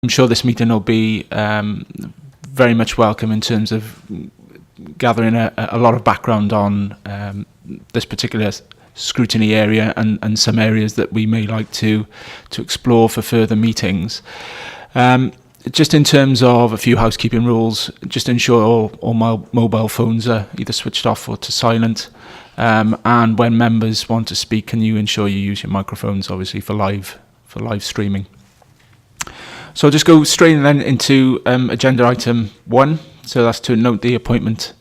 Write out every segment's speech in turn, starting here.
I'm sure this meeting will be very much welcome in terms of gathering a lot of background on this particular scrutiny area and some areas that we may like to explore for further meetings. Just in terms of a few housekeeping rules, just ensure all mobile phones are either switched off or to silent. And when members want to speak, can you ensure you use your microphones, obviously, for live streaming. So I'll just go straight then into agenda item 1. So that's to note the appointment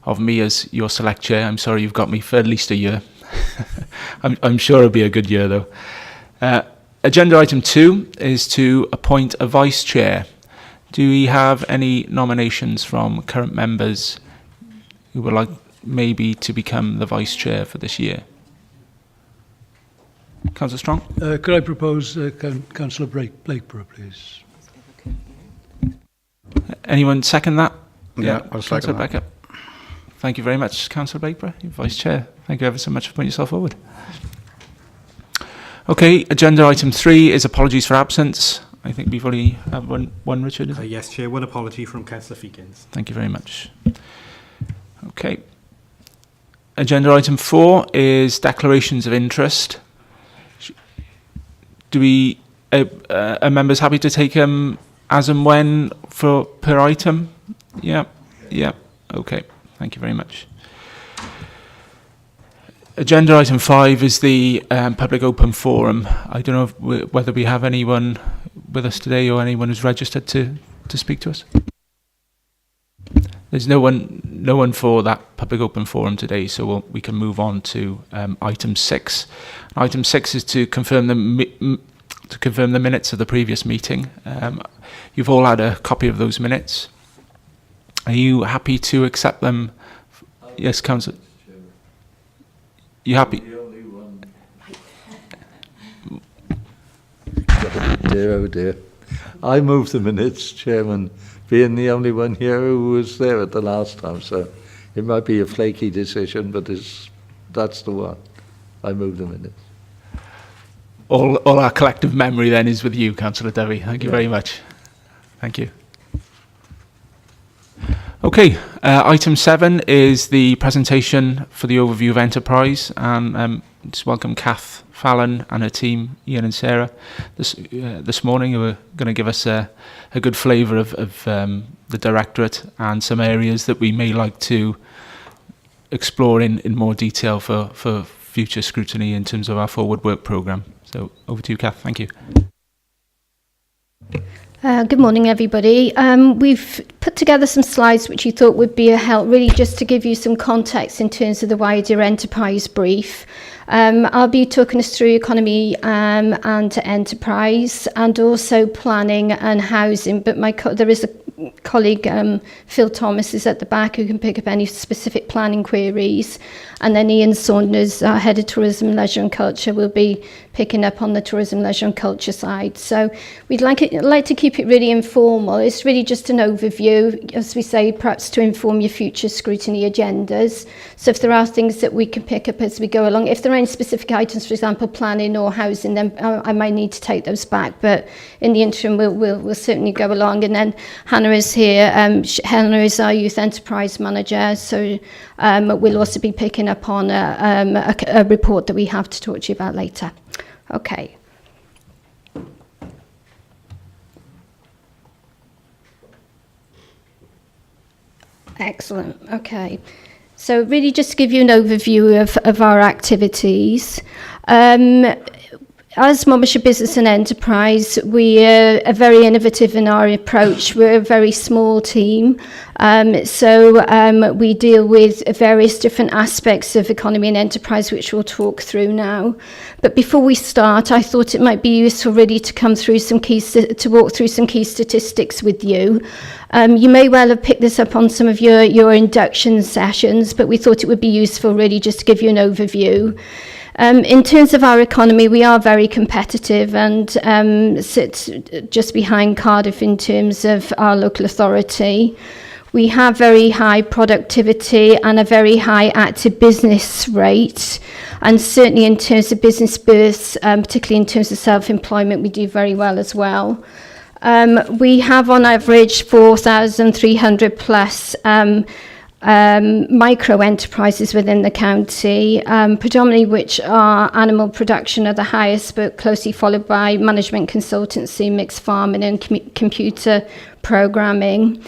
of me as your select chair. I'm sorry you've got me for at least a year. I'm sure it'll be a good year though. Agenda item 2 is to appoint a vice chair. Do we have any nominations from current members who would like maybe to become the vice chair for this year? Councillor Strong? Could I propose Councillor Blakeborough, please? Anyone second that? Yeah, I'll second that. Becker. Blakeborough. Thank you very much, Councillor Blakeborough, vice chair. Thank you ever so much for putting yourself forward. Okay, agenda item 3 is apologies for absence. I think we've already had one Richard, is it? Yes, Chair, one apology from Councillor Feakins. Thank you very much. Okay. Agenda item 4 is declarations of interest. Do we, are members happy to take them as and when for per item? Yeah. Okay, thank you very much. Agenda item 5 is the public open forum. I don't know whether we have anyone with us today or anyone who's registered to speak to us. There's no one for that public open forum today, so we can move on to item 6. Item 6 is to confirm the minutes of the previous meeting. You've all had a copy of those minutes. Are you happy to accept them? Yes, Councillor. You happy? Oh dear. I move the minutes, Chairman, being the only one here who was there at the last time, so it might be a flaky decision, but that's the one. I move the minutes. All our collective memory then is with you, Councillor Devi. Thank you very much. Thank you. Okay, item 7 is the presentation for the overview of enterprise, and just welcome Kath Fallon and her team, Ian and Sarah, this morning, who are going to give us a good flavour of the directorate and some areas that we may like to explore in more detail for future scrutiny in terms of our forward work programme. So over to you, Kath. Thank you. Good morning, everybody. We've put together some slides which you thought would be a help, really just to give you some context in terms of the wider enterprise brief. I'll be talking us through economy and enterprise, and also planning and housing, but there is a colleague, Phil Thomas, is at the back, who can pick up any specific planning queries, and then Ian Saunders, our head of tourism, leisure and culture, will be picking up on the tourism, leisure and culture side. So we'd like to keep it really informal. It's really just an overview, as we say, perhaps to inform your future scrutiny agendas. So if there are things that we can pick up as we go along, if there are any specific items, for example, planning or housing, then I might need to take those back. But in the interim, we'll certainly go along. And then Hannah is here. Hannah is our youth enterprise manager. So we'll also be picking up on a report that we have to talk to you about later. Okay. Excellent. Okay. So really just to give you an overview of our activities. As Monmouthshire Business and Enterprise, we are very innovative in our approach. We're a very small team, so we deal with various different aspects of economy and enterprise, which we'll talk through now. But before we start, I thought it might be useful really to come through to walk through some key statistics with you. You may well have picked this up on some of your induction sessions, but we thought it would be useful really just to give you an overview. In terms of our economy, we are very competitive and sit just behind Cardiff in terms of our local authority. We have very high productivity and a very high active business rate. And certainly in terms of business births, particularly in terms of self-employment, we do very well as well. We have on average 4,300 plus micro enterprises within the county, predominantly which are animal production are the highest, but closely followed by management consultancy, mixed farming and computer programming.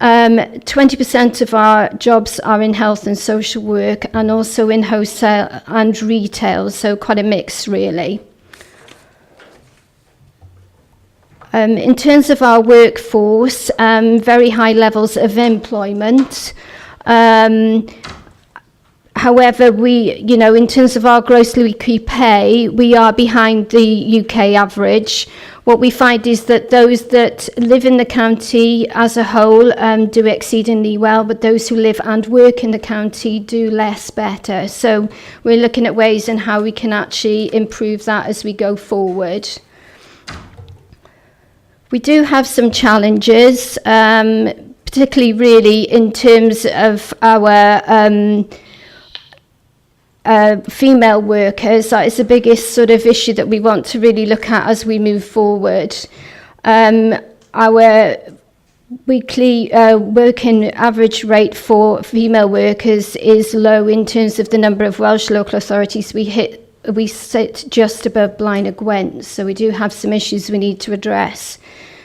20% of our jobs are in health and social work, and also in wholesale and retail, so quite a mix really. In terms of our workforce, very high levels of employment. However, in terms of our gross weekly pay, we are behind the UK average. What we find is that those that live in the county as a whole do exceedingly well, but those who live and work in the county do less better. So we're looking at ways in how we can actually improve that as we go forward. We do have some challenges, particularly really in terms of our female workers. That is the biggest sort of issue that we want to really look at as we move forward. Our weekly working average rate for female workers is low in terms of the number of Welsh local authorities we sit just above Blaen y Gwent, so we do have some issues we need to address.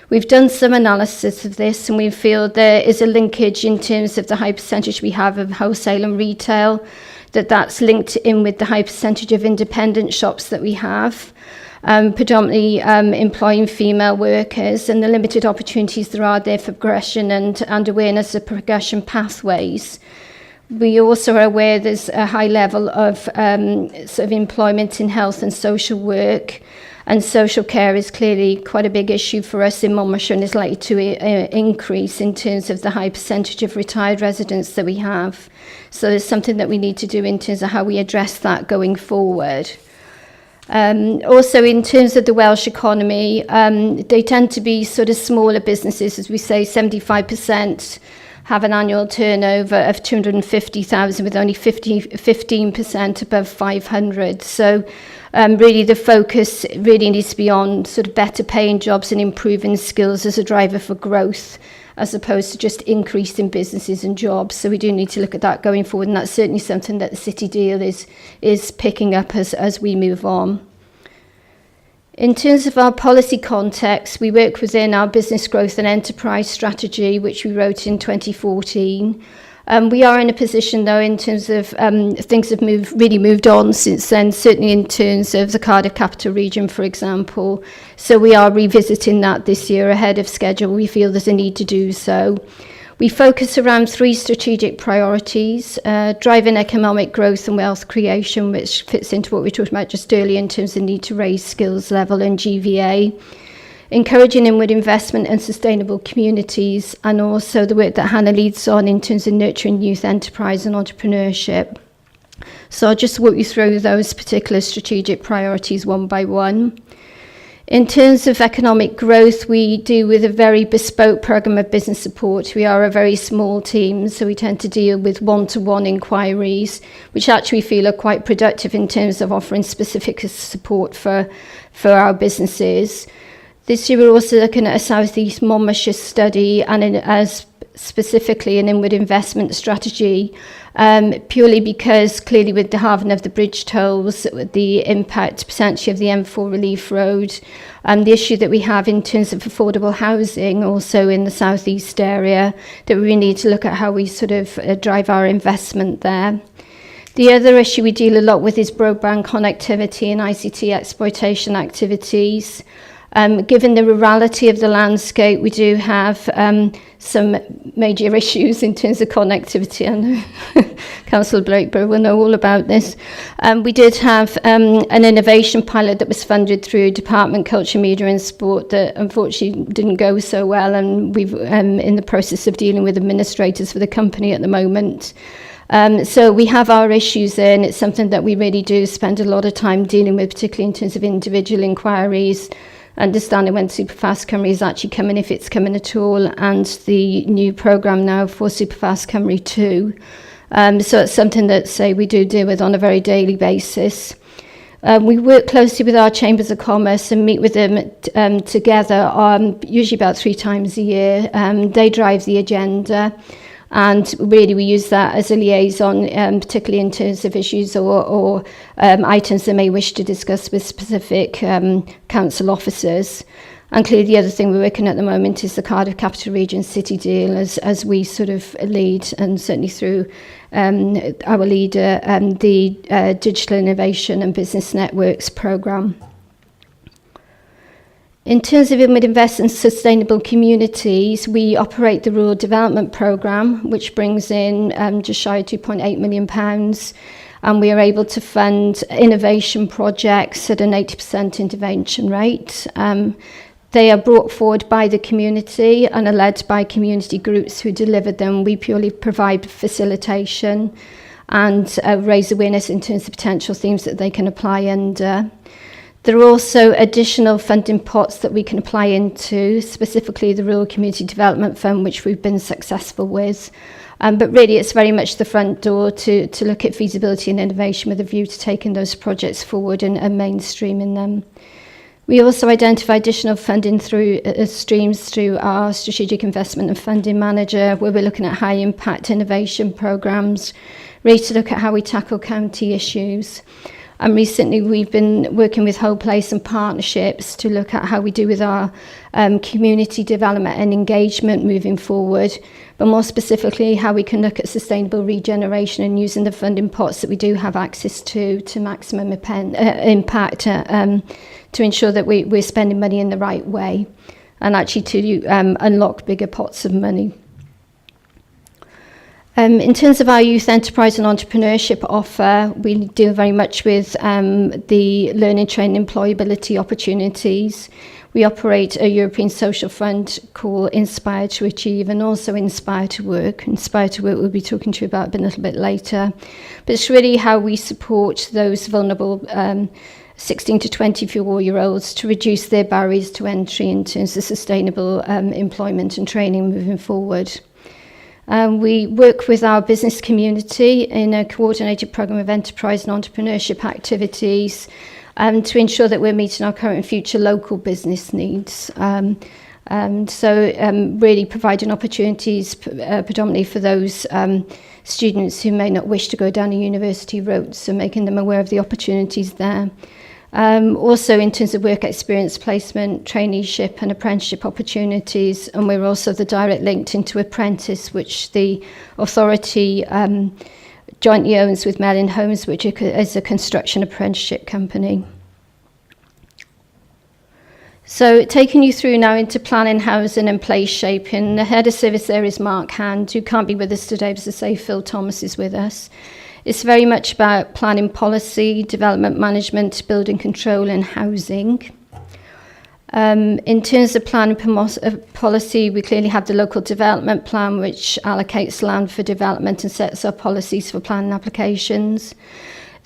We've done some analysis of this, and we feel there is a linkage in terms of the high percentage we have of wholesale and retail, that's linked in with the high percentage of independent shops that we have, predominantly employing female workers, and the limited opportunities there are there for progression and awareness of progression pathways. We also are aware there's a high level of sort of employment in health and social work, and social care is clearly quite a big issue for us in Monmouthshire and is likely to increase in terms of the high percentage of retired residents that we have. So there's something that we need to do in terms of how we address that going forward. Also, in terms of the Welsh economy, they tend to be sort of smaller businesses, as we say, 75% have an annual turnover of 250,000 with only 15% above 500. So really the focus really needs to be on sort of better paying jobs and improving skills as a driver for growth, as opposed to just increasing businesses and jobs. So we do need to look at that going forward, and that's certainly something that the City Deal is picking up as we move on. In terms of our policy context, we work within our business growth and enterprise strategy, which we wrote in 2014. We are in a position, though, in terms of things have really moved on since then, certainly in terms of the Cardiff Capital Region, for example. So we are revisiting that this year ahead of schedule. We feel there's a need to do so. We focus around 3 strategic priorities: driving economic growth and wealth creation, which fits into what we talked about just earlier in terms of the need to raise skills level and GVA, encouraging inward investment and sustainable communities, and also the work that Hannah leads on in terms of nurturing youth enterprise and entrepreneurship. So I'll just walk you through those particular strategic priorities one by one. In terms of economic growth, we do with a very bespoke programme of business support. We are a very small team, so we tend to deal with one-to-one inquiries, which actually we feel are quite productive in terms of offering specific support for our businesses. This year we're also looking at a South East Monmouthshire study and as specifically an inward investment strategy, purely because clearly with the halving of the bridge tolls, the impact potentially of the M4 Relief Road, the issue that we have in terms of affordable housing also in the South East area, that we need to look at how we sort of drive our investment there. The other issue we deal a lot with is broadband connectivity and ICT exploitation activities. Given the rurality of the landscape, we do have some major issues in terms of connectivity. I know Councillor Blakeborough will know all about this. We did have an innovation pilot that was funded through Department Culture, Media and Sport that unfortunately didn't go so well, and we've in the process of dealing with administrators for the company at the moment. So we have our issues there, and it's something that we really do spend a lot of time dealing with, particularly in terms of individual inquiries, understanding when Superfast Cymru is actually coming, if it's coming at all, and the new programme now for Superfast Cymru 2. So it's something that, say, we do deal with on a very daily basis. We work closely with our chambers of commerce and meet with them together, usually about 3 times a year. They drive the agenda, and really we use that as a liaison, particularly in terms of issues or items they may wish to discuss with specific council officers. And clearly the other thing we're working at the moment is the Cardiff Capital Region City deal as we sort of lead, and certainly through our leader, the Digital Innovation and Business Networks programme. In terms of Invest in Sustainable Communities, we operate the Rural Development Programme, which brings in just shy of £2.8 million, and we are able to fund innovation projects at an 80% intervention rate. They are brought forward by the community and are led by community groups who deliver them. We purely provide facilitation and raise awareness in terms of potential themes that they can apply under. There are also additional funding pots that we can apply into, specifically the Rural Community Development Fund, which we've been successful with. But really it's very much the front door to look at feasibility and innovation with a view to taking those projects forward and mainstreaming them. We also identify additional funding through streams through our Strategic Investment and Funding Manager, where we're looking at high impact innovation programmes, really to look at how we tackle county issues. And recently we've been working with Whole Place and partnerships to look at how we do with our community development and engagement moving forward, but more specifically how we can look at sustainable regeneration and using the funding pots that we do have access to maximum impact, to ensure that we're spending money in the right way and actually to unlock bigger pots of money. In terms of our youth enterprise and entrepreneurship offer, we deal very much with the learning, training, employability opportunities. We operate a European social fund called Inspire to Achieve and also Inspire to Work. Inspire to Work we'll be talking to you about a little bit later. But it's really how we support those vulnerable 16 to 24-year-olds to reduce their barriers to entry in terms of sustainable employment and training moving forward. We work with our business community in a coordinated programme of enterprise and entrepreneurship activities to ensure that we're meeting our current and future local business needs. Really providing opportunities predominantly for those students who may not wish to go down a university route, so making them aware of the opportunities there. Also in terms of work experience placement, traineeship and apprenticeship opportunities, and we're also the direct link into Apprentice, which the authority jointly owns with Mellon Homes, which is a construction apprenticeship company. So taking you through now into planning, housing and place shaping, the head of service there is Mark Hand, who can't be with us today, but as I say, Phil Thomas is with us. It's very much about planning policy, development management, building control and housing. In terms of planning policy, we clearly have the local development plan, which allocates land for development and sets up policies for planning applications.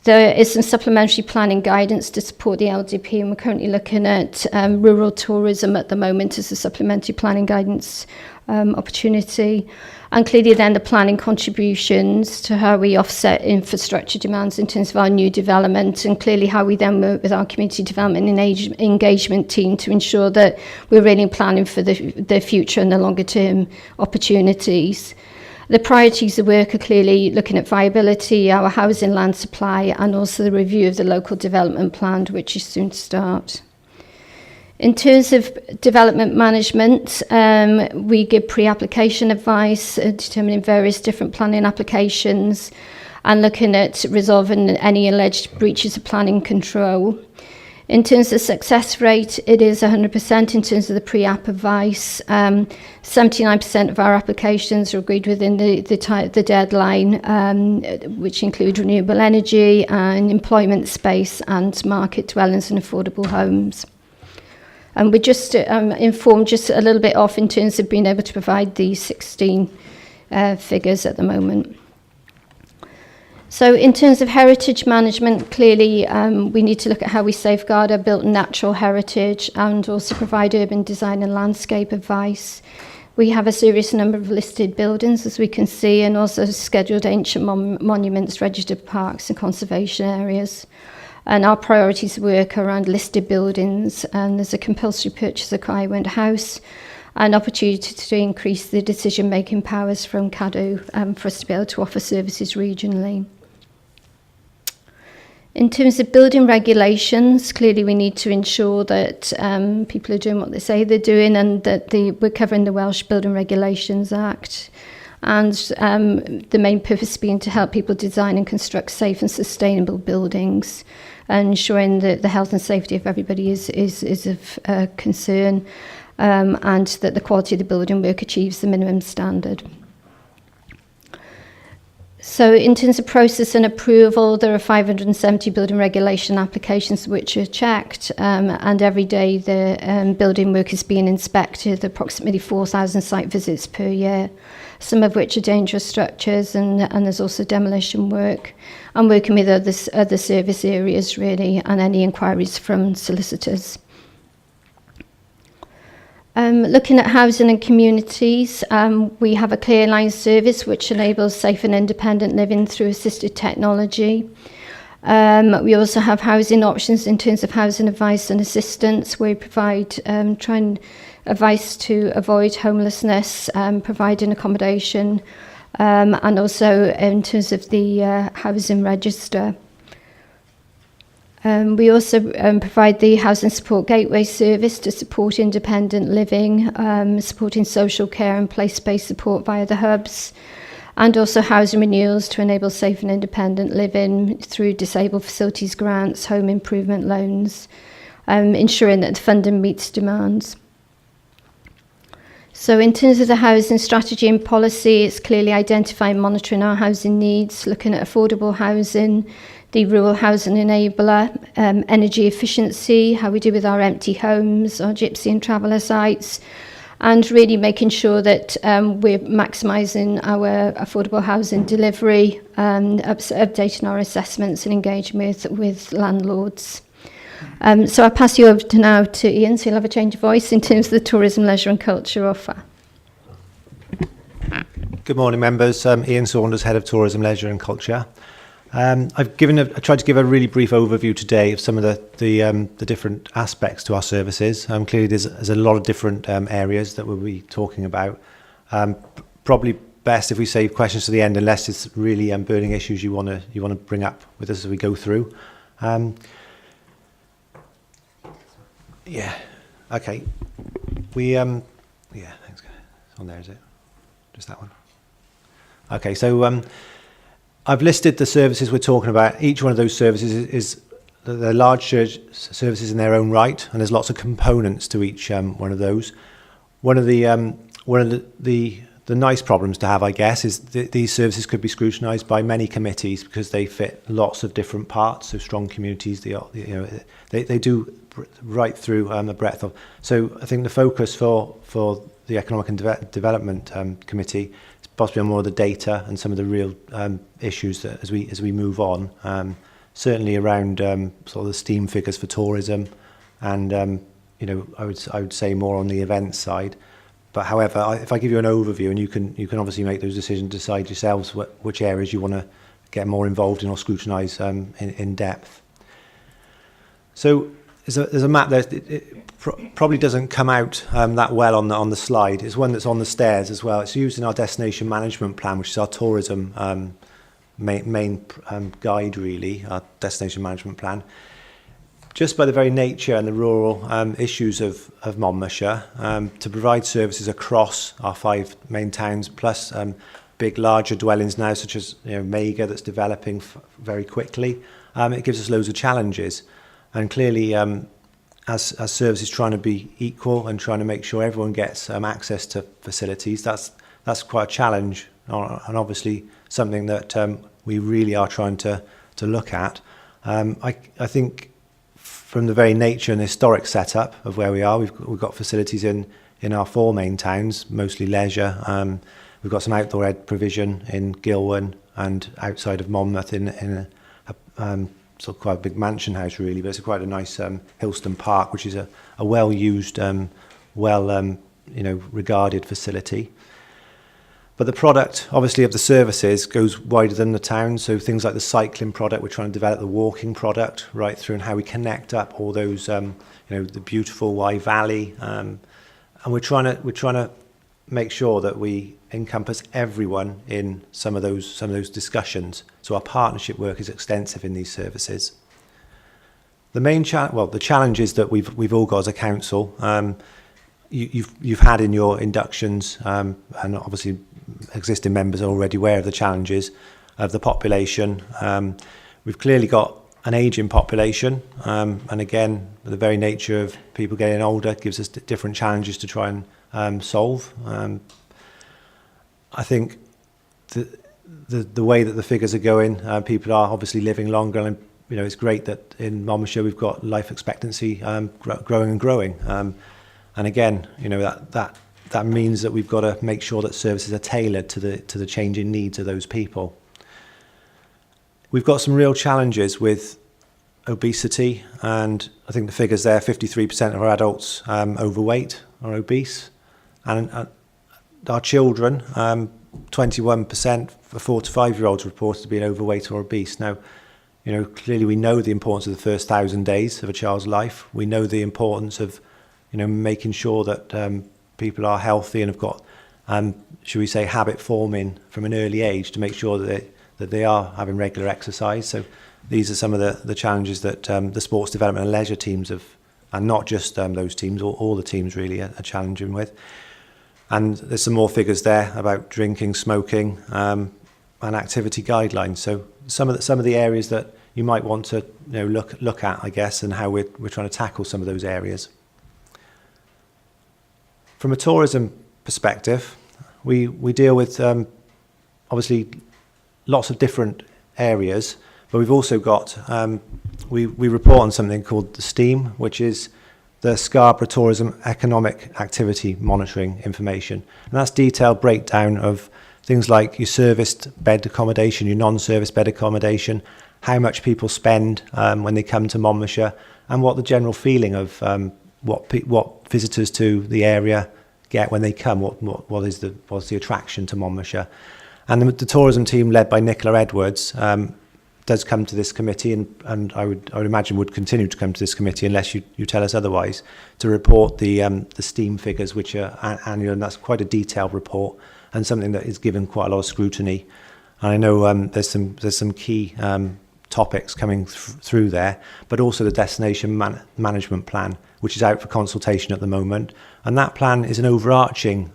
There is some supplementary planning guidance to support the LDP, and we're currently looking at rural tourism at the moment as a supplementary planning guidance opportunity. And clearly then the planning contributions to how we offset infrastructure demands in terms of our new development, and clearly how we then work with our community development and engagement team to ensure that we're really planning for the future and the longer term opportunities. The priorities of work are clearly looking at viability, our housing land supply, and also the review of the local development plan, which is soon to start. In terms of development management, we give pre-application advice, determining various different planning applications and looking at resolving any alleged breaches of planning control. In terms of success rate, it is 100% in terms of the pre-app advice. 79% of our applications are agreed within the deadline, which include renewable energy and employment space and market dwellings and affordable homes. And we're just informed just a little bit off in terms of being able to provide these 16 figures at the moment. So in terms of heritage management, clearly we need to look at how we safeguard our built and natural heritage and also provide urban design and landscape advice. We have a serious number of listed buildings, as we can see, and also scheduled ancient monuments, registered parks and conservation areas. And our priorities work around listed buildings, and there's a compulsory purchase of Kaiwent House, an opportunity to increase the decision-making powers from CADO for us to be able to offer services regionally. In terms of building regulations, clearly we need to ensure that people are doing what they say they're doing, and that we're covering the Welsh Building Regulations Act. And the main purpose being to help people design and construct safe and sustainable buildings, and ensuring that the health and safety of everybody is of concern, and that the quality of the building work achieves the minimum standard. So in terms of process and approval, there are 570 building regulation applications which are checked, and every day the building work is being inspected, approximately 4,000 site visits per year, some of which are dangerous structures, and there's also demolition work. I'm working with other service areas really, and any inquiries from solicitors. Looking at housing and communities, we have a Clear Line service which enables safe and independent living through assisted technology. We also have housing options in terms of housing advice and assistance. We provide advice to avoid homelessness, providing accommodation, and also in terms of the housing register. We also provide the Housing Support Gateway service to support independent living, supporting social care and place-based support via the hubs, and also housing renewals to enable safe and independent living through disabled facilities grants, home improvement loans, ensuring that the funding meets demands. So in terms of the housing strategy and policy, it's clearly identifying and monitoring our housing needs, looking at affordable housing, the rural housing enabler, energy efficiency, how we do with our empty homes, our gypsy and traveller sites, and really making sure that we're maximising our affordable housing delivery, updating our assessments and engaging with landlords. So I'll pass you over now to Ian, so you'll have a change of voice in terms of the tourism, leisure and culture offer. Good morning, members. Ian Saunders, Head of Tourism, Leisure and Culture. I tried to give a really brief overview today of some of the different aspects to our services. Clearly, there's a lot of different areas that we'll be talking about. Probably best if we save questions to the end, unless it's really burning issues you want to bring up with us as we go through. Yeah. Okay. Yeah. Thanks. It's on there, is it? Just that one. Okay. So. I've listed the services we're talking about. Each one of those services they're large services in their own right, and there's lots of components to each one of those. One of the nice problems to have, I guess, is these services could be scrutinised by many committees because they fit lots of different parts. So strong communities, they do right through the breadth of. So I think the focus for the Economic and Development Committee is possibly on more of the data and some of the real issues that as we move on. Certainly around sort of the STEAM figures for tourism, and I would say more on the events side. But however, if I give you an overview, and you can obviously make those decisions, decide yourselves which areas you want to get more involved in or scrutinise in depth. So there's a map there. It probably doesn't come out that well on the slide. It's one that's on the stairs as well. It's used in our destination management plan, which is our tourism main guide, really, our destination management plan. Just by the very nature and the rural issues of Monmouthshire, to provide services across our 5 main towns, plus big larger dwellings now, such as Mega, that's developing very quickly, it gives us loads of challenges. And clearly, as services trying to be equal and trying to make sure everyone gets access to facilities, that's quite a challenge, and obviously something that we really are trying to look at. I think from the very nature and historic setup of where we are, we've got facilities in our 4 main towns, mostly leisure. We've got some outdoor ed provision in Gilwan and outside of Monmouth in a sort of quite a big mansion house, really, but it's quite a nice Hillston Park, which is a well-used, regarded facility. But the product, obviously, of the services goes wider than the town. So things like the cycling product, we're trying to develop the walking product right through, and how we connect up all those, the beautiful Wye Valley, and we're trying to make sure that we encompass everyone in some of those discussions. So our partnership work is extensive in these services. The main the challenges that we've all got as a council, you've had in your inductions, and obviously existing members are already aware of the challenges of the population. We've clearly got an ageing population, and again, the very nature of people getting older gives us different challenges to try and solve. I think the way that the figures are going, people are obviously living longer, and it's great that in Monmouthshire we've got life expectancy growing and growing. And again, that means that we've got to make sure that services are tailored to the changing needs of those people. We've got some real challenges with obesity, and I think the figures there, 53% of our adults overweight or obese, and our children, 21% for 4 to 5 year olds reported to be overweight or obese. Now, clearly we know the importance of the first 1,000 days of a child's life. We know the importance of making sure that people are healthy and have got, should we say, habit forming from an early age to make sure that they are having regular exercise. So these are some of the challenges that the sports development and leisure teams have, and not just those teams, all the teams really are challenging with. And there's some more figures there about drinking, smoking, and activity guidelines. So some of the areas that you might want to look at, I guess, and how we're trying to tackle some of those areas. From a tourism perspective, we deal with obviously lots of different areas, but we've also got we report on something called the STEAM, which is the Scarborough Tourism Economic Activity Monitoring Information, and that's detailed breakdown of things like your serviced bed accommodation, your non-serviced bed accommodation, how much people spend when they come to Monmouthshire, and what the general feeling of what visitors to the area get when they come. What's the attraction to Monmouthshire? And the tourism team, led by Nicola Edwards, does come to this committee, and I would imagine would continue to come to this committee unless you tell us otherwise, to report the STEAM figures, which are annual, and that's quite a detailed report and something that is given quite a lot of scrutiny. And I know there's some key topics coming through there, but also the destination management plan, which is out for consultation at the moment. And that plan is an overarching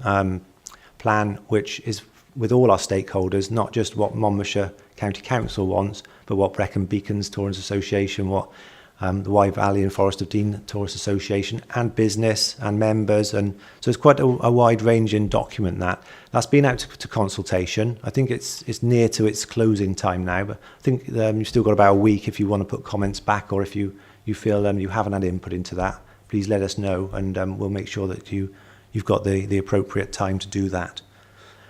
plan which is with all our stakeholders, not just what Monmouthshire County Council wants, but what Brecon Beacons Tourist Association, what the Wye Valley and Forest of Dean Tourist Association, and business and members. And so it's quite a wide-ranging document that's been out to consultation. I think it's near to its closing time now, but I think you've still got about a week if you want to put comments back, or if you feel you haven't had input into that, please let us know, and we'll make sure that you've got the appropriate time to do that.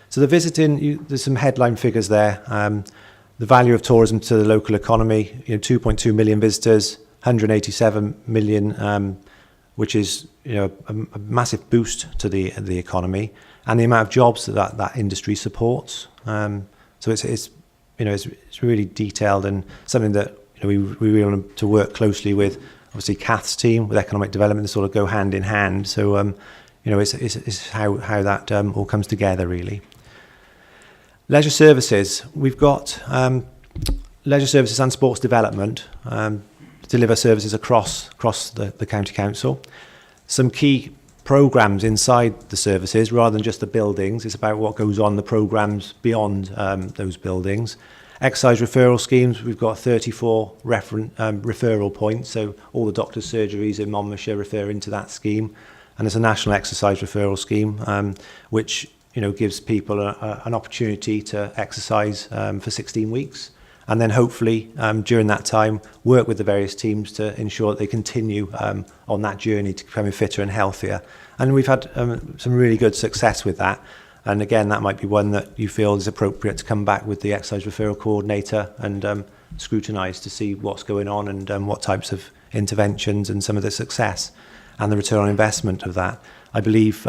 So the visiting, there's some headline figures there. The value of tourism to the local economy, 2.2 million visitors, 187 million, which is a massive boost to the economy, and the amount of jobs that industry supports. So it's really detailed, and something that we really want to work closely with. Obviously, Kath's team with economic development, they sort of go hand in hand. So it's how that all comes together really. Leisure services, we've got leisure services and sports development deliver services across the county council. Some key programmes inside the services, rather than just the buildings, it's about what goes on, the programmes beyond those buildings. Exercise referral schemes, we've got 34 referral points, so all the doctors' surgeries in Monmouthshire refer into that scheme. And there's a national exercise referral scheme, which gives people an opportunity to exercise for 16 weeks. And then hopefully during that time, work with the various teams to ensure that they continue on that journey to becoming fitter and healthier. And we've had some really good success with that. And again, that might be one that you feel is appropriate to come back with the exercise referral coordinator and scrutinise to see what's going on and what types of interventions and some of the success and the return on investment of that. I believe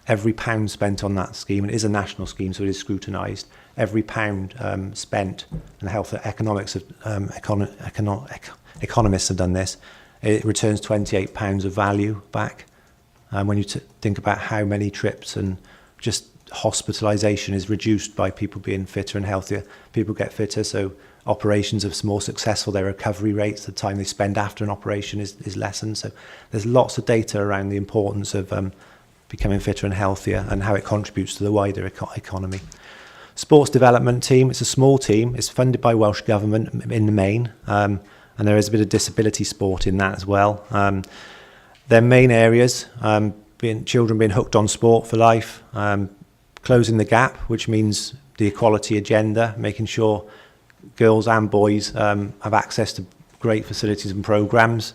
every pound spent on that scheme, and it is a national scheme, so it is scrutinised, every pound spent, and health economics of, economists have done this, it returns £28 of value back. When you think about how many trips and just hospitalisation is reduced by people being fitter and healthier, people get fitter, so operations are more successful, their recovery rates, the time they spend after an operation is lessened. So there's lots of data around the importance of becoming fitter and healthier and how it contributes to the wider economy. Sports development team, it's a small team, it's funded by Welsh Government in the main, and there is a bit of disability sport in that as well. Their main areas, children being hooked on sport for life, closing the gap, which means the equality agenda, making sure girls and boys have access to great facilities and programmes,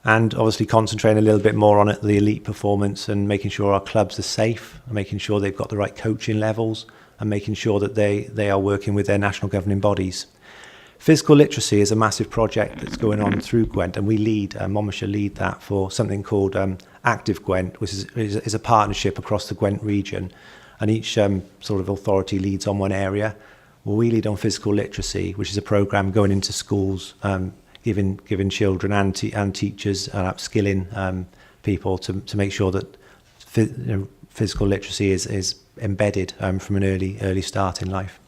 and obviously concentrating a little bit more on it, the elite performance, and making sure our clubs are safe, and making sure they've got the right coaching levels, and making sure that they are working with their national governing bodies. Physical literacy is a massive project that's going on through Gwent, and we lead, Monmouthshire lead that for something called Active Gwent, which is a partnership across the Gwent region, and each sort of authority leads on one area. Well, we lead on physical literacy, which is a programme going into schools, giving children and teachers upskilling people to make sure that physical literacy is embedded from an early start in life.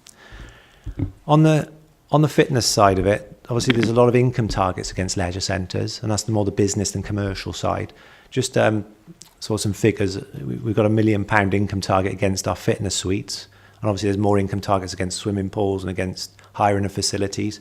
On the fitness side of it, obviously there's a lot of income targets against leisure centres, and that's more the business than commercial side. Just saw some figures. We've got £1 million income target against our fitness suites, and obviously there's more income targets against swimming pools and against hiring of facilities.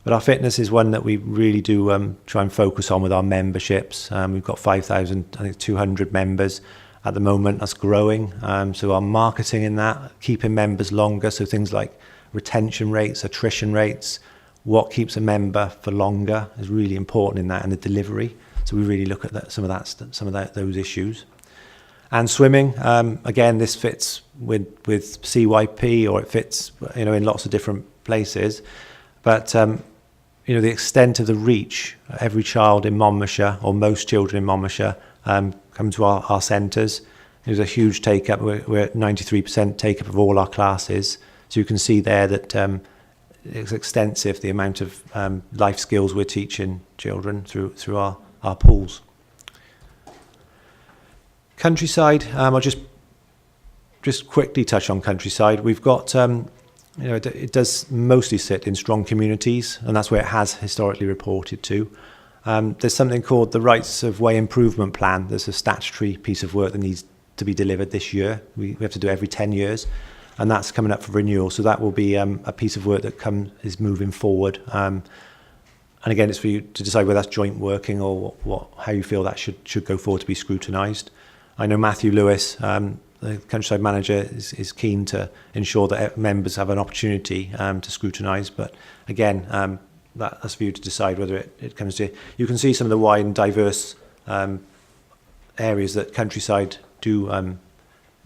But our fitness is one that we really do try and focus on with our memberships. We've got 5,200 members at the moment. That's growing. So our marketing in that, keeping members longer, so things like retention rates, attrition rates, what keeps a member for longer is really important in that, and the delivery. So we really look at some of those issues. And swimming, again, this fits with CYP, or it fits in lots of different places. But the extent of the reach, every child in Monmouthshire, or most children in Monmouthshire, come to our centres. There's a huge take-up. We're at 93% take-up of all our classes. So you can see there that it's extensive, the amount of life skills we're teaching children through our pools. Countryside, I'll just quickly touch on Countryside. We've got, it does mostly sit in strong communities, and that's where it has historically reported to. There's something called the Rights of Way Improvement Plan. There's a statutory piece of work that needs to be delivered this year. We have to do it every 10 years, and that's coming up for renewal. So that will be a piece of work that is moving forward. And again, it's for you to decide whether that's joint working or how you feel that should go forward to be scrutinised. I know Matthew Lewis, the Countryside manager, is keen to ensure that members have an opportunity to scrutinise. But again, that's for you to decide whether it comes to. You can see some of the wide and diverse areas that Countryside do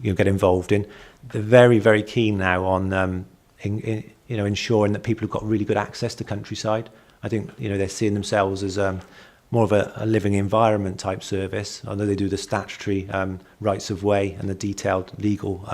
get involved in. They're very, very keen now on ensuring that people have got really good access to Countryside. I think they're seeing themselves as more of a living environment type service, although they do the statutory rights of way and the detailed legal.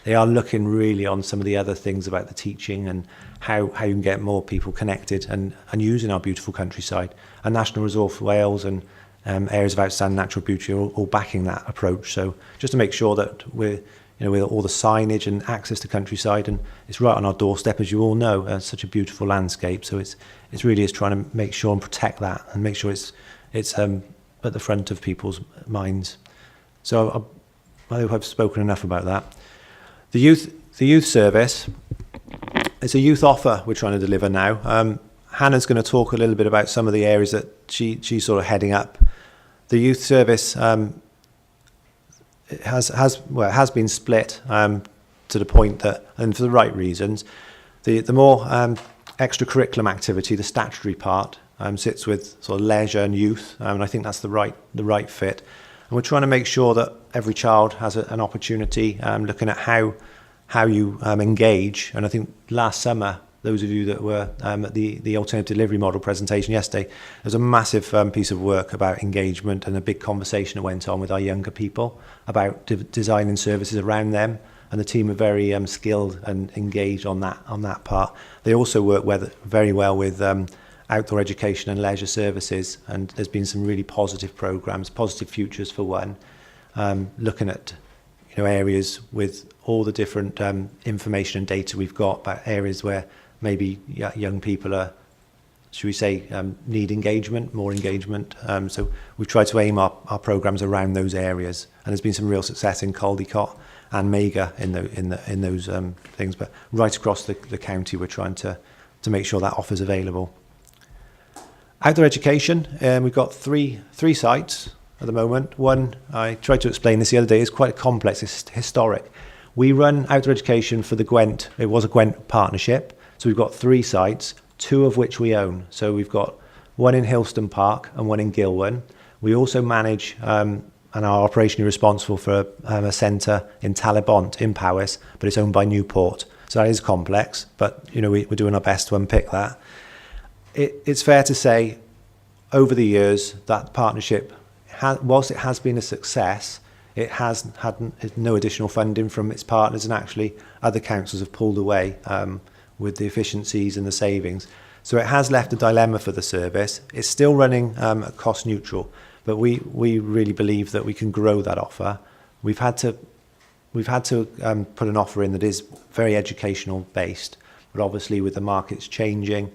They are looking really on some of the other things about the teaching and how you can get more people connected and using our beautiful countryside. And National Reserve for Wales and areas of outstanding natural beauty are all backing that approach. So just to make sure that we're with all the signage and access to countryside, and it's right on our doorstep, as you all know, such a beautiful landscape. So it's really is trying to make sure and protect that, and make sure it's at the front of people's minds. So I hope I've spoken enough about that. The youth service, it's a youth offer we're trying to deliver now. Hannah's going to talk a little bit about some of the areas that she's sort of heading up. The youth service it has been split to the point that, and for the right reasons, the more extracurriculum activity, the statutory part, sits with sort of leisure and youth, and I think that's the right fit. And we're trying to make sure that every child has an opportunity, looking at how you engage. And I think last summer those of you that were at the alternative delivery model presentation yesterday, there was a massive piece of work about engagement and a big conversation that went on with our younger people about designing services around them. And the team are very skilled and engaged on that part. They also work very well with outdoor education and leisure services, and there's been some really positive programs, Positive Futures for one, looking at areas with all the different information and data we've got about areas where maybe young people are, should we say, need engagement, more engagement. So we've tried to aim our programs around those areas, and there's been some real success in Caldicot and Mega in those things. But right across the county, we're trying to make sure that offer's available. Outdoor education, we've got three sites at the moment. One, I tried to explain this the other day, is quite complex, it's historic. We run outdoor education for the Gwent. It was a Gwent partnership. So we've got 3 sites, 2 of which we own. So we've got one in Hillston Park and one in Gilwan. We also manage and are operationally responsible for a centre in Talibont in Powys, but it's owned by Newport. So that is complex, but we're doing our best to unpick that. It's fair to say, over the years, that partnership, whilst it has been a success, it has had no additional funding from its partners, and actually other councils have pulled away with the efficiencies and the savings. So it has left a dilemma for the service. It's still running at cost neutral, but we really believe that we can grow that offer. We've had to put an offer in that is very educational based, but obviously with the markets changing,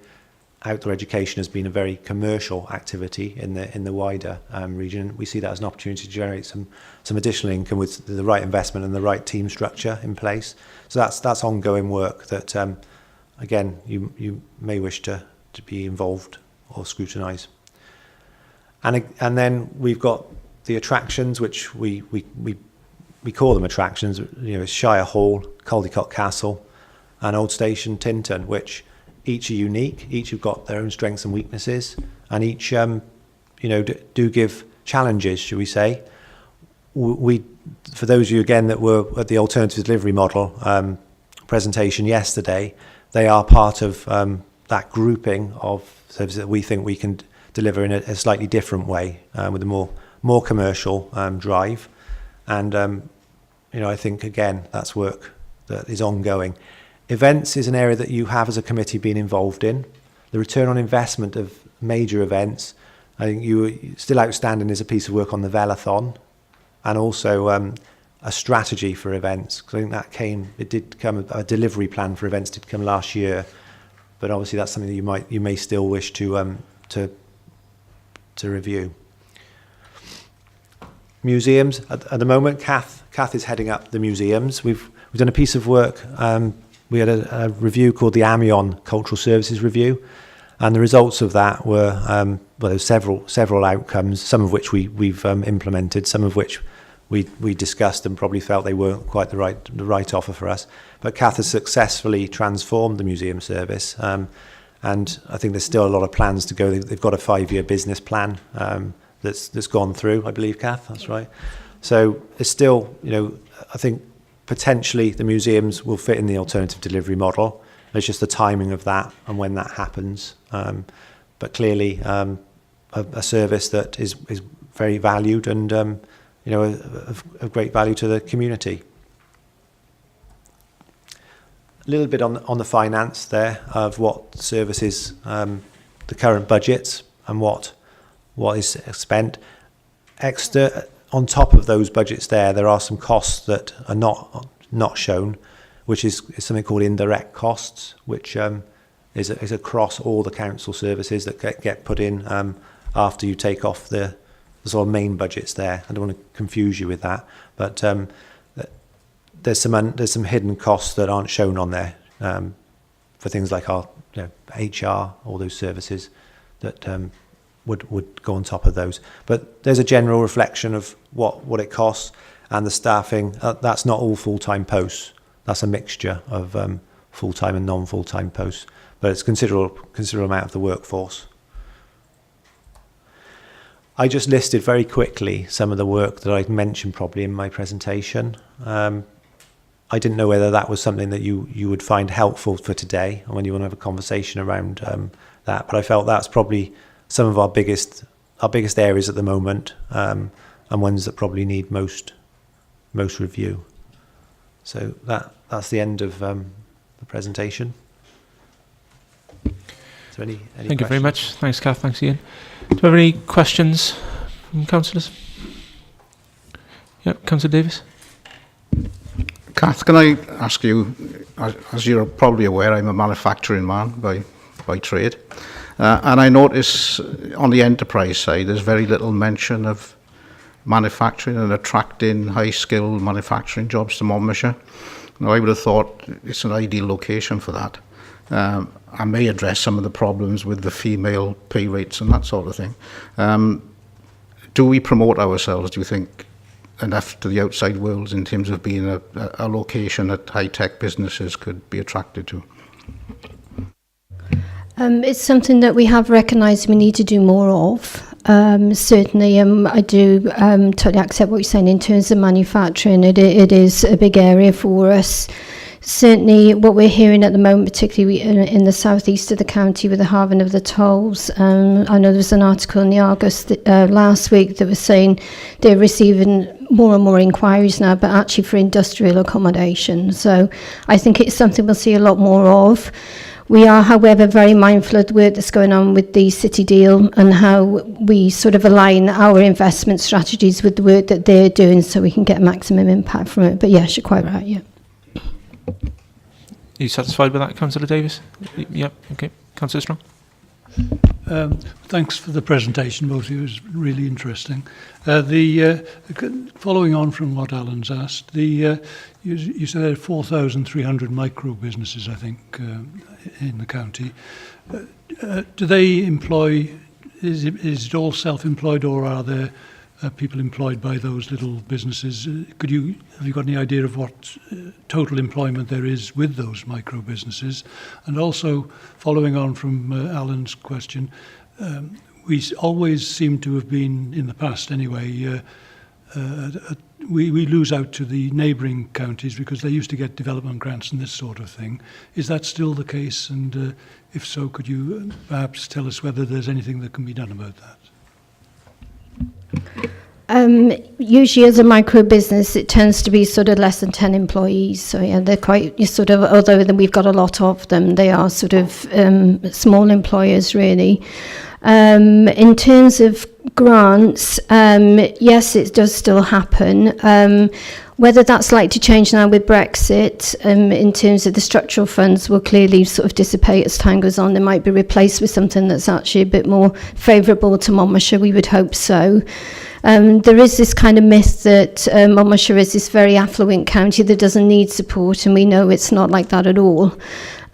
outdoor education has been a very commercial activity in the wider region. We see that as an opportunity to generate some additional income with the right investment and the right team structure in place. So that's ongoing work that again you may wish to be involved or scrutinise. And then we've got the attractions, which we call them attractions. Shire Hall, Caldicot Castle, and Old Station Tintern, which each are unique. Each have got their own strengths and weaknesses, and each do give challenges, should we say. We, for those of you again that were at the alternative delivery model presentation yesterday, they are part of that grouping of services that we think we can deliver in a slightly different way, with a more commercial drive. And I think again that's work that is ongoing. Events is an area that you have as a committee been involved in. The return on investment of major events, I think you were still outstanding is a piece of work on the Velathon, and also a strategy for events. Because I think it did come, a delivery plan for events did come last year, but obviously that's something that you may still wish to review. Museums at the moment, Kath is heading up the museums. We've done a piece of work. We had a review called the Amiens Cultural Services Review, and the results of that were there's several outcomes, some of which we've implemented, some of which we discussed and probably felt they weren't quite the right offer for us. But Kath has successfully transformed the museum service, and I think there's still a lot of plans to go. They've got a 5-year business plan that's gone through, I believe, Kath, that's right. So it's still, I think potentially the museums will fit in the alternative delivery model. It's just the timing of that and when that happens. But clearly a service that is very valued and of great value to the community. A little bit on the finance there of what services, the current budgets and what is spent. On top of those budgets there are some costs that are not shown, which is something called indirect costs, which is across all the council services that get put in after you take off the sort of main budgets there. I don't want to confuse you with that, but there's some hidden costs that aren't shown on there for things like our HR, all those services that would go on top of those. But there's a general reflection of what it costs and the staffing. That's not all full-time posts. That's a mixture of full-time and non-full-time posts, but it's considerable amount of the workforce. I just listed very quickly some of the work that I mentioned probably in my presentation. I didn't know whether that was something that you would find helpful for today, and when you want to have a conversation around that. But I felt that's probably some of our biggest areas at the moment, and ones that probably need most review. So that's the end of the presentation. Is there any Thank you very questions? much. Thanks, Kath. Thanks, Ian. Do we have any questions from councillors? Yep, Councillor Davis. Kath, can I ask you, as you're probably aware, I'm a manufacturing man by trade, and I notice on the enterprise side there's very little mention of manufacturing and attracting high-skilled manufacturing jobs to Monmouthshire. Now, I would have thought it's an ideal location for that. I may address some of the problems with the female pay rates and that sort of thing. Do we promote ourselves, do you think, enough to the outside world in terms of being a location that high-tech businesses could be attracted to? It's something that we have recognised we need to do more of. Certainly, I do totally accept what you're saying in terms of manufacturing. It is a big area for us. Certainly, what we're hearing at the moment, particularly in the southeast of the county with the halving of the tolls, I know there was an article in the Argus last week that was saying they're receiving more and more inquiries now, but actually for industrial accommodation. So I think it's something we'll see a lot more of. We are, however, very mindful of the work that's going on with the City Deal and how we sort of align our investment strategies with the work that they're doing so we can get maximum impact from it. But yes, you're quite right, yeah. Are you satisfied with that, Councillor Davis? Yep, okay. Councillor Strong? Thanks for the presentation, both of you. It was really interesting. Following on from what Alan's asked, you said there are 4,300 micro businesses, I think, in the county. Do they employ? Is it all self-employed, or are there people employed by those little businesses? Have you got any idea of what total employment there is with those micro businesses? And also, following on from Alan's question, we always seem to have been, in the past anyway, we lose out to the neighbouring counties because they used to get development grants and this sort of thing. Is that still the case? And if so, could you perhaps tell us whether there's anything that can be done about that? Usually as a micro business it tends to be sort of less than 10 employees, so yeah, they're quite sort of, although we've got a lot of them, they are sort of small employers really. In terms of grants, yes, it does still happen. Whether that's likely to change now with Brexit, in terms of the structural funds will clearly sort of dissipate as time goes on. They might be replaced with something that's actually a bit more favourable to Monmouthshire. We would hope so. There is this kind of myth that Monmouthshire is this very affluent county that doesn't need support, and we know it's not like that at all.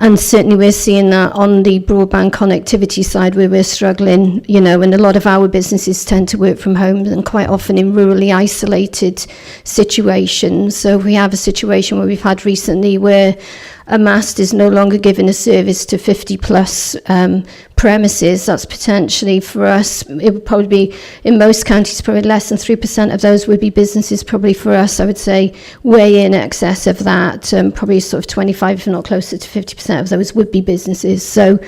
And certainly we're seeing that on the broadband connectivity side where we're struggling, you know, and a lot of our businesses tend to work from home and quite often in rurally isolated situations. So we have a situation where we've had recently where a mast is no longer giving a service to 50 plus premises. That's potentially for us, it would probably be, in most counties, probably less than 3% of those would be businesses. Probably for us, I would say way in excess of that, probably sort of 25, if not closer to 50% of those would be businesses. So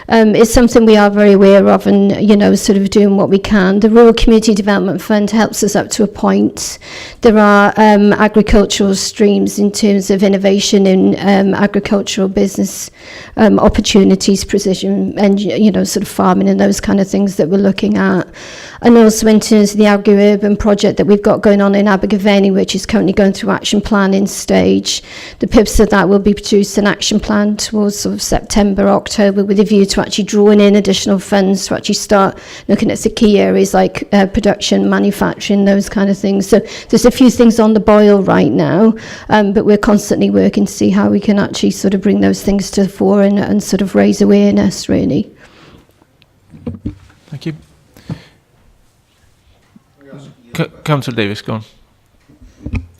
it's something we are very aware of and, you know, sort of doing what we can. The Rural Community Development Fund helps us up to a point. There are agricultural streams in terms of innovation in agricultural business opportunities, precision, and, you know, sort of farming and those kind of things that we're looking at. And also in terms of the agri-urban project that we've got going on in Abergavenny, which is currently going through action planning stage. The purpose of that will be produce an action plan towards sort of September, October, with a view to actually drawing in additional funds to actually start looking at the key areas like production, manufacturing, those kind of things. So there's a few things on the boil right now, but we're constantly working to see how we can actually sort of bring those things to the fore and sort of raise awareness, really. Thank you. Councillor Davis, go on.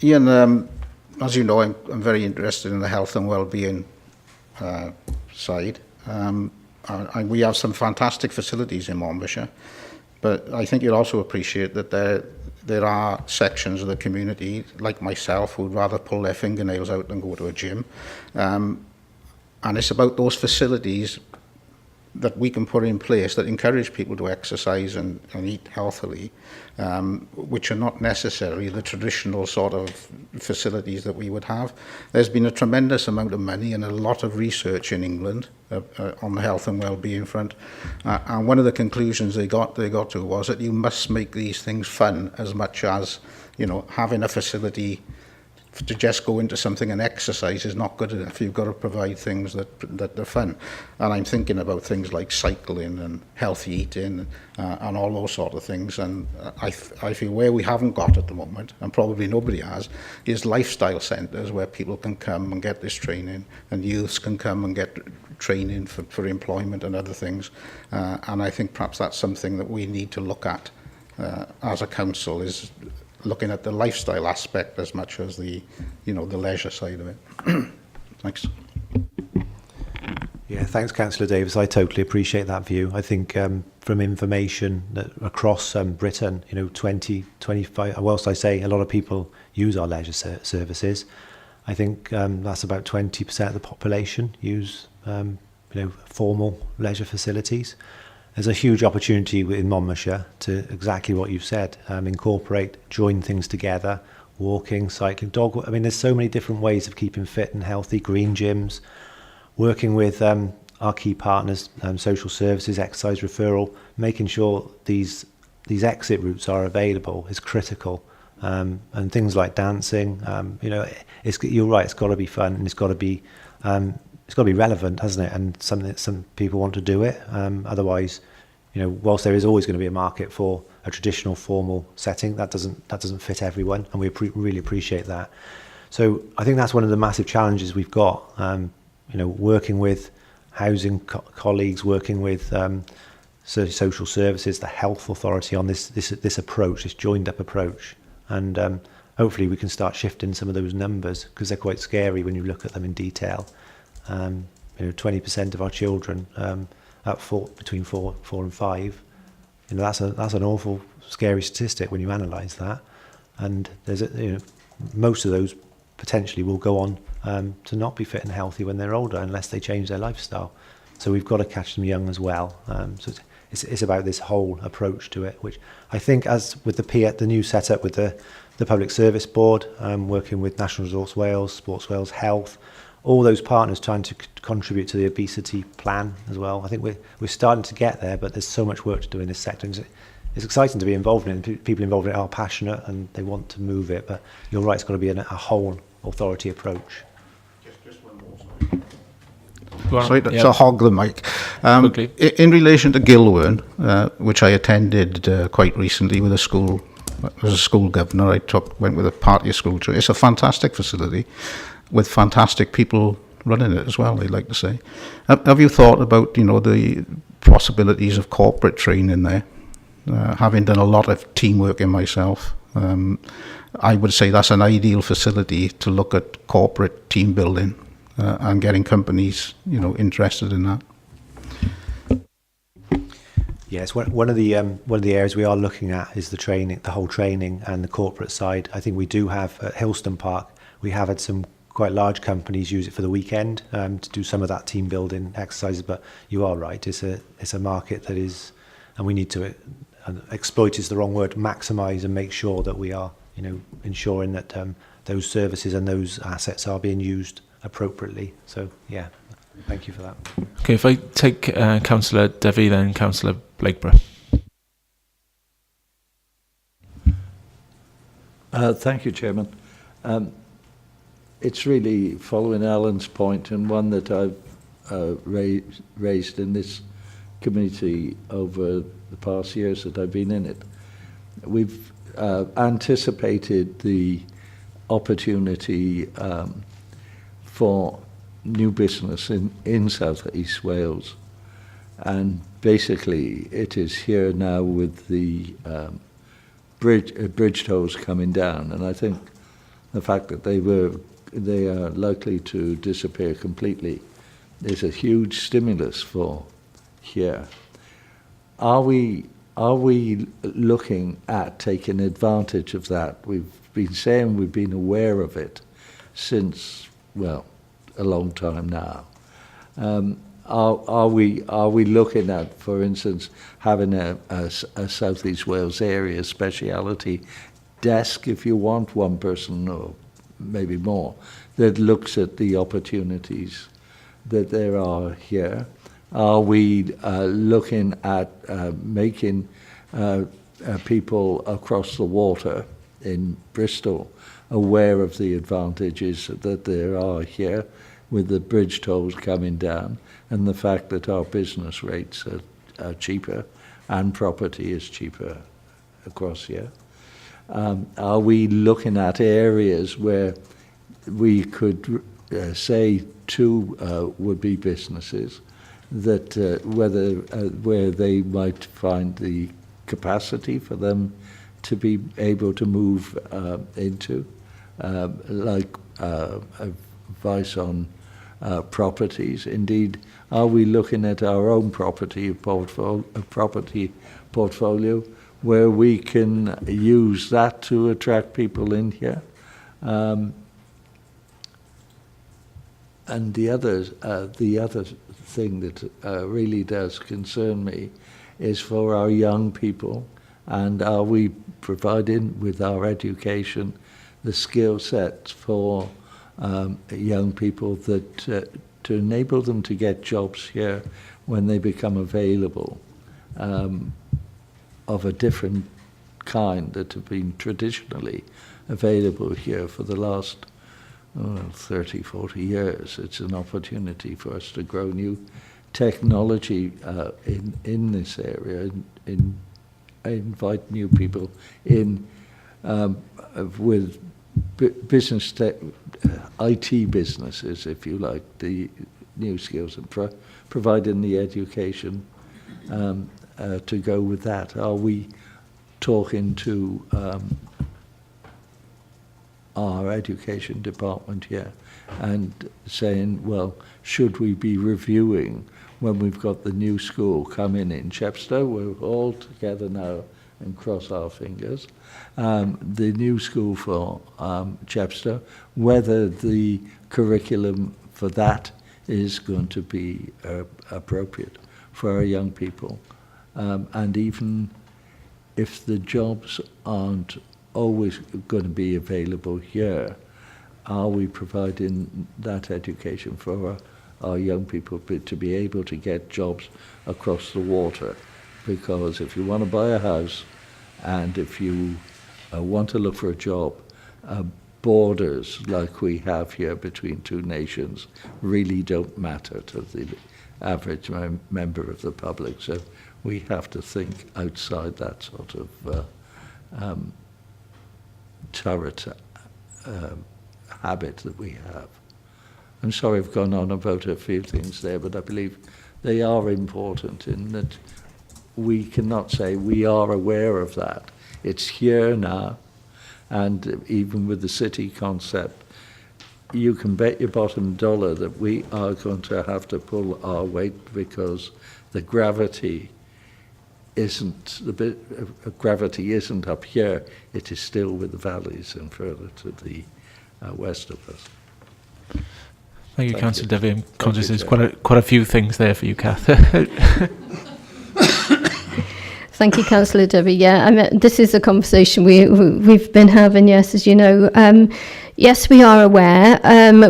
Ian, as you know, I'm very interested in the health and well-being side. We have some fantastic facilities in Monmouthshire, but I think you'll also appreciate that there are sections of the community, like myself, who'd rather pull their fingernails out than go to a gym. And it's about those facilities that we can put in place that encourage people to exercise and eat healthily, which are not necessarily the traditional sort of facilities that we would have. There's been a tremendous amount of money and a lot of research in England on the health and well-being front, and one of the conclusions they got to was that you must make these things fun as much as, you know, having a facility to just go into something and exercise is not good enough. You've got to provide things that are fun. And I'm thinking about things like cycling and healthy eating and all those sort of things. And I feel where we haven't got at the moment, and probably nobody has, is lifestyle centres where people can come and get this training, and youths can come and get training for employment and other things. And I think perhaps that's something that we need to look at as a council, is looking at the lifestyle aspect as much as the, you know, the leisure side of it. Thanks. Yeah, thanks, Councillor Davis. I totally appreciate that view. I think from information that across Britain, you know, 25, whilst I say a lot of people use our leisure services, I think that's about 20% of the population use, you know, formal leisure facilities. There's a huge opportunity in Monmouthshire to exactly what you've said, incorporate, join things together, walking, cycling, dog. I mean, there's so many different ways of keeping fit and healthy, green gyms, working with our key partners, social services, exercise referral, making sure these exit routes are available is critical. And things like dancing, you know, you're right, it's got to be fun and it's got to be relevant, hasn't it? And something that some people want to do it. Otherwise, you know, whilst there is always going to be a market for a traditional formal setting, that doesn't fit everyone, and we really appreciate that. So I think that's one of the massive challenges we've got. You know, working with housing colleagues, working with social services, the health authority on this approach, this joined up approach, and hopefully we can start shifting some of those numbers, because they're quite scary when you look at them in detail. You know, 20% of our children between 4 and 5. You know, that's an awful scary statistic when you analyse that. And there's you know, most of those potentially will go on to not be fit and healthy when they're older unless they change their lifestyle. So we've got to catch them young as well. So it's about this whole approach to it, which I think, as with the new setup with the Public Service Board, working with National Resource Wales, Sports Wales, Health, all those partners trying to contribute to the obesity plan as well. I think we're starting to get there, but there's so much work to do in this sector. It's exciting to be involved in it. People involved in it are passionate and they want to move it, but you're right, it's got to be a whole authority approach. Just one more, Well, sorry, yeah. to hog the mic. Quickly. In relation to Gilwern, which I attended quite recently with a school, as a school governor, went with a party of school children. It's a fantastic facility with fantastic people running it as well, they'd like to say. Have you thought about, you know, the possibilities of corporate training there? Having done a lot of teamwork in myself, I would say that's an ideal facility to look at corporate team building and getting companies, you know, interested in that. Yes, one of the areas we are looking at is the training, the whole training and the corporate side. I think we do have at Hillston Park, we have had some quite large companies use it for the weekend to do some of that team building exercises. But you are right, it's a market that is, and we need to exploit is the wrong word, maximise and make sure that we are, you know, ensuring that those services and those assets are being used appropriately. So yeah, thank you for that. Okay, if I take Councillor Devi, then Councillor Blakeborough. Thank you, Chairman. It's really following Alan's point, and one that I've raised in this committee over the past years that I've been in it. We've anticipated the opportunity for new business in South East Wales, and basically it is here now with the bridge tolls coming down, and I think the fact that they are likely to disappear completely is a huge stimulus for here. Are we are we looking at taking advantage of that? We've been saying we've been aware of it since, well, a long time now. Are we looking at, for instance, having a South East Wales area speciality desk, if you want, one person or maybe more, that looks at the opportunities that there are here? Are we looking at making people across the water in Bristol aware of the advantages that there are here with the bridge tolls coming down and the fact that our business rates are cheaper and property is cheaper across here? Are we looking at areas where we could say to would-be businesses that where they might find the capacity for them to be able to move into, like advice on properties? Indeed, are we looking at our own property portfolio where we can use that to attract people in here? And the other thing that really does concern me is for our young people, and are we providing with our education the skill sets for young people that to enable them to get jobs here when they become available, of a different kind that have been traditionally available here for the last 30, 40 years. It's an opportunity for us to grow new technology in this area, invite new people in with business IT businesses, if you like, the new skills, and providing the education to go with that. Are we talking to our education department here and saying, well, should we be reviewing when we've got the new school coming in Chepstow? We're all together now and cross our fingers. The new school for Chepstow, whether the curriculum for that is going to be appropriate for our young people. And even if the jobs aren't always going to be available here, are we providing that education for our young people to be able to get jobs across the water? Because if you want to buy a house and if you want to look for a job, borders like we have here between two nations really don't matter to the average member of the public. So we have to think outside that sort of turret habit that we have. I'm sorry I've gone on about a few things there, but I believe they are important in that we cannot say we are aware of that. It's here now, and even with the city concept, you can bet your bottom dollar that we are going to have to pull our weight because the gravity isn't up here. It is still with the valleys and further to the west of us. Thank you, Thank Councillor you. Devi. I'm conscious you, there's quite a few things there for you, Kath. Thank you, Councillor Debbie. Yeah, I mean, this is a conversation we've been having, yes, as you know. Yes, we are aware.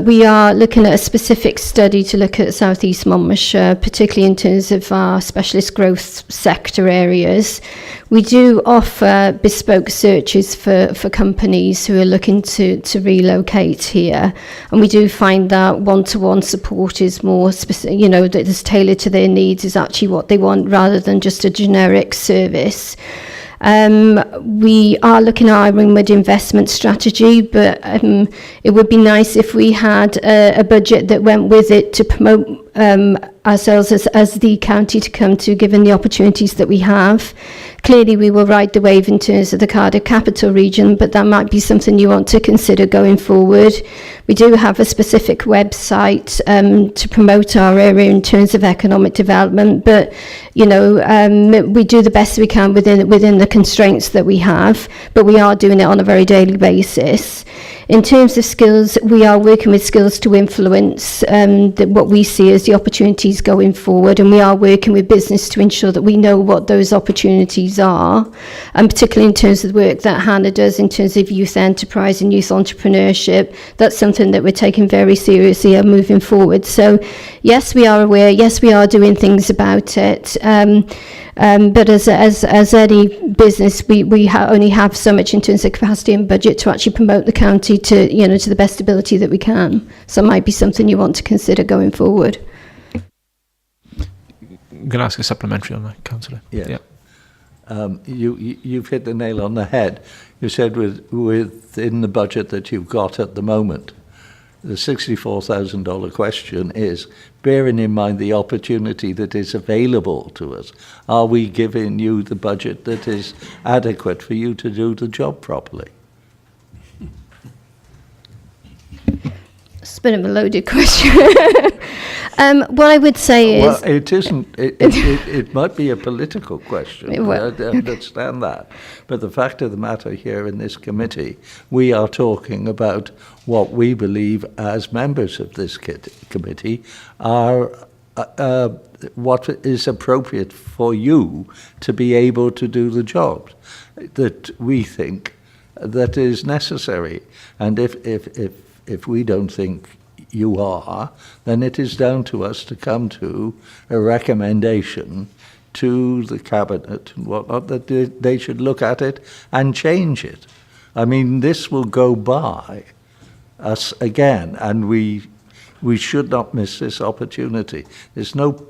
We are looking at a specific study to look at South East Monmouthshire, particularly in terms of our specialist growth sector areas. We do offer bespoke searches for companies who are looking to relocate here. And we do find that one-to-one support is more specific, that is tailored to their needs, is actually what they want rather than just a generic service. We are looking at our inward investment strategy, but it would be nice if we had a budget that went with it to promote ourselves as the county to come to, given the opportunities that we have. Clearly, we will ride the wave in terms of the Cardiff Capital Region, but that might be something you want to consider going forward. We do have a specific website to promote our area in terms of economic development, but we do the best we can within the constraints that we have, but we are doing it on a very daily basis. In terms of skills, we are working with Skills to Influence, what we see as the opportunities going forward, and we are working with business to ensure that we know what those opportunities are, and particularly in terms of the work that Hannah does in terms of youth enterprise and youth entrepreneurship. That's something that we're taking very seriously and moving forward. So yes, we are aware, yes, we are doing things about it. But as any business, we only have so much in terms of capacity and budget to actually promote the county to the best ability that we can. So it might be something you want to consider going forward. I'm going to ask a supplementary on that, Councillor. Yeah. You've hit the nail on the head. You said within the budget that you've got at the moment, the $64,000 question is, bearing in mind the opportunity that is available to us, are we giving you the budget that is adequate for you to do the job properly? It's a bit of a loaded question. What I would say is... Well, it isn't. It might be a political question. Well, I understand that. But the fact of the matter here in this committee, we are talking about what we believe as members of this committee are what is appropriate for you to be able to do the job that we think that is necessary. And if we don't think you are, then it is down to us to come to a recommendation to the Cabinet and whatnot that they should look at it and change it. I mean, this will go by us again, and we should not miss this opportunity. There's no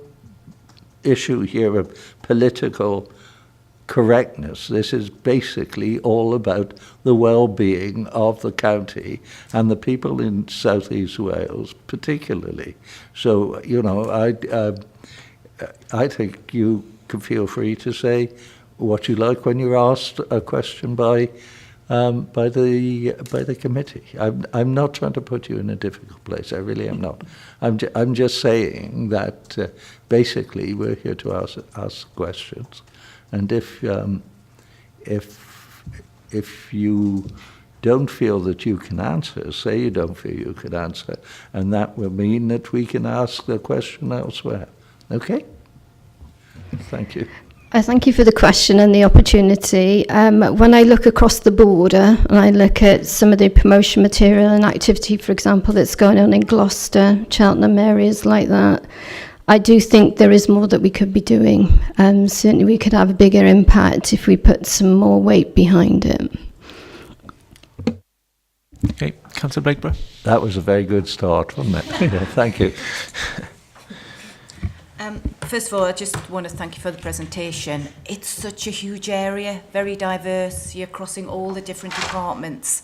issue here of political correctness. This is basically all about the well-being of the county and the people in South East Wales particularly. So, I think you can feel free to say what you like when you're asked a question by the committee. I'm not trying to put you in a difficult place. I really am not. I'm just saying that basically we're here to ask questions. And if you don't feel that you can answer, say you don't feel you can answer, and that will mean that we can ask the question elsewhere. Okay? Thank you. I thank you for the question and the opportunity. When I look across the border and I look at some of the promotion material and activity, for example, that's going on in Gloucester, Cheltenham, areas like that, I do think there is more that we could be doing. Certainly we could have a bigger impact if we put some more weight behind it. Okay, Councillor Blakeborough. That was a very good start, wasn't it? Yeah, thank you. First of all, I just want to thank you for the presentation. It's such a huge area, very diverse. You're crossing all the different departments.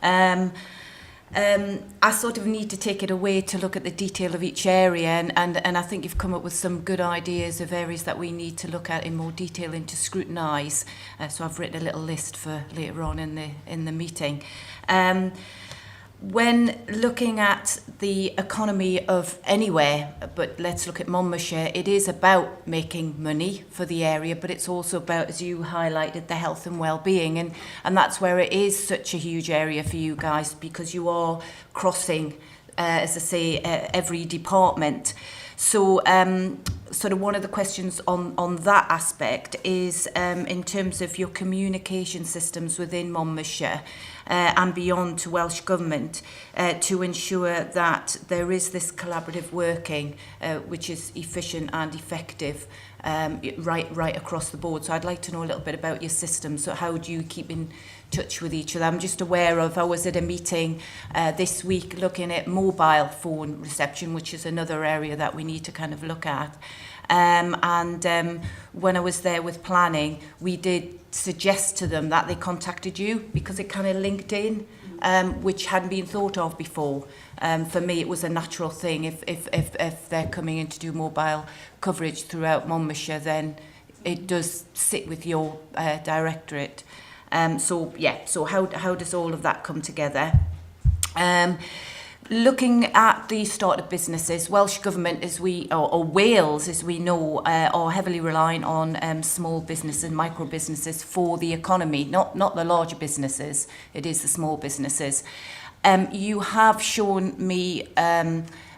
I sort of need to take it away to look at the detail of each area, and I think you've come up with some good ideas of areas that we need to look at in more detail and to scrutinise. So I've written a little list for later on in the meeting. When looking at the economy of anywhere, but let's look at Monmouthshire, it is about making money for the area, but it's also about, as you highlighted, the health and well-being, and that's where it is such a huge area for you guys, because you are crossing, as I say, every department. So sort of one of the questions on that aspect is in terms of your communication systems within Monmouthshire and beyond to Welsh Government to ensure that there is this collaborative working which is efficient and effective right across the board. So I'd like to know a little bit about your systems. So how do you keep in touch with each other? I'm just aware of, I was at a meeting this week looking at mobile phone reception, which is another area that we need to kind of look at. And when I was there with planning, we did suggest to them that they contacted you because it kind of linked in which hadn't been thought of before. For me, it was a natural thing. If they're coming in to do mobile coverage throughout Monmouthshire, then it does sit with your directorate. So how does all of that come together? Looking at the startup businesses, Welsh Government, or Wales, as we know, are heavily reliant on small business and micro businesses for the economy, not the larger businesses, it is the small businesses. You have shown me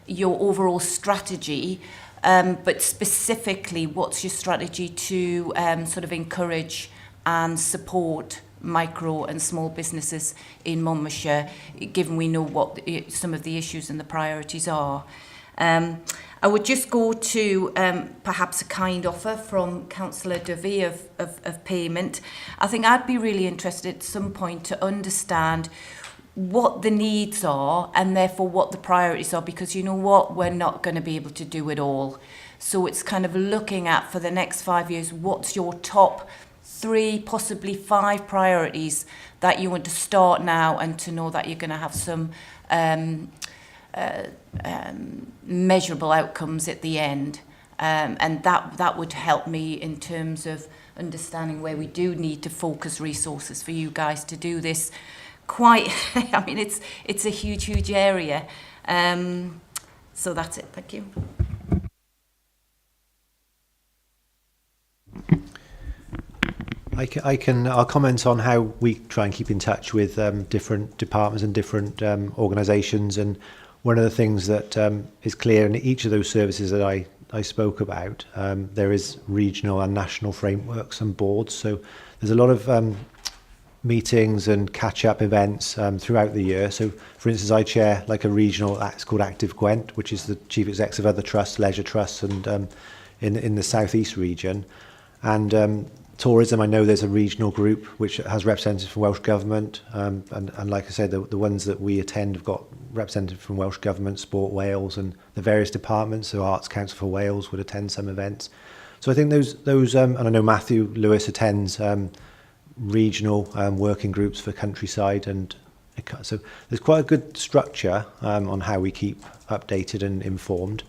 your overall strategy, but specifically, what's your strategy to sort of encourage and support micro and small businesses in Monmouthshire, given we know what some of the issues and the priorities are? I would just go to perhaps a kind offer from Councillor Dovey of payment. I think I'd be really interested at some point to understand what the needs are and therefore what the priorities are, because you know what, we're not going to be able to do it all. So it's kind of looking at, for the next 5 years, what's your top 3, possibly 5 priorities that you want to start now, and to know that you're going to have some measurable outcomes at the end. And that would help me in terms of understanding where we do need to focus resources for you guys to do this. I mean, it's a huge area. So that's it. Thank you. I'll comment on how we try and keep in touch with different departments and different organisations. And one of the things that is clear in each of those services that I spoke about, there is regional and national frameworks and boards. So there's a lot of meetings and catch-up events throughout the year. So, for instance, I chair like a regional, it's called Active Gwent, which is the chief execs of other trusts, leisure trusts, and in the South East region. And tourism, I know there's a regional group which has representatives from Welsh Government, and like I said, the ones that we attend have got representatives from Welsh Government, Sport Wales, and the various departments. So Arts Council for Wales would attend some events. So I think those and I know Matthew Lewis attends regional working groups for Countryside, and so there's quite a good structure on how we keep updated and informed.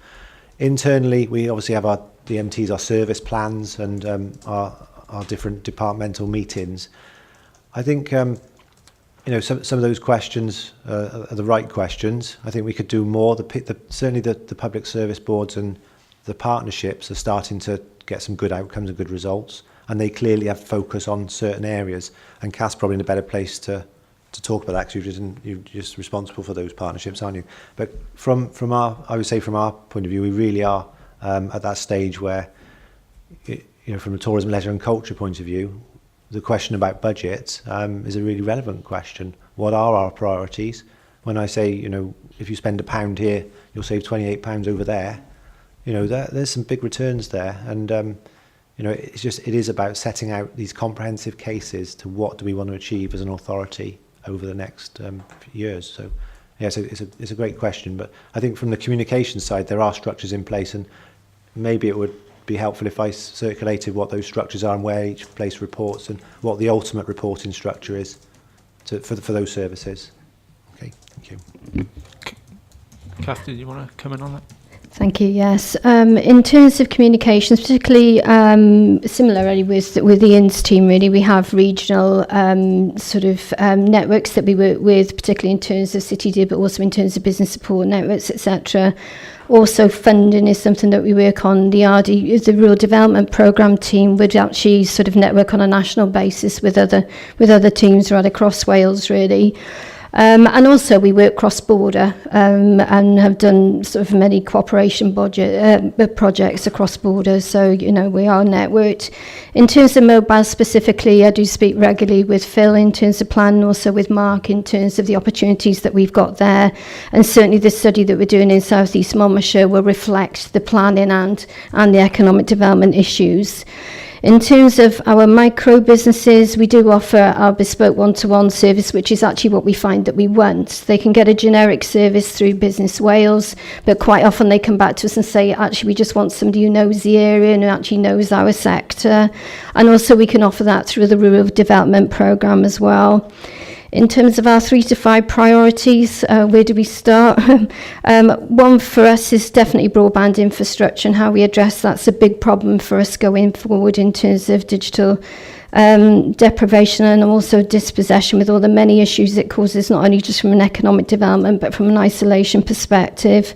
Internally, we obviously have the MTs, our service plans, and our different departmental meetings. I think some of those questions are the right questions. I think we could do more. Certainly the public service boards and the partnerships are starting to get some good outcomes and good results, and they clearly have focus on certain areas. And Cass probably in a better place to talk about that, because you're just responsible for those partnerships, aren't you? But from our point of view, we really are at that stage where, from a tourism, leisure and culture point of view, the question about budgets is a really relevant question. What are our priorities? When I say, if you spend £1 here, you'll save £28 over there, there's some big returns there. And, it is about setting out these comprehensive cases to what do we want to achieve as an authority over the next years. So, yes, it's a great question. But I think from the communication side, there are structures in place, and maybe it would be helpful if I circulated what those structures are and where each place reports and what the ultimate reporting structure is for those services. Okay, thank you. Kath, did you want to come in on that? Thank you. Yes. In terms of communications, particularly similarly with the INS team, really, we have regional networks that we work with, particularly in terms of City Did, but also in terms of business support networks, etc. Also, funding is something that we work on. The RD, the Rural Development Programme team, would actually sort of network on a national basis with other teams right across Wales, really. And also we work cross-border and have done sort of many cooperation projects across borders. So, we are networked. In terms of mobile specifically, I do speak regularly with Phil in terms of plan, and also with Mark in terms of the opportunities that we've got there. And certainly the study that we're doing in South East Monmouthshire will reflect the planning and the economic development issues. In terms of our micro businesses, we do offer our bespoke one-to-one service, which is actually what we find that we want. They can get a generic service through Business Wales, but quite often they come back to us and say, actually, we just want somebody who knows the area and who actually knows our sector. And also we can offer that through the Rural Development Programme as well. In terms of our 3 to 5 priorities, where do we start? One for us is definitely broadband infrastructure and how we address that's a big problem for us going forward in terms of digital deprivation and also dispossession, with all the many issues it causes, not only just from an economic development but from an isolation perspective.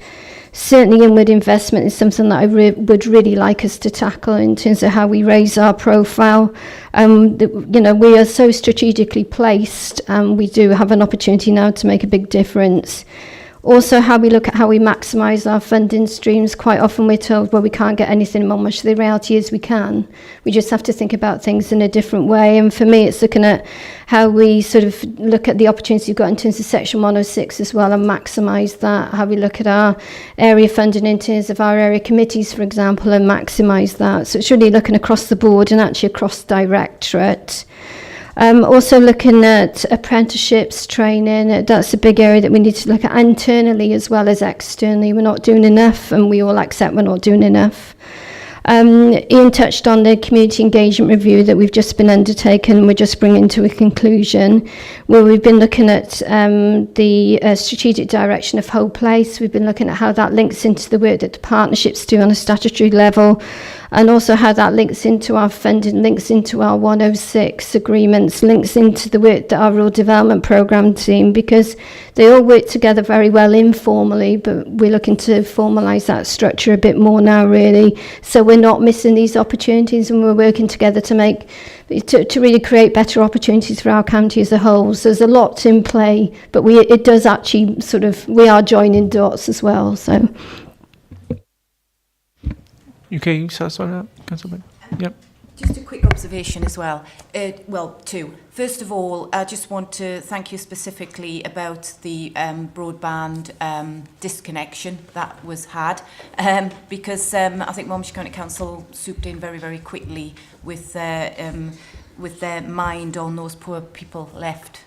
Certainly inward investment is something that I would really like us to tackle in terms of how we raise our profile. We are so strategically placed, and we do have an opportunity now to make a big difference. Also, how we look at how we maximise our funding streams. Quite often we're told, well, we can't get anything in Monmouth. The reality is we can. We just have to think about things in a different way. And for me, it's looking at how we sort of look at the opportunities we've got in terms of Section 106 as well and maximise that. How we look at our area funding in terms of our area committees, for example, and maximise that. So it's really looking across the board and actually across directorate. Also looking at apprenticeships, training, that's a big area that we need to look at internally as well as externally. We're not doing enough, and we all accept we're not doing enough. Ian touched on the community engagement review that we've just been undertaken. We're just bringing to a conclusion, where we've been looking at the strategic direction of Whole Place. We've been looking at how that links into the work that the partnerships do on a statutory level, and also how that links into our funding, links into our 106 agreements, links into the work that our rural development programme team, because they all work together very well informally, but we're looking to formalise that structure a bit more now, really. So we're not missing these opportunities, and we're working together to really create better opportunities for our county as a whole. So there's a lot in play, but it does actually we are joining dots as well. So. Okay, you satisfied with that, Councillor Beck? Yep. Just a quick observation as well. Two. First of all, I just want to thank you specifically about the broadband disconnection that was had, because I think Monmouthshire County Council swooped in very, very quickly with their mind on those poor people left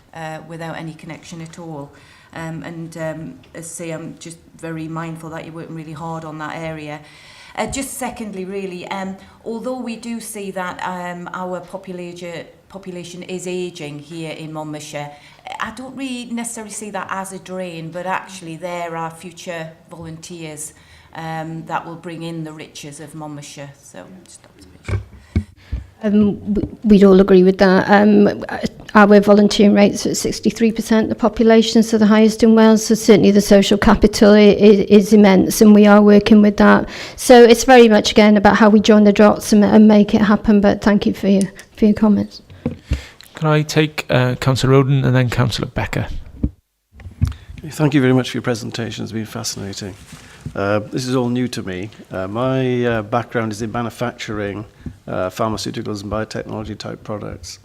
without any connection at all. As I say, I'm just very mindful that you're working really hard on that area. Just secondly, really, although we do see that our population is ageing here in Monmouthshire, I don't really necessarily see that as a drain, but actually there are future volunteers that will bring in the riches of Monmouthshire. So, just observation. We'd all agree with that. Our volunteering rates are at 63% of the population, so the highest in Wales. So certainly the social capital is immense, and we are working with that. So it's very much again about how we join the dots and make it happen. But thank you for your comments. Can I take Councillor Roden and then Councillor Becker? Thank you very much for your presentation. It's been fascinating. This is all new to me. My background is in manufacturing, pharmaceuticals and biotechnology type products.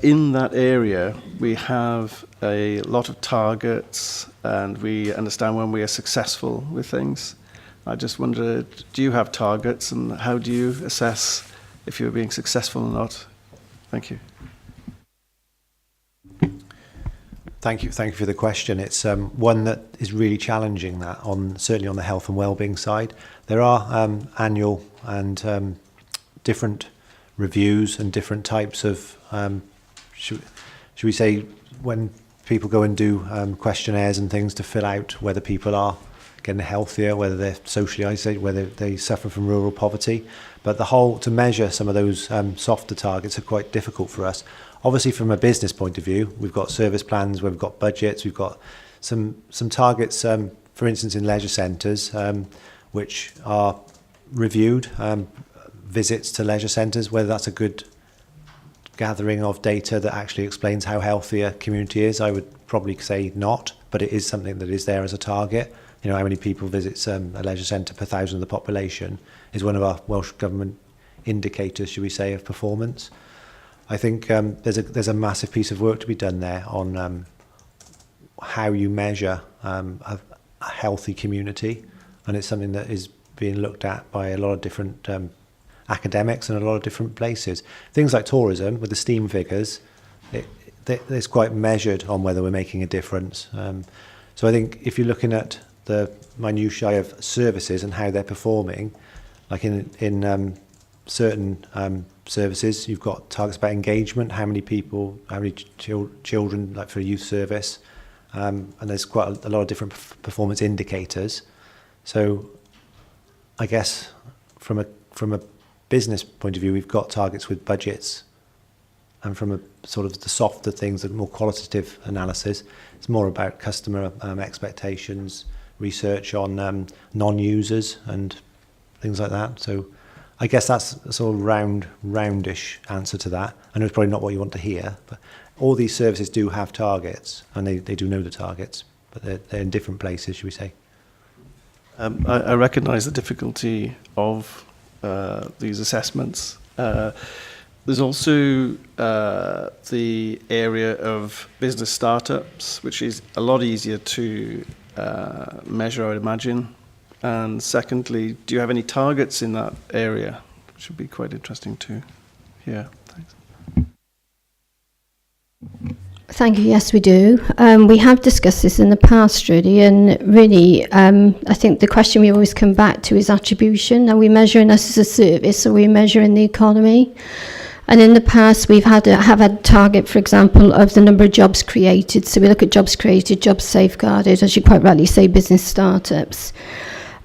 In that area, we have a lot of targets, and we understand when we are successful with things. I just wondered, do you have targets, and how do you assess if you're being successful or not? Thank you. Thank you for the question. It's one that is really challenging, that certainly on the health and wellbeing side. There are annual and different reviews and different types of should we say, when people go and do questionnaires and things to fill out whether people are getting healthier, whether they're socially isolated, whether they suffer from rural poverty. But to measure some of those softer targets are quite difficult for us. Obviously, from a business point of view, we've got service plans, we've got budgets, we've got some targets, for instance, in leisure centres, which are reviewed, visits to leisure centres, whether that's a good gathering of data that actually explains how healthy a community is. I would probably say not, but it is something that is there as a target. You know, how many people visits a leisure centre per thousand of the population is one of our Welsh Government indicators, should we say, of performance. I think there's a massive piece of work to be done there on how you measure a healthy community, and it's something that is being looked at by a lot of different academics and a lot of different places. Things like tourism, with the STEAM figures, it's quite measured on whether we're making a difference. So I think if you're looking at the minutiae of services and how they're performing, like in certain services. You've got targets about engagement, how many people, how many children, like for a youth service, and there's quite a lot of different performance indicators. So I guess from a business point of view, we've got targets with budgets, and from a sort of the softer things, the more qualitative analysis, it's more about customer expectations, research on non-users and things like that. So I guess that's a sort of roundish answer to that. I know it's probably not what you want to hear, but all these services do have targets, and they do know the targets, but they're in different places, should we say. I recognise the difficulty of these assessments. There's also the area of business startups, which is a lot easier to measure, I would imagine. And secondly, do you have any targets in that area? Which would be quite interesting to hear. Thanks. Thank you. Yes, we do. We have discussed this in the past, really, and really, I think the question we always come back to is attribution. Are we measuring us as a service, or are we measuring the economy? And in the past, we've have had a target, for example, of the number of jobs created. So we look at jobs created, jobs safeguarded, as you quite rightly say, business startups.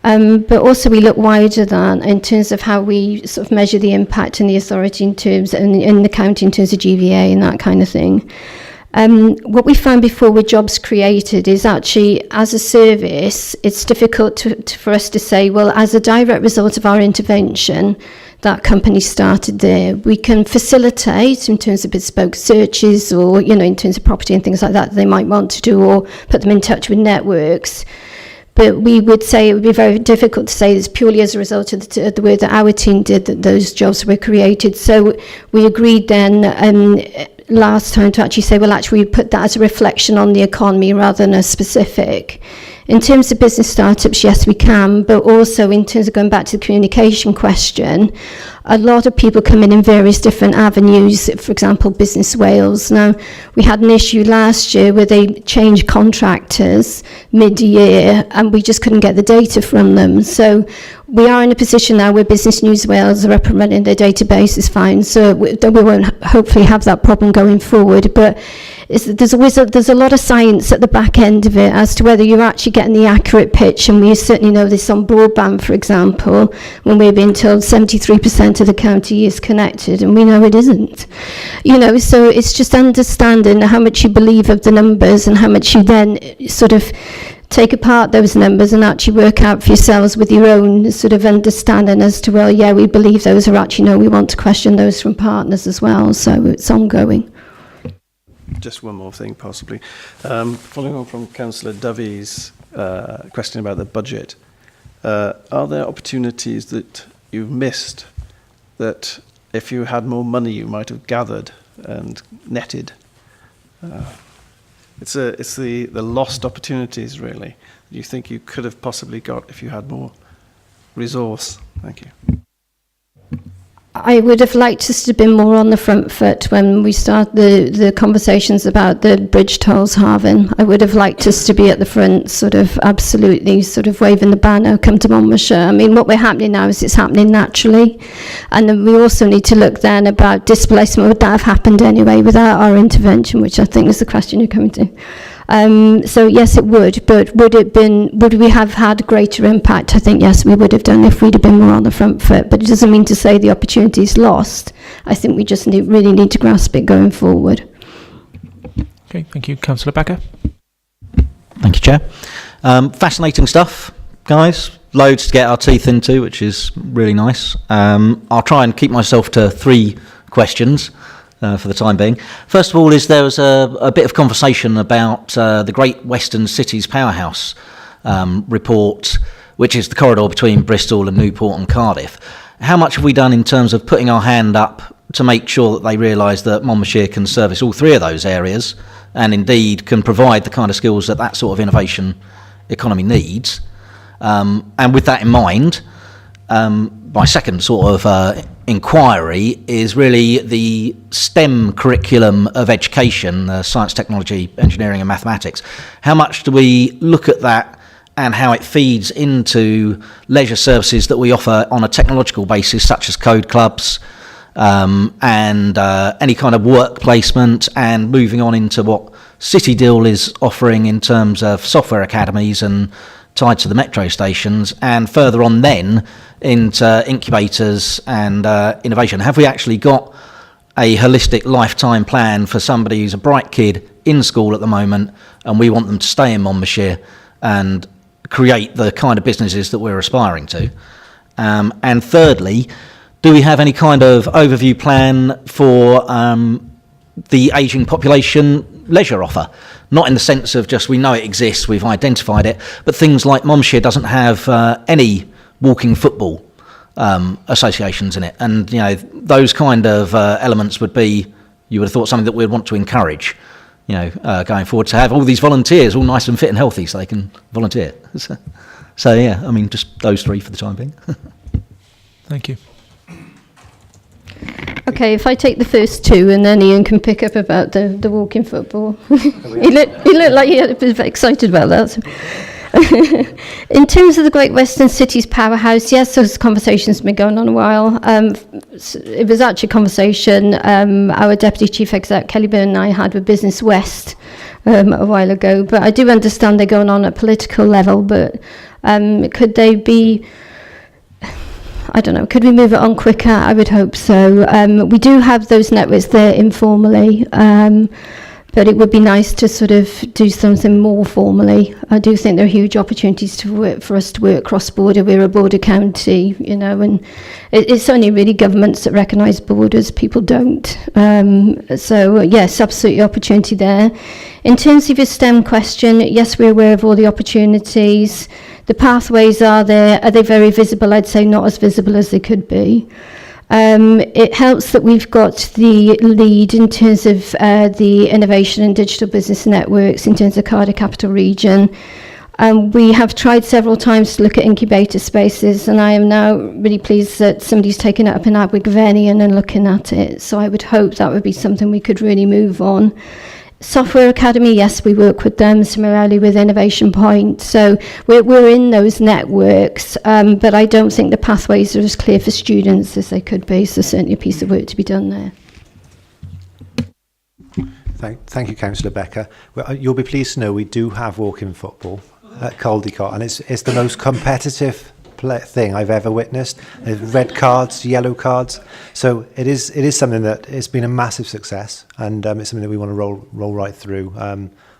But also we look wider than in terms of how we sort of measure the impact and the authority in terms, and in the county in terms of GVA and that kind of thing. What we found before with jobs created is actually, as a service, it's difficult for us to say, well, as a direct result of our intervention, that company started there. We can facilitate in terms of bespoke searches, or, you know, in terms of property and things like that they might want to do, or put them in touch with networks. But we would say it would be very difficult to say it's purely as a result of the work that our team did that those jobs were created. So we agreed then last time to actually say, well, actually we put that as a reflection on the economy rather than a specific. In terms of business startups, yes, we can, but also in terms of going back to the communication question, a lot of people come in various different avenues, for example, Business Wales. Now, we had an issue last year where they changed contractors mid-year and we just couldn't get the data from them. So we are in a position now where Business News Wales are up and running, their database is fine, so we won't hopefully have that problem going forward. But there's a lot of science at the back end of it as to whether you're actually getting the accurate pitch, and we certainly know this on broadband, for example, when we're being told 73% of the county is connected, and we know it isn't. You know, so it's just understanding how much you believe of the numbers and how much you then sort of take apart those numbers and actually work out for yourselves with your own sort of understanding as to, well, yeah, we believe those, or actually, no, we want to question those from partners as well. So it's ongoing. Just one more thing, possibly. Following on from Councillor Dovey's question about the budget, are there opportunities that you've missed that if you had more money you might have gathered and netted? It's the lost opportunities, really, that you think you could have possibly got if you had more resource. Thank you. I would have liked us to have been more on the front foot when we start the conversations about the bridge tolls halving. I would have liked us to be at the front, sort of absolutely sort of waving the banner, come to Monmouthshire. I mean, what we're happening now is it's happening naturally. And then we also need to look then about displacement. Would that have happened anyway without our intervention, which I think is the question you're coming to. So yes, it would, but would we have had greater impact? I think yes, we would have done if we'd have been more on the front foot, but it doesn't mean to say the opportunity is lost. I think we just really need to grasp it going forward. Okay, thank you. Councillor Becker. Thank you, Chair. Fascinating stuff, guys. Loads to get our teeth into, which is really nice. I'll try and keep myself to 3 questions. For the time being. First of all, there was a bit of conversation about the Great Western Cities Powerhouse report, which is the corridor between Bristol and Newport and Cardiff. How much have we done in terms of putting our hand up to make sure that they realise that Monmouthshire can service all 3 of those areas, and indeed can provide the kind of skills that that sort of innovation economy needs? And with that in mind, my second sort of inquiry is really the STEM curriculum of education, science, technology, engineering and mathematics. How much do we look at that and how it feeds into leisure services that we offer on a technological basis, such as code clubs, and any kind of work placement, and moving on into what City Deal is offering in terms of software academies and tied to the metro stations, and further on then into incubators and innovation. Have we actually got a holistic lifetime plan for somebody who's a bright kid in school at the moment, and we want them to stay in Monmouthshire and create the kind of businesses that we're aspiring to? And thirdly, do we have any kind of overview plan for the ageing population leisure offer? Not in the sense of just we know it exists, we've identified it, but things like Monmouthshire doesn't have any walking football associations in it, and you know those kind of elements would be, you would have thought, something that we'd want to encourage, you know, going forward, to have all these volunteers all nice and fit and healthy so they can volunteer. So yeah, I mean, just those three for the time being. Thank you. Okay, if I take the first two and then Ian can pick up about the walking football. He looked like he was very excited about that. In terms of the Great Western Cities Powerhouse, yes, those conversations have been going on a while. It was actually a conversation our Deputy Chief Exec, Kelly Byrne, and I had with Business West a while ago. But I do understand they're going on at a political level, but could they be... I don't know, could we move it on quicker? I would hope so. We do have those networks there informally, but it would be nice to sort of do something more formally. I do think there are huge opportunities for us to work cross-border. We're a border county, you know, and it's only really governments that recognise borders. People don't. So, yes, absolutely opportunity there. In terms of your STEM question, yes, we're aware of all the opportunities. The pathways are there. Are they very visible? I'd say not as visible as they could be. It helps that we've got the lead in terms of the innovation and digital business networks in terms of Cardiff Capital Region. We have tried several times to look at incubator spaces, and I am now really pleased that somebody's taken it up in Abergavenny and looking at it. So I would hope that would be something we could really move on. Software Academy, yes, we work with them, similarly with Innovation Point. So we're in those networks, but I don't think the pathways are as clear for students as they could be. So certainly a piece of work to be done there. Thank you, Councillor Becker. Well, you'll be pleased to know we do have walking football at Caldecott, and it's the most competitive thing I've ever witnessed. There's red cards, yellow cards. So it is something that it's been a massive success, and it's something that we want to roll right through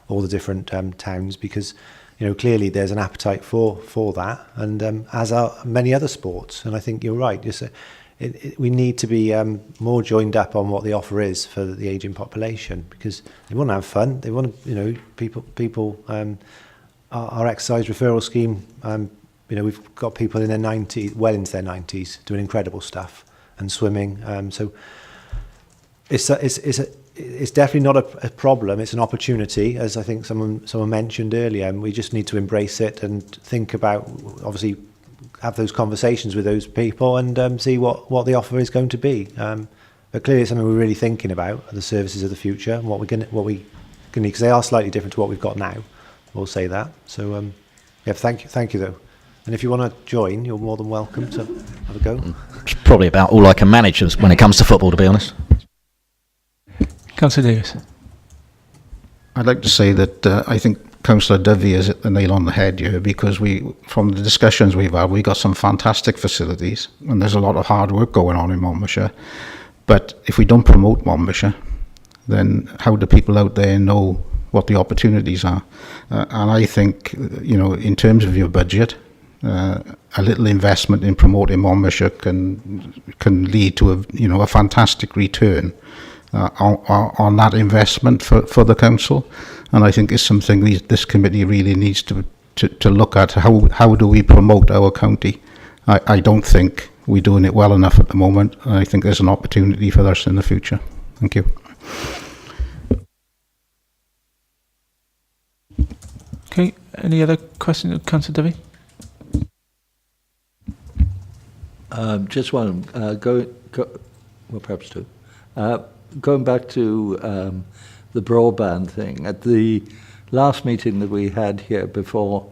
all the different towns, because you know clearly there's an appetite for that, and as are many other sports. And I think you're right. We need to be more joined up on what the offer is for the ageing population, because they want to have fun. They want to, you know, people. Our exercise referral scheme. You know, we've got people in their 90s, well into their 90s, doing incredible stuff and swimming. So it's definitely not a problem. It's an opportunity, as I think someone mentioned earlier. And we just need to embrace it and think about, obviously, have those conversations with those people and see what the offer is going to be. But clearly, it's something we're really thinking about, the services of the future, and what we can need, because they are slightly different to what we've got now. We'll say that. So yeah, thank you though. And if you want to join, you're more than welcome to have a go. It's probably about all I can manage when it comes to football, to be honest. Councillor Davis. I'd like to say that I think Councillor Dovey has hit the nail on the head here, because from the discussions we've had, we've got some fantastic facilities, and there's a lot of hard work going on in Monmouthshire. But if we don't promote Monmouthshire, then how do people out there know what the opportunities are? And I think, you know, in terms of your budget, a little investment in promoting Monmouthshire can lead to a fantastic return on that investment for the council. And I think it's something this committee really needs to look at. How do we promote our county? I don't think we're doing it well enough at the moment. And I think there's an opportunity for us in the future. Thank you. Okay, any other questions, Councillor Dovey? Just one. Well, perhaps two. Going back to the broadband thing, at the last meeting that we had here before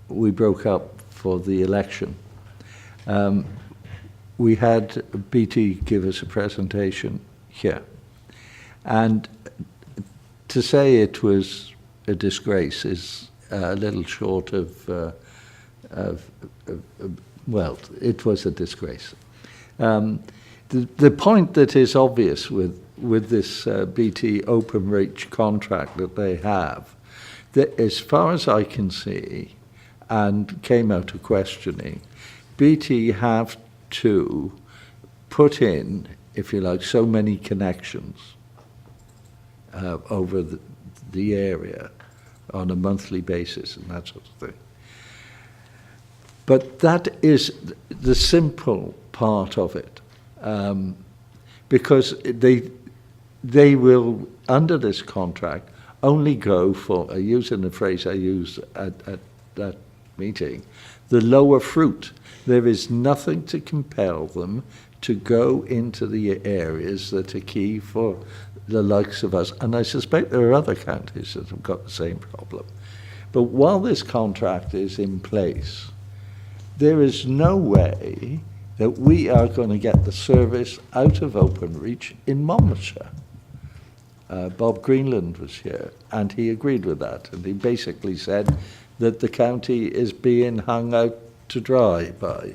we broke up for the election, we had BT give us a presentation here. And to say it was a disgrace is a little short of well, it was a disgrace. The point that is obvious with this BT Openreach contract that they have, that as far as I can see, and came out of questioning, BT have to put in, if you like, so many connections over the area on a monthly basis and that sort of thing. But that is the simple part of it, because they will, under this contract, only go for, using the phrase I used at that meeting, the lower fruit. There is nothing to compel them to go into the areas that are key for the likes of us. And I suspect there are other counties that have got the same problem. But while this contract is in place, there is no way that we are going to get the service out of Openreach in Monmouthshire. Bob Greenland was here, and he agreed with that. And he basically said that the county is being hung out to dry by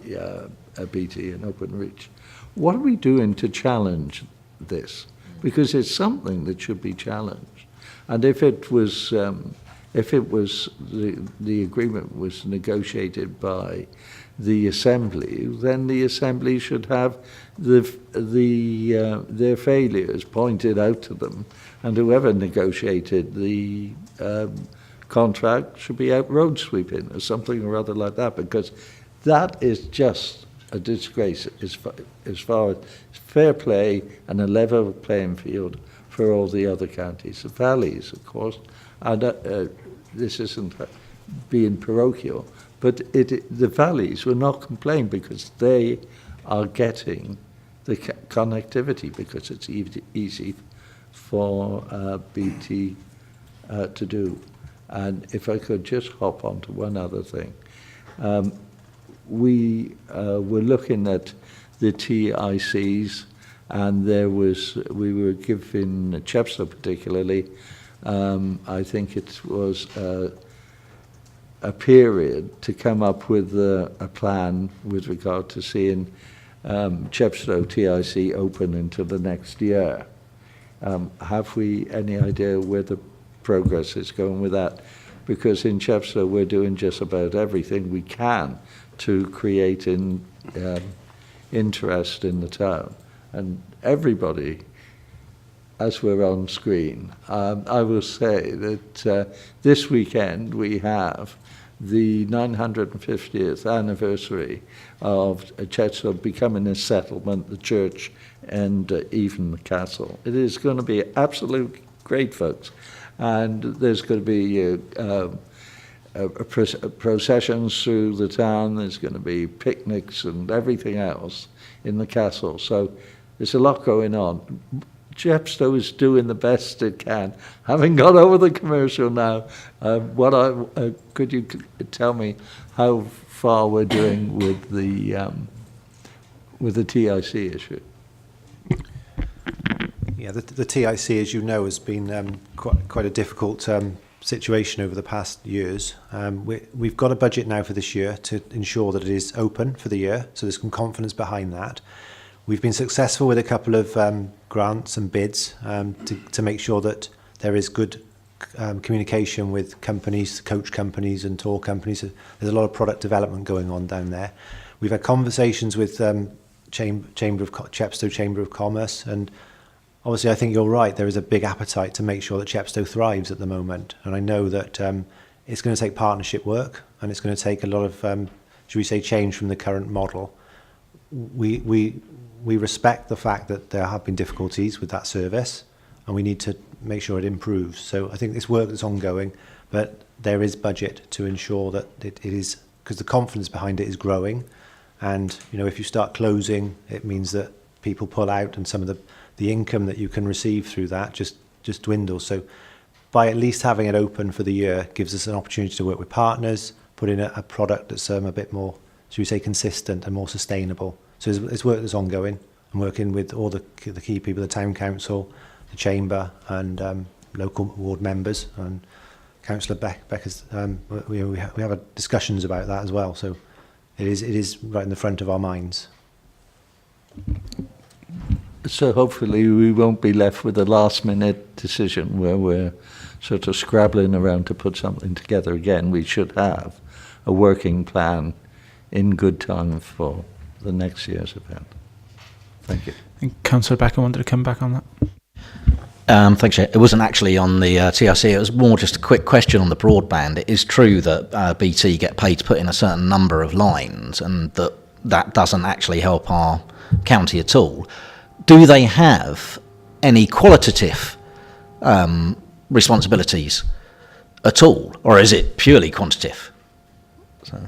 BT and Openreach. What are we doing to challenge this? Because it's something that should be challenged. And if it was the agreement was negotiated by the Assembly, then the Assembly should have their failures pointed out to them, and whoever negotiated the contract should be out road sweeping or something or other like that, because that is just a disgrace as far as fair play and a level playing field for all the other counties. The valleys, of course, and this isn't being parochial, but the valleys will not complain because they are getting the connectivity, because it's easy for BT to do. And if I could just hop on to one other thing. We were looking at the TICs, and we were given Chepstow particularly, I think it was a period to come up with a plan with regard to seeing Chepstow TIC open into the next year. Have we any idea where the progress is going with that? Because in Chepstow we're doing just about everything we can to create interest in the town. And everybody, as we're on screen, I will say that this weekend we have the 950th anniversary of Chepstow becoming a settlement, the church, and even the castle. It is going to be absolutely great, folks. And there's going to be processions through the town. There's going to be picnics and everything else in the castle. So there's a lot going on. Chepstow is doing the best it can. Having got over the commercial now, could you tell me how far we're doing with the TIC issue? Yeah, the TIC, as you know, has been quite a difficult situation over the past years. We've got a budget now for this year to ensure that it is open for the year, so there's some confidence behind that. We've been successful with a couple of grants and bids to make sure that there is good communication with companies, coach companies and tour companies. There's a lot of product development going on down there. We've had conversations with Chepstow Chamber of Commerce, and obviously I think you're right, there is a big appetite to make sure that Chepstow thrives at the moment. And I know that it's going to take partnership work, and it's going to take a lot of, should we say, change from the current model. We respect the fact that there have been difficulties with that service, and we need to make sure it improves. So I think this work is ongoing, but there is budget to ensure that it is, because the confidence behind it is growing. And if you start closing, it means that people pull out, and some of the income that you can receive through that just dwindles. So by at least having it open for the year gives us an opportunity to work with partners, put in a product that's a bit more, should we say, consistent and more sustainable. So it's work that's ongoing. I'm working with all the key people, the town council, the chamber, and local ward members, and Councillor Becker's. We have discussions about that as well. So it is right in the front of our minds. So hopefully we won't be left with a last-minute decision where we're sort of scrabbling around to put something together again. We should have a working plan in good time for the next year's event. Thank you. Councillor Becker wanted to come back on that. Thanks, Chair. It wasn't actually on the TRC, it was more just a quick question on the broadband. It is true that BT get paid to put in a certain number of lines, and that doesn't actually help our county at all. Do they have any qualitative responsibilities at all, or is it purely quantitative? So.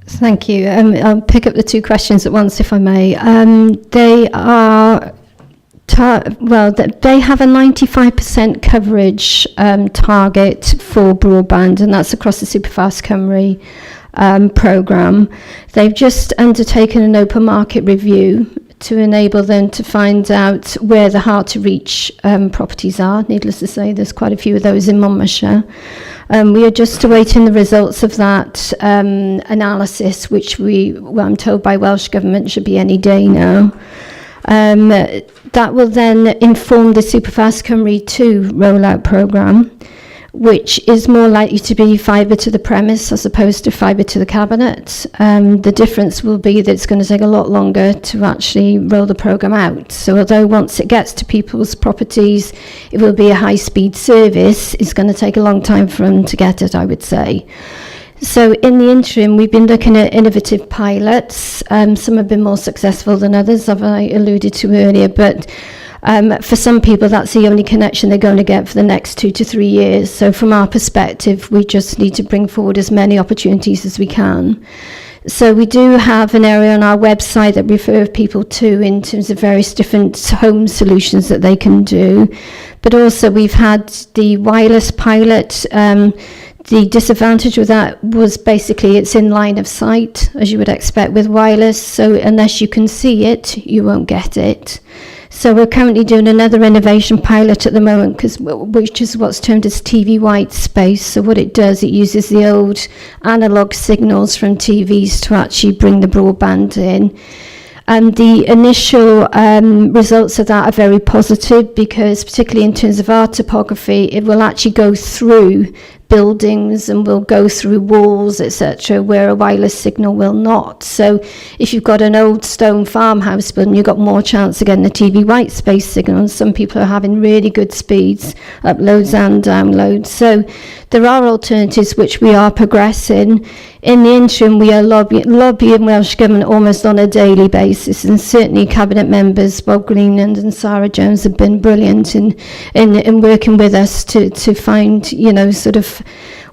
Thank you. I'll pick up the two questions at once, if I may. They are, they have a 95% coverage target for broadband, and that's across the Superfast Cymru programme. They've just undertaken an open market review to enable them to find out where the hard-to-reach properties are. Needless to say, there's quite a few of those in Monmouthshire. We are just awaiting the results of that analysis, which I'm told by Welsh Government should be any day now. That will then inform the Superfast Cymru 2 rollout programme, which is more likely to be fibre to the premise as opposed to fibre to the cabinet. The difference will be that it's going to take a lot longer to actually roll the programme out. So although once it gets to people's properties, it will be a high-speed service, it's going to take a long time for them to get it, I would say. So in the interim, we've been looking at innovative pilots. Some have been more successful than others, as I alluded to earlier, but for some people, that's the only connection they're going to get for the next 2 to 3 years. So from our perspective, we just need to bring forward as many opportunities as we can. So we do have an area on our website that refer people to in terms of various different home solutions that they can do. But also we've had the wireless pilot. The disadvantage with that was basically it's in line of sight, as you would expect with wireless. So unless you can see it, you won't get it. So we're currently doing another innovation pilot at the moment, which is what's termed as TV white space. So what it does, it uses the old analog signals from TVs to actually bring the broadband in. And the initial results of that are very positive, because particularly in terms of our topography, it will actually go through buildings and will go through walls, etc., where a wireless signal will not. So if you've got an old stone farmhouse building, you've got more chance of getting a TV white space signal, and some people are having really good speeds, uploads and downloads. So there are alternatives which we are progressing. In the interim, we are lobbying Welsh Government almost on a daily basis, and certainly Cabinet members Bob Greenland and Sarah Jones have been brilliant in working with us to find, sort of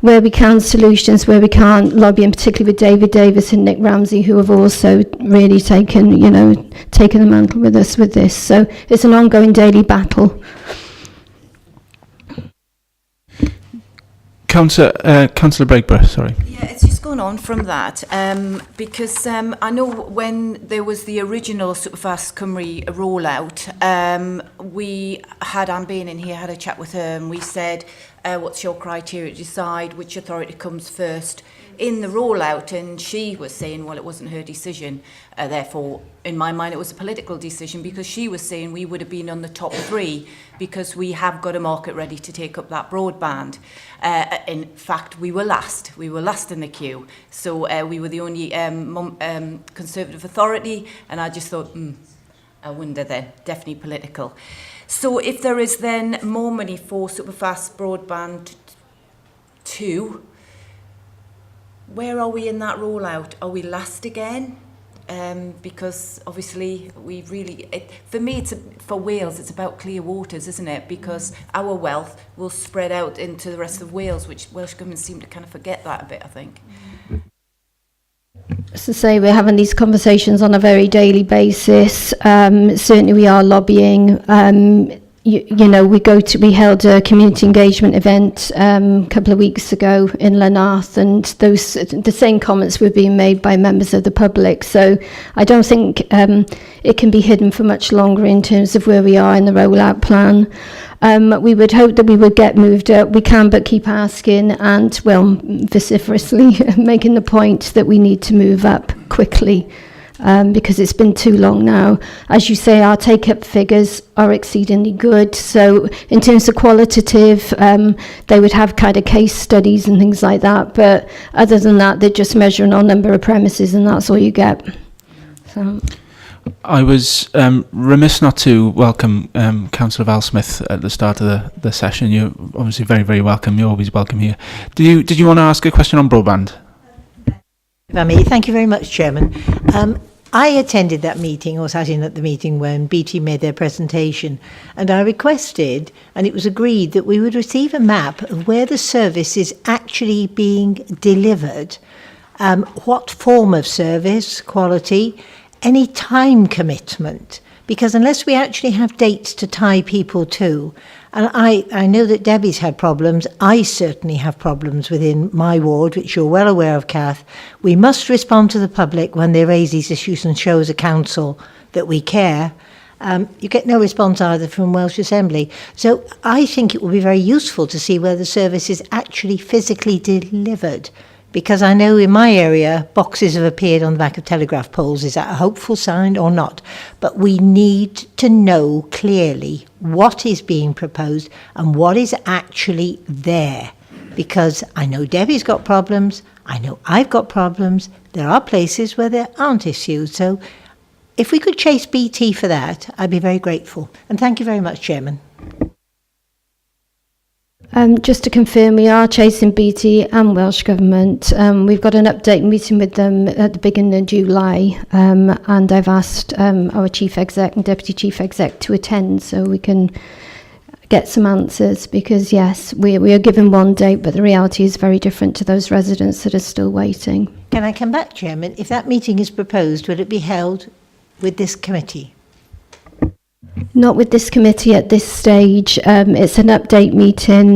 where we can solutions, where we can't, lobbying particularly with David Davis and Nick Ramsey, who have also really taken the mantle with us with this. So it's an ongoing daily battle. Councillor Breakborough, sorry. Yeah, it's just going on from that, because I know when there was the original Superfast Cymru rollout, we had Anne Bain in here, had a chat with her, and we said, what's your criteria to decide which authority comes first in the rollout? And she was saying, well, it wasn't her decision. Therefore, in my mind, it was a political decision, because she was saying we would have been on the top 3 because we have got a market ready to take up that broadband. In fact, we were last. We were last in the queue. So we were the only Conservative authority, and I just thought, I wonder then, definitely political. So if there is then more money for Superfast Broadband 2, where are we in that rollout? Are we last again? Because obviously we really, for me, for Wales, it's about clear waters, isn't it? Because our wealth will spread out into the rest of Wales, which Welsh Government seem to kind of forget that a bit, I think. As I say, we're having these conversations on a very daily basis. Certainly we are lobbying. we held a community engagement event a couple of weeks ago in Lanarth, and the same comments were being made by members of the public. So I don't think it can be hidden for much longer in terms of where we are in the rollout plan. We would hope that we would get moved up. We can but keep asking and, well, vociferously making the point that we need to move up quickly. Because it's been too long now. As you say, our take-up figures are exceedingly good. So in terms of qualitative, they would have kind of case studies and things like that. But other than that, they're just measuring on number of premises, and that's all you get. So. I was remiss not to welcome Councillor Val Smith at the start of the session. You're obviously very, very welcome. You're always welcome here. Did you want to ask a question on broadband? Thank you very much, Chairman. I attended that meeting, or sat in at the meeting when BT made their presentation, and I requested, and it was agreed, that we would receive a map of where the service is actually being delivered, what form of service, quality, any time commitment, because unless we actually have dates to tie people to, and I know that Debbie's had problems. I certainly have problems within my ward, which you're well aware of, Kath. We must respond to the public when they raise these issues and show as a council that we care. You get no response either from Welsh Assembly. So I think it will be very useful to see where the service is actually physically delivered. Because I know in my area, boxes have appeared on the back of telegraph poles. Is that a hopeful sign or not? But we need to know clearly what is being proposed and what is actually there. Because I know Debbie's got problems. I know I've got problems. There are places where there aren't issues. So if we could chase BT for that, I'd be very grateful. And thank you very much, Chairman. Just to confirm, we are chasing BT and Welsh Government. We've got an update meeting with them at the beginning of July, and I've asked our Chief Exec and Deputy Chief Exec to attend so we can get some answers, because yes, we are given one date, but the reality is very different to those residents that are still waiting. Can I come back, Chairman? If that meeting is proposed, will it be held with this committee? Not with this committee at this stage. It's an update meeting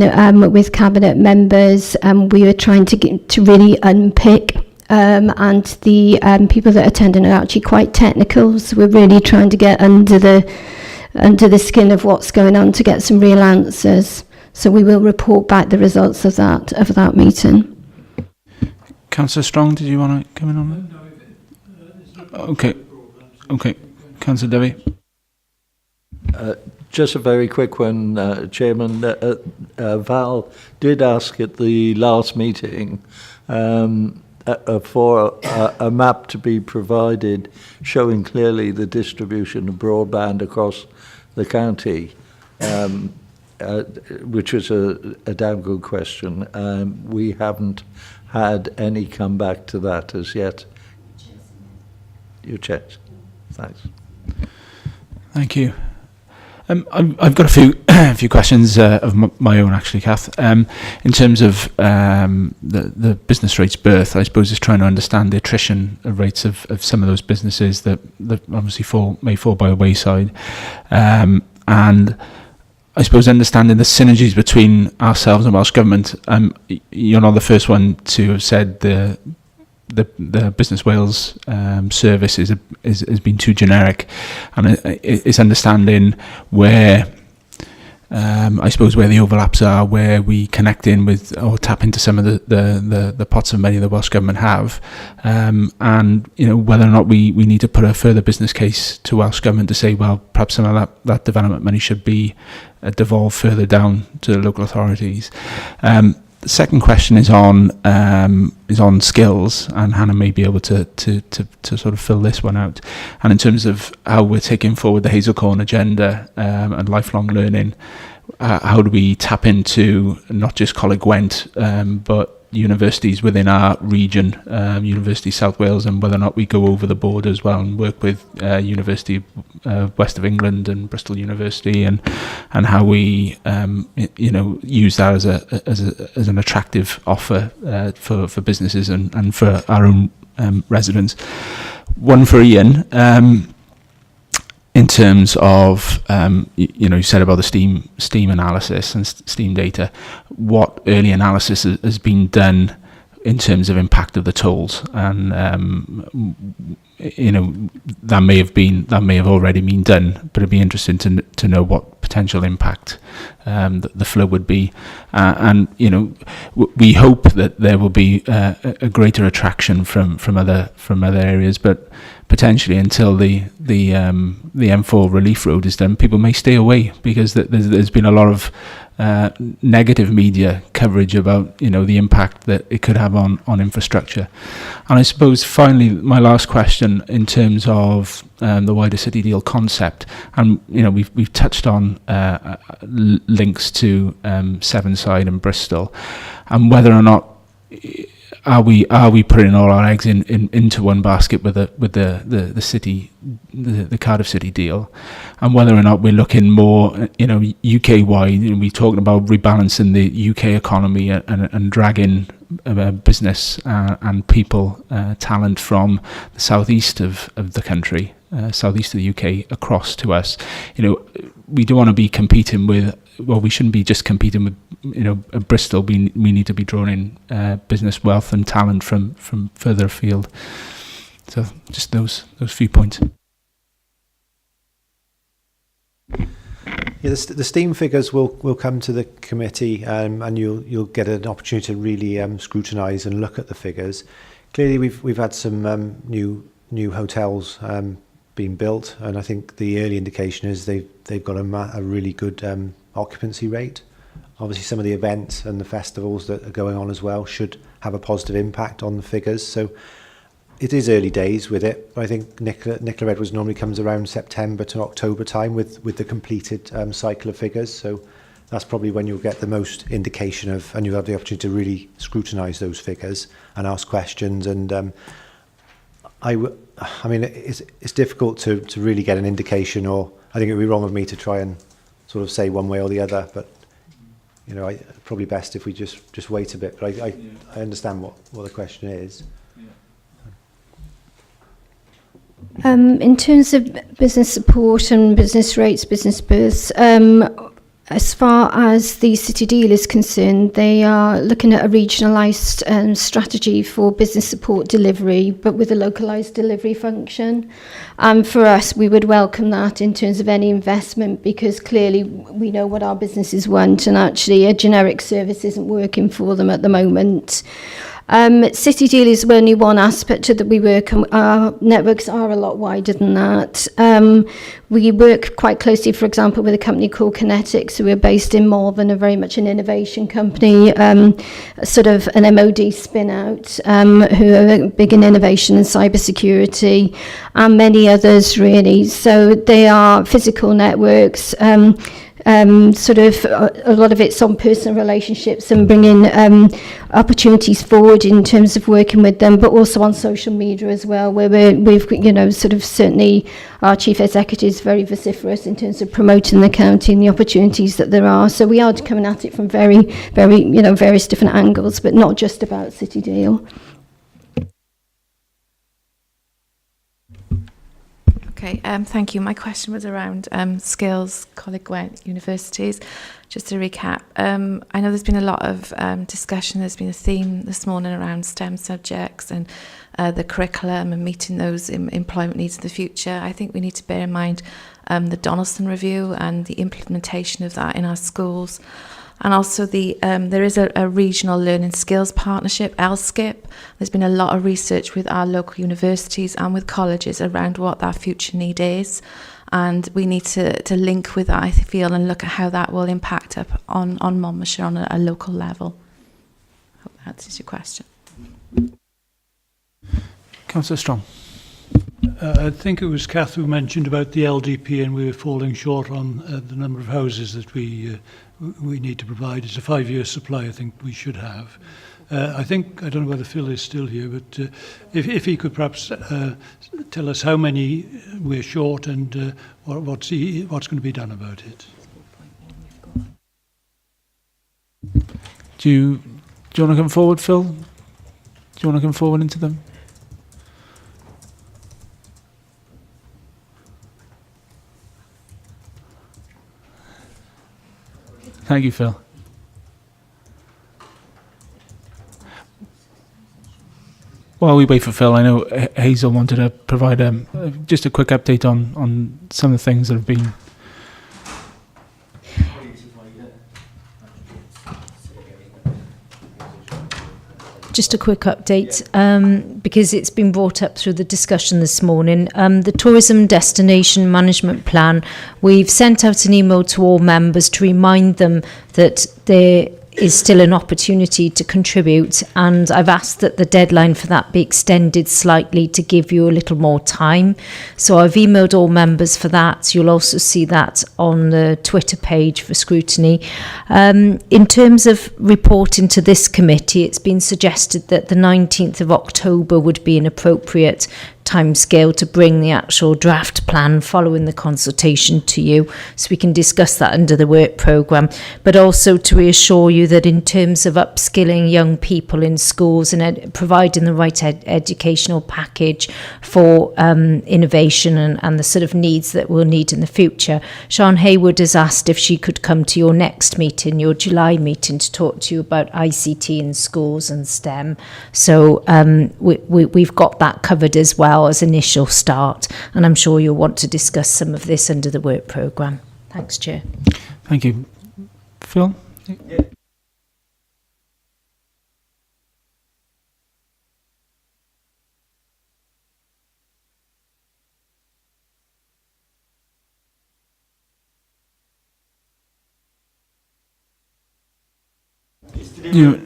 with cabinet members. We are trying to really unpick, and the people that are attending are actually quite technical. So we're really trying to get under the skin of what's going on to get some real answers. So we will report back the results of that meeting. Councillor Strong, did you want to come in on that? Okay. Councillor Devi. Just a very quick one, Chairman. Val did ask at the last meeting for a map to be provided showing clearly the distribution of broadband across the county, which was a damn good question. We haven't had any comeback to that as yet. Your checked. Thanks. Thank you. I've got a few questions of my own, actually, Kath. In terms of the business rates birth, I suppose is trying to understand the attrition rates of some of those businesses that obviously may fall by the wayside, and I suppose understanding the synergies between ourselves and Welsh Government. You're not the first one to have said the Business Wales service has been too generic, and it's understanding where I suppose where the overlaps are, where we connect in with or tap into some of the pots of money the Welsh Government have, and whether or not we need to put a further business case to Welsh Government to say, well, perhaps some of that development money should be devolved further down to the local authorities. The second question is on skills, and Hannah may be able to sort of fill this one out. And in terms of how we're taking forward the Hazelcorn agenda and lifelong learning, how do we tap into not just Coleg Gwent, but universities within our region, University South Wales, and whether or not we go over the border as well and work with University West of England and Bristol University, and how we use that as an attractive offer for businesses and for our own residents. One for Ian. in terms of, you said about the steam analysis and steam data, what early analysis has been done in terms of impact of the tolls, and that may have already been done, but it'd be interesting to know what potential impact the flow would be, and we hope that there will be a greater attraction from other areas, but potentially until the M4 relief road is done, people may stay away, because there's been a lot of negative media coverage about the impact that it could have on infrastructure. And I suppose finally my last question in terms of the wider city deal concept, and we've touched on links to Sevenside and Bristol, and whether or not are we putting all our eggs into one basket with the city, the Cardiff City deal, and whether or not we're looking more UK wide. We're talking about rebalancing the UK economy and dragging business and people, talent from the southeast of the country, southeast of the UK across to us. We don't want to be competing with. Well, we shouldn't be just competing with, Bristol. We need to be drawing in business wealth and talent from further afield. So just those few points. Yeah, the steam figures will come to the committee, and you'll get an opportunity to really scrutinise and look at the figures. Clearly, we've had some new hotels being built, and I think the early indication is they've got a really good occupancy rate. Obviously, some of the events and the festivals that are going on as well should have a positive impact on the figures. So it is early days with it. I think Nicola Edwards normally comes around September to October time with the completed cycle of figures. So that's probably when you'll get the most indication of, and you'll have the opportunity to really scrutinise those figures and ask questions. And I mean, it's difficult to really get an indication, or I think it would be wrong of me to try and sort of say one way or the other, but probably best if we just wait a bit. But I understand what the question is. In terms of business support and business rates, business births, as far as the city deal is concerned, they are looking at a regionalised strategy for business support delivery, but with a localised delivery function. For us, we would welcome that in terms of any investment, because clearly we know what our businesses want, and actually a generic service isn't working for them at the moment. City Deal is only one aspect that we work on. Our networks are a lot wider than that. We work quite closely, for example, with a company called Kinetics, who are based in Malvern, are very much an innovation company, sort of an MOD spin-out, who are big in innovation and cybersecurity, and many others, really. So they are physical networks, sort of a lot of it's on personal relationships and bringing opportunities forward in terms of working with them, but also on social media as well, where we've sort of, certainly our chief executive is very vociferous in terms of promoting the county and the opportunities that there are. So we are coming at it from very, very, various different angles, but not just about City Deal. Okay, thank you. My question was around skills, Coleg Gwent universities. Just to recap, I know there's been a lot of discussion. There's been a theme this morning around STEM subjects and the curriculum and meeting those employment needs in the future. I think we need to bear in mind the Donaldson Review and the implementation of that in our schools. And also there is a regional learning skills partnership, LSKIP. There's been a lot of research with our local universities and with colleges around what that future need is. And we need to link with that, I feel, and look at how that will impact up on Monmouthshire on a local level. Hope that answers your question. Councillor Strong. I think it was Kath who mentioned about the LDP, and we were falling short on the number of houses that we need to provide. It's a 5-year supply, I think we should have. I don't know whether Phil is still here, but if he could perhaps tell us how many we're short and what's going to be done about it. Do you want to come forward, Phil? Do you want to come forward into them? Thank you, Phil. While we wait for Phil, I know Hazel wanted to provide just a quick update on some of the things that have been. Just a quick update, because it's been brought up through the discussion this morning. The Tourism Destination Management Plan, we've sent out an email to all members to remind them that there is still an opportunity to contribute, and I've asked that the deadline for that be extended slightly to give you a little more time. So I've emailed all members for that. You'll also see that on the Twitter page for scrutiny. In terms of reporting to this committee, it's been suggested that the 19th of October would be an appropriate timescale to bring the actual draft plan following the consultation to you, so we can discuss that under the work programme, but also to reassure you that in terms of upskilling young people in schools and providing the right educational package for innovation and the sort of needs that we'll need in the future, Sian Hayward has asked if she could come to your next meeting, your July meeting, to talk to you about ICT in schools and STEM. So we've got that covered as well as initial start, and I'm sure you'll want to discuss some of this under the work programme. Thanks, Chair. Thank you. Phil? Yeah.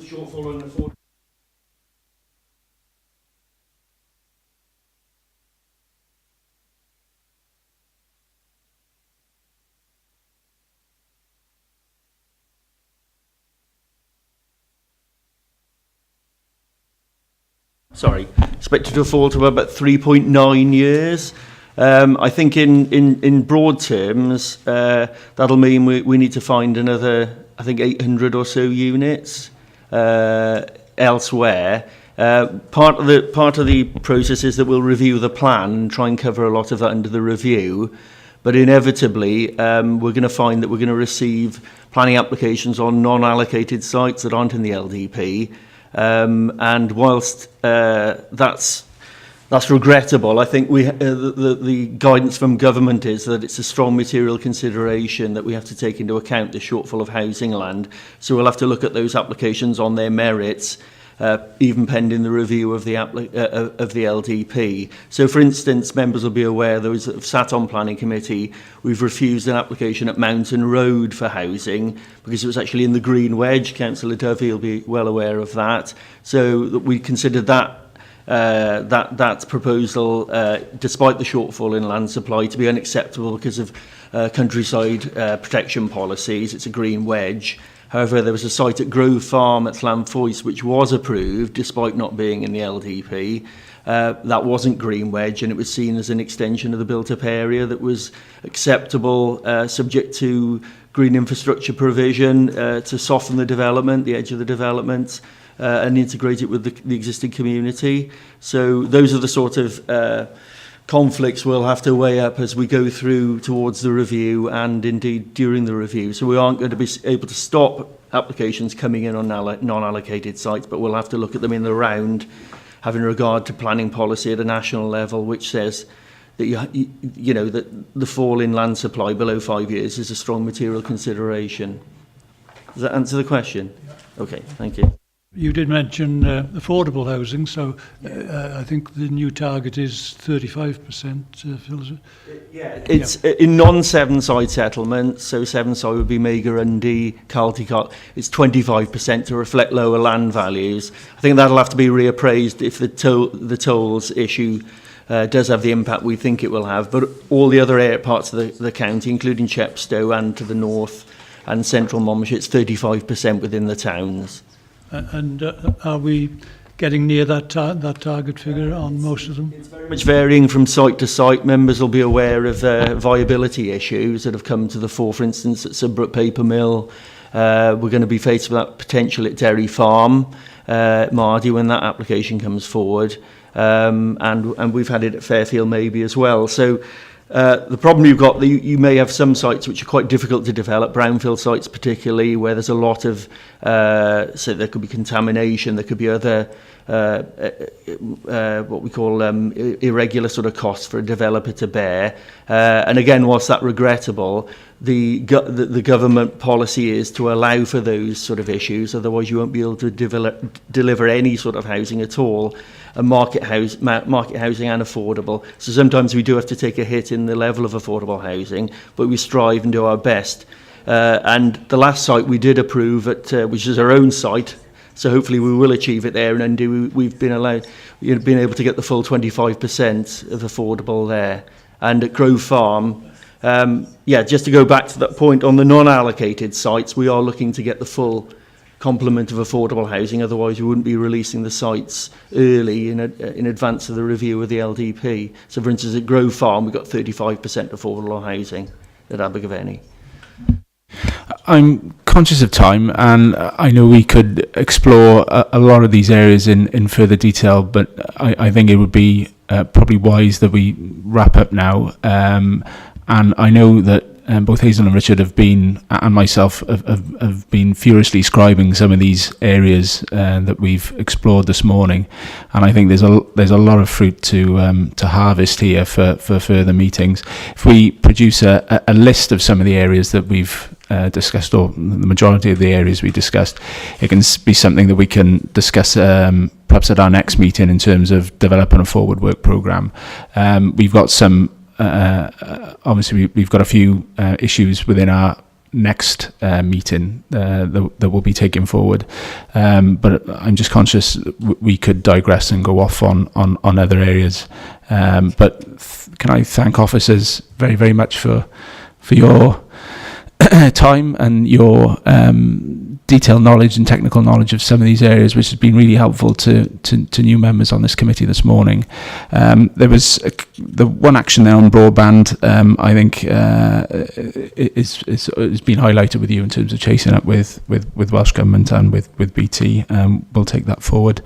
Sorry, expected to fall to about 3.9 years. I think in broad terms, that'll mean we need to find another, I think, 800 or so units elsewhere. Part of the process is that we'll review the plan and try and cover a lot of that under the review. But inevitably, we're going to find that we're going to receive planning applications on non-allocated sites that aren't in the LDP. And whilst that's regrettable, I think the guidance from government is that it's a strong material consideration that we have to take into account the shortfall of housing land. So we'll have to look at those applications on their merits, even pending the review of the LDP. So, for instance, members will be aware, those that have sat on planning committee, we've refused an application at Mountain Road for housing because it was actually in the Green Wedge. Councillor Dovey will be well aware of that. So that we considered that proposal, despite the shortfall in land supply, to be unacceptable because of countryside protection policies. It's a Green Wedge. However, there was a site at Grove Farm at Llanfoes which was approved despite not being in the LDP. That wasn't Green Wedge, and it was seen as an extension of the built-up area that was acceptable, subject to green infrastructure provision to soften the development, the edge of the development, and integrate it with the existing community. So those are the sort of conflicts we'll have to weigh up as we go through towards the review and indeed during the review. So we aren't going to be able to stop applications coming in on non-allocated sites, but we'll have to look at them in the round, having regard to planning policy at a national level, which says that you know that the fall in land supply below 5 years is a strong material consideration. Does that answer the question? Okay, thank you. You did mention affordable housing, so I think the new target is 35%, Phil, is it? Yeah, it's in non-seven side settlements, so seven side would be Megarundi, Caldicot, it's 25% to reflect lower land values. I think that'll have to be reappraised if the tolls issue does have the impact we think it will have, but all the other parts of the county, including Chepstow and to the north and central Monmouthshire, it's 35% within the towns. And are we getting near that target figure on most of them? It's very much varying from site to site. Members will be aware of viability issues that have come to the fore. For instance, at Subbrook Paper Mill, we're going to be faced with that potential at Derry Farm, Mardy, when that application comes forward. And we've had it at Fairfield maybe as well. So The problem you've got, you may have some sites which are quite difficult to develop, brownfield sites particularly, where there's a lot of, so there could be contamination, there could be other, what we call irregular sort of costs for a developer to bear. And again, whilst that's regrettable, the government policy is to allow for those sort of issues, otherwise you won't be able to deliver any sort of housing at all, and market housing and affordable. So sometimes we do have to take a hit in the level of affordable housing, but we strive and do our best. And the last site we did approve, which is our own site, so hopefully we will achieve it there, and then we've been able to get the full 25% of affordable there. And at Grove Farm, just to go back to that point, on the non-allocated sites, we are looking to get the full complement of affordable housing, otherwise we wouldn't be releasing the sites early in advance of the review of the LDP. So for instance, at Grove Farm, we've got 35% affordable housing at Abergavenny. I'm conscious of time, and I know we could explore a lot of these areas in further detail, but I think it would be probably wise that we wrap up now. And I know that both Hazel and Richard have been, and myself, have been furiously scribing some of these areas that we've explored this morning, and I think there's a lot of fruit to harvest here for further meetings. If we produce a list of some of the areas that we've discussed, or the majority of the areas we discussed, it can be something that we can discuss perhaps at our next meeting in terms of developing a forward work programme. We've got some obviously we've got a few issues within our next meeting that will be taken forward, but I'm just conscious we could digress and go off on other areas, but can I thank officers very, very much for your time and your detailed knowledge and technical knowledge of some of these areas, which has been really helpful to new members on this committee this morning. There was the one action there on broadband, I think is been highlighted with you in terms of chasing up with Welsh Government and with BT. We'll take that forward.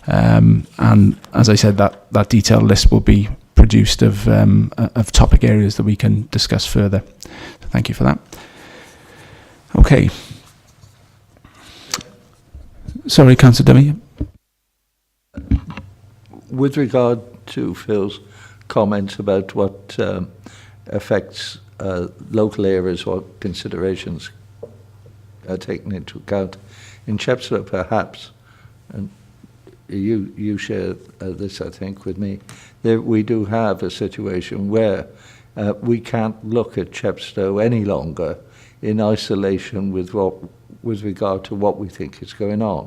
And as I said, that detailed list will be produced of topic areas that we can discuss further. So thank you for that. Okay. Sorry, Councillor Dummy. With regard to Phil's comments about what affects local areas, what considerations are taken into account, in Chepstow perhaps, and you share this I think with me, that we do have a situation where we can't look at Chepstow any longer in isolation with regard to what we think is going on,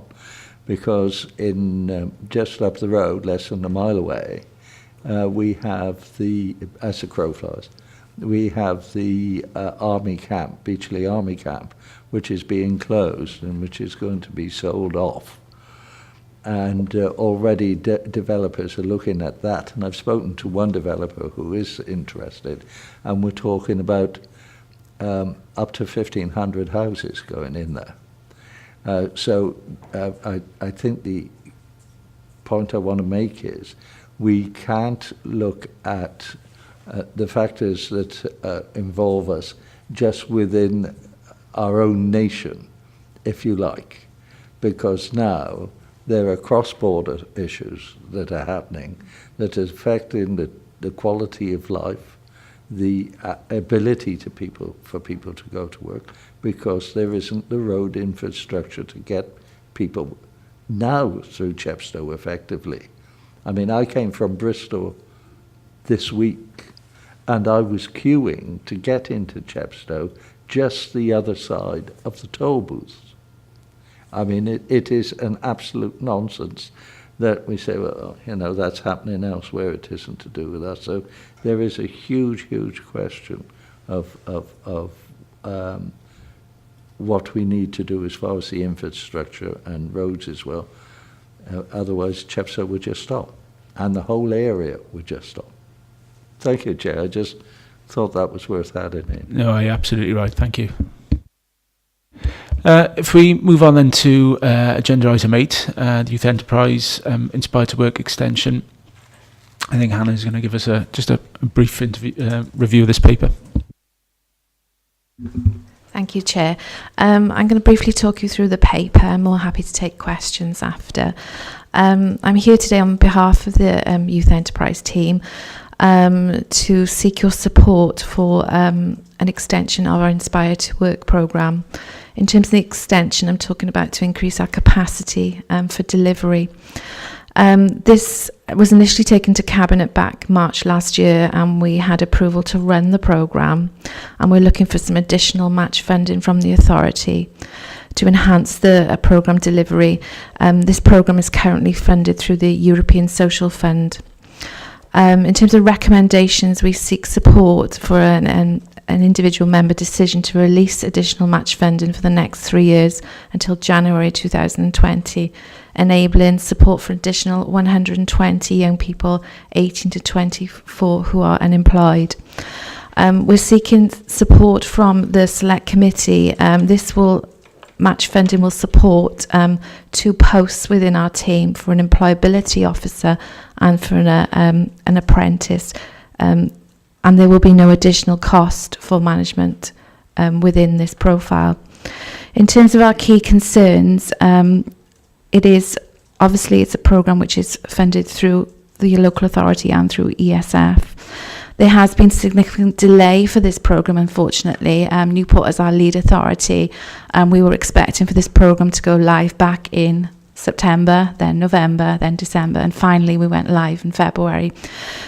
because in just up the road, less than a mile away, we have as the crow flies, we have the army camp, Beachley Army Camp, which is being closed and which is going to be sold off. And already developers are looking at that, and I've spoken to one developer who is interested, and we're talking about up to 1,500 houses going in there. So I think the point I want to make is we can't look at the factors that involve us just within our own nation, if you like, because now there are cross-border issues that are happening that are affecting the quality of life, the ability for people to go to work, because there isn't the road infrastructure to get people now through Chepstow effectively. I mean, I came from Bristol this week, and I was queuing to get into Chepstow just the other side of the toll booths. I mean, it is an absolute nonsense that we say, well, that's happening elsewhere, it isn't to do with us. So there is a huge, huge question of what we need to do as far as the infrastructure and roads as well. Otherwise, Chepstow would just stop, and the whole area would just stop. Thank you, Chair. I just thought that was worth adding in. No, you're absolutely right. Thank you. If we move on then to agenda item 8, the Youth Enterprise Inspired to Work extension. I think Hannah is going to give us just a brief review of this paper. Thank you, Chair. I'm going to briefly talk you through the paper. I'm more happy to take questions after. I'm here today on behalf of the Youth Enterprise team to seek your support for an extension of our Inspire to Work programme. In terms of the extension, I'm talking about to increase our capacity for delivery. This was initially taken to Cabinet back March last year, and we had approval to run the programme, and we're looking for some additional match funding from the authority to enhance the programme delivery. This programme is currently funded through the European Social Fund. In terms of recommendations, we seek support for an individual member decision to release additional match funding for the next 3 years until January 2020, enabling support for additional 120 young people 18 to 24 who are unemployed. We're seeking support from the Select Committee. Match funding will support 2 posts within our team for an employability officer and for an apprentice. And there will be no additional cost for management within this profile. In terms of our key concerns, it's a programme which is funded through the local authority and through ESF. There has been significant delay for this programme, unfortunately. Newport is our lead authority, and we were expecting for this programme to go live back in September, then November, then December, and finally we went live in February.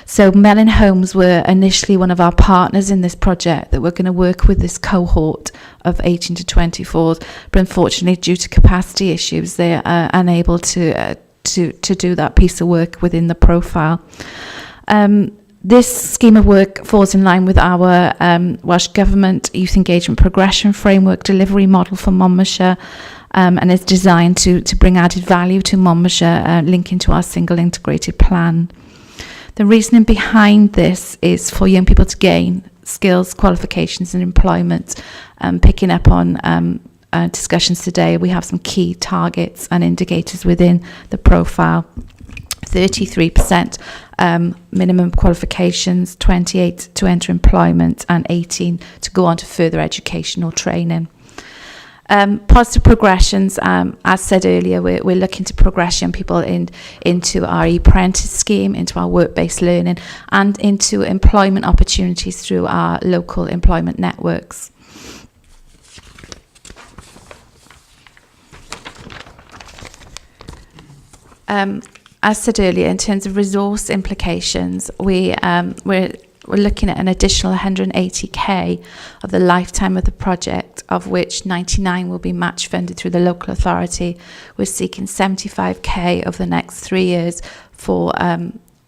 So Mellon Homes were initially one of our partners in this project that were going to work with this cohort of 18 to 24s, but unfortunately due to capacity issues they are unable to do that piece of work within the profile. This scheme of work falls in line with our Welsh Government Youth Engagement Progression Framework delivery model for Monmouthshire, and is designed to bring added value to Monmouthshire, linking to our single integrated plan. The reasoning behind this is for young people to gain skills, qualifications and employment. Picking up on discussions today, we have some key targets and indicators within the profile. 33% minimum qualifications, 28 to enter employment and 18 to go on to further education or training. Positive progressions, as said earlier, we're looking to progress young people into our apprentice scheme, into our work-based learning and into employment opportunities through our local employment networks. As said earlier, in terms of resource implications, we're looking at an additional 180k of the lifetime of the project, of which 99 will be match funded through the local authority. We're seeking 75k of the next 3 years for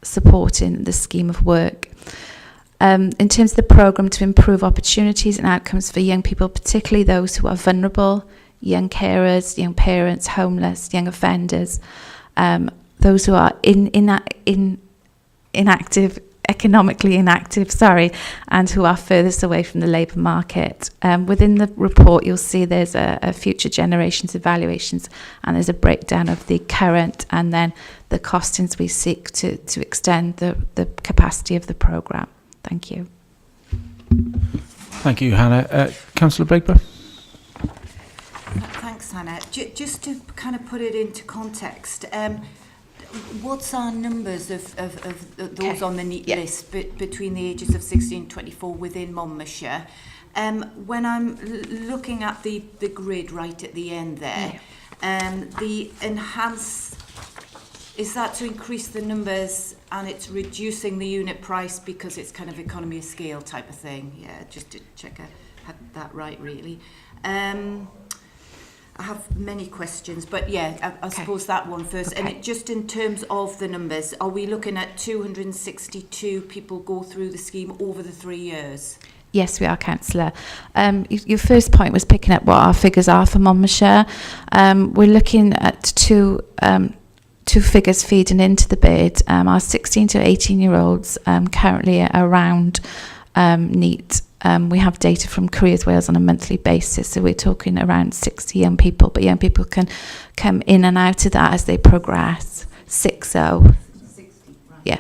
supporting the scheme of work. In terms of the programme to improve opportunities and outcomes for young people, particularly those who are vulnerable, young carers, young parents, homeless, young offenders, those who are economically inactive, and who are furthest away from the labour market. Within the report, you'll see there's a future generations evaluations, and there's a breakdown of the current and then the costings we seek to extend the capacity of the programme. Thank you. Thank you, Hannah. Councillor Blakeburn. Thanks, Hannah. Just to kind of put it into context, what's our numbers of those on the NEET list between the ages of 16 and 24 within Monmouthshire? When I'm looking at the grid right at the end there, the enhance, is that to increase the numbers and it's reducing the unit price because it's kind of economy of scale type of thing? Yeah, just to check I had that right, really. I have many questions, but yeah, I suppose that one first. Okay. And it, just in terms of the numbers, are we looking at 262 people go through the scheme over the 3 years? Yes, we are, Councillor. Your first point was picking up what our figures are for Monmouthshire. We're looking at two figures feeding into the bid. Our 16 to 18-year-olds currently are around NEET. We have data from Careers Wales on a monthly basis, so we're talking around 60 young people, but young people can come in and out of that as they progress. 60. Yeah.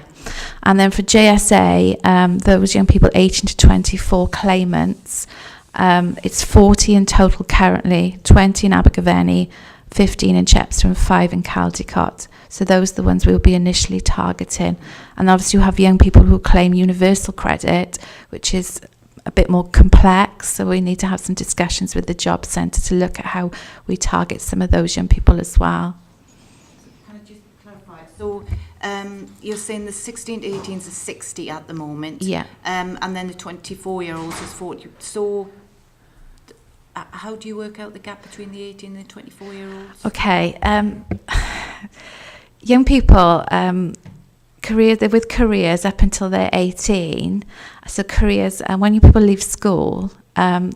And then for JSA, those young people 18 to 24 claimants, it's 40 in total currently, 20 in Abergavenny, 15 in Chepstow and 5 in Caldicot. So those are the ones we'll be initially targeting. And obviously you have young people who claim universal credit, which is a bit more complex. So we need to have some discussions with the job centre to look at how we target some of those young people as well. Can I just clarify? So you're saying the 16 to 18s are 60 at the moment. Yeah. And then the 24-year-olds is 40. So how do you work out the gap between the 18 and the 24-year-olds? Okay. Young people, they're with careers up until they're 18. So careers, when young people leave school,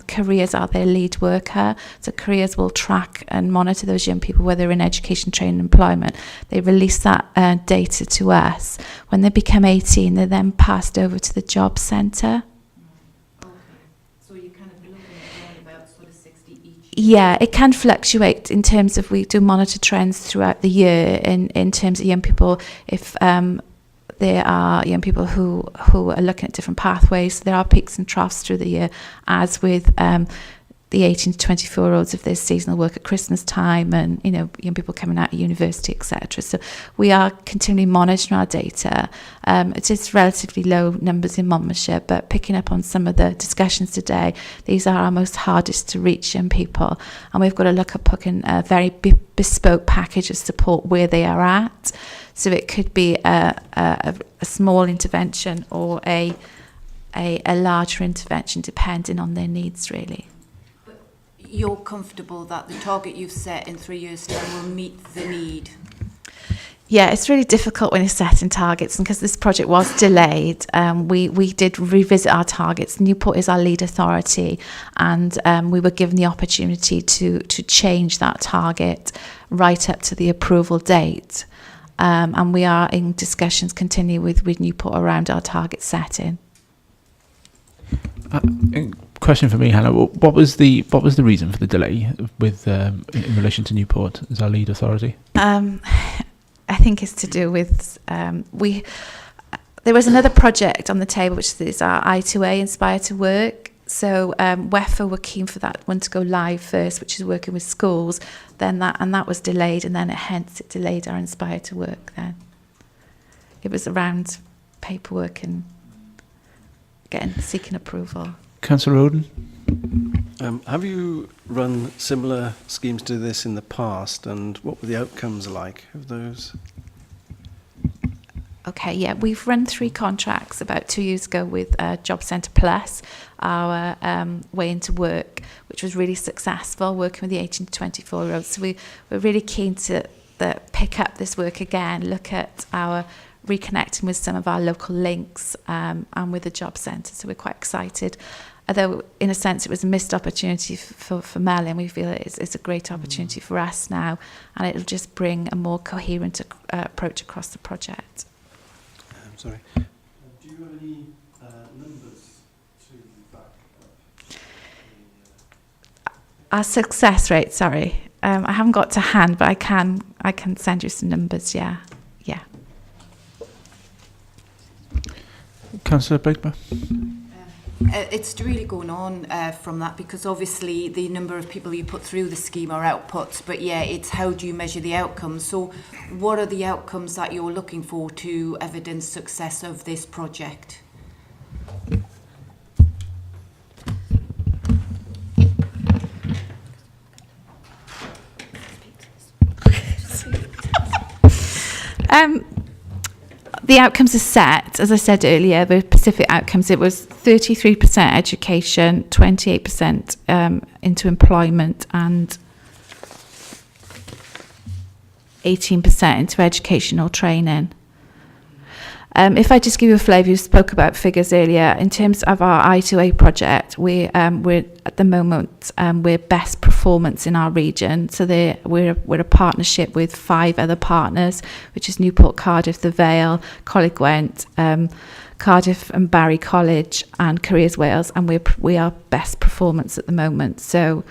careers are their lead worker. So careers will track and monitor those young people, whether in education, training, employment. They release that data to us. When they become 18, they're then passed over to the job centre. Yeah, it can fluctuate in terms of, we do monitor trends throughout the year in terms of young people. If there are young people who are looking at different pathways, there are peaks and troughs through the year, as with the 18 to 24-year-olds, if there's seasonal work at Christmas time and, you know, young people coming out of university, etc. So we are continually monitoring our data. It is relatively low numbers in Monmouthshire, but picking up on some of the discussions today, these are our most hardest to reach young people. And we've got to look at putting a very bespoke package of support where they are at. So it could be a small intervention or a larger intervention, depending on their needs, really. You're comfortable that the target you've set in 3 years' time will meet the need? Yeah, it's really difficult when you're setting targets, and because this project was delayed, we did revisit our targets. Newport is our lead authority, and we were given the opportunity to change that target right up to the approval date. And we are in discussions continue with Newport around our target setting. Question for me, Hannah. What was the reason for the delay with in relation to Newport as our lead authority? I think it's to do with there was another project on the table, which is our I2A Inspire to Work. So WEFA were keen for that one to go live first, which is working with schools. Then that was delayed, and then hence it delayed our Inspire to Work. Then it was around paperwork and seeking approval. Councillor Roden? Have you run similar schemes to this in the past, and what were the outcomes like of those? Okay, yeah, we've run 3 contracts about 2 years ago with Job Centre Plus, our way into work, which was really successful, working with the 18 to 24-year-olds. So we're really keen to pick up this work again, look at our reconnecting with some of our local links and with the Job Centre. So we're quite excited. Although, in a sense, it was a missed opportunity for Mel, and we feel it's a great opportunity for us now, and it'll just bring a more coherent approach across the project. Sorry. Do you have any numbers to back up? Our success rate, sorry. I haven't got to hand, but I can send you some numbers, yeah. Councillor Baker? It's really going on from that, because obviously the number of people you put through the scheme are outputs, but yeah, it's how do you measure the outcomes. So what are the outcomes that you're looking for to evidence success of this project? The outcomes are set, as I said earlier, the specific outcomes. It was 33% education, 28% into employment, and 18% into educational training. If I just give you a flavour, you spoke about figures earlier. In terms of our I2A project, we're at the moment we're best performance in our region. So we're a partnership with 5 other partners, which is Newport, Cardiff, the Vale, Coleg Gwent, Cardiff and Barry College, and Careers Wales, and we are best performance at the moment. So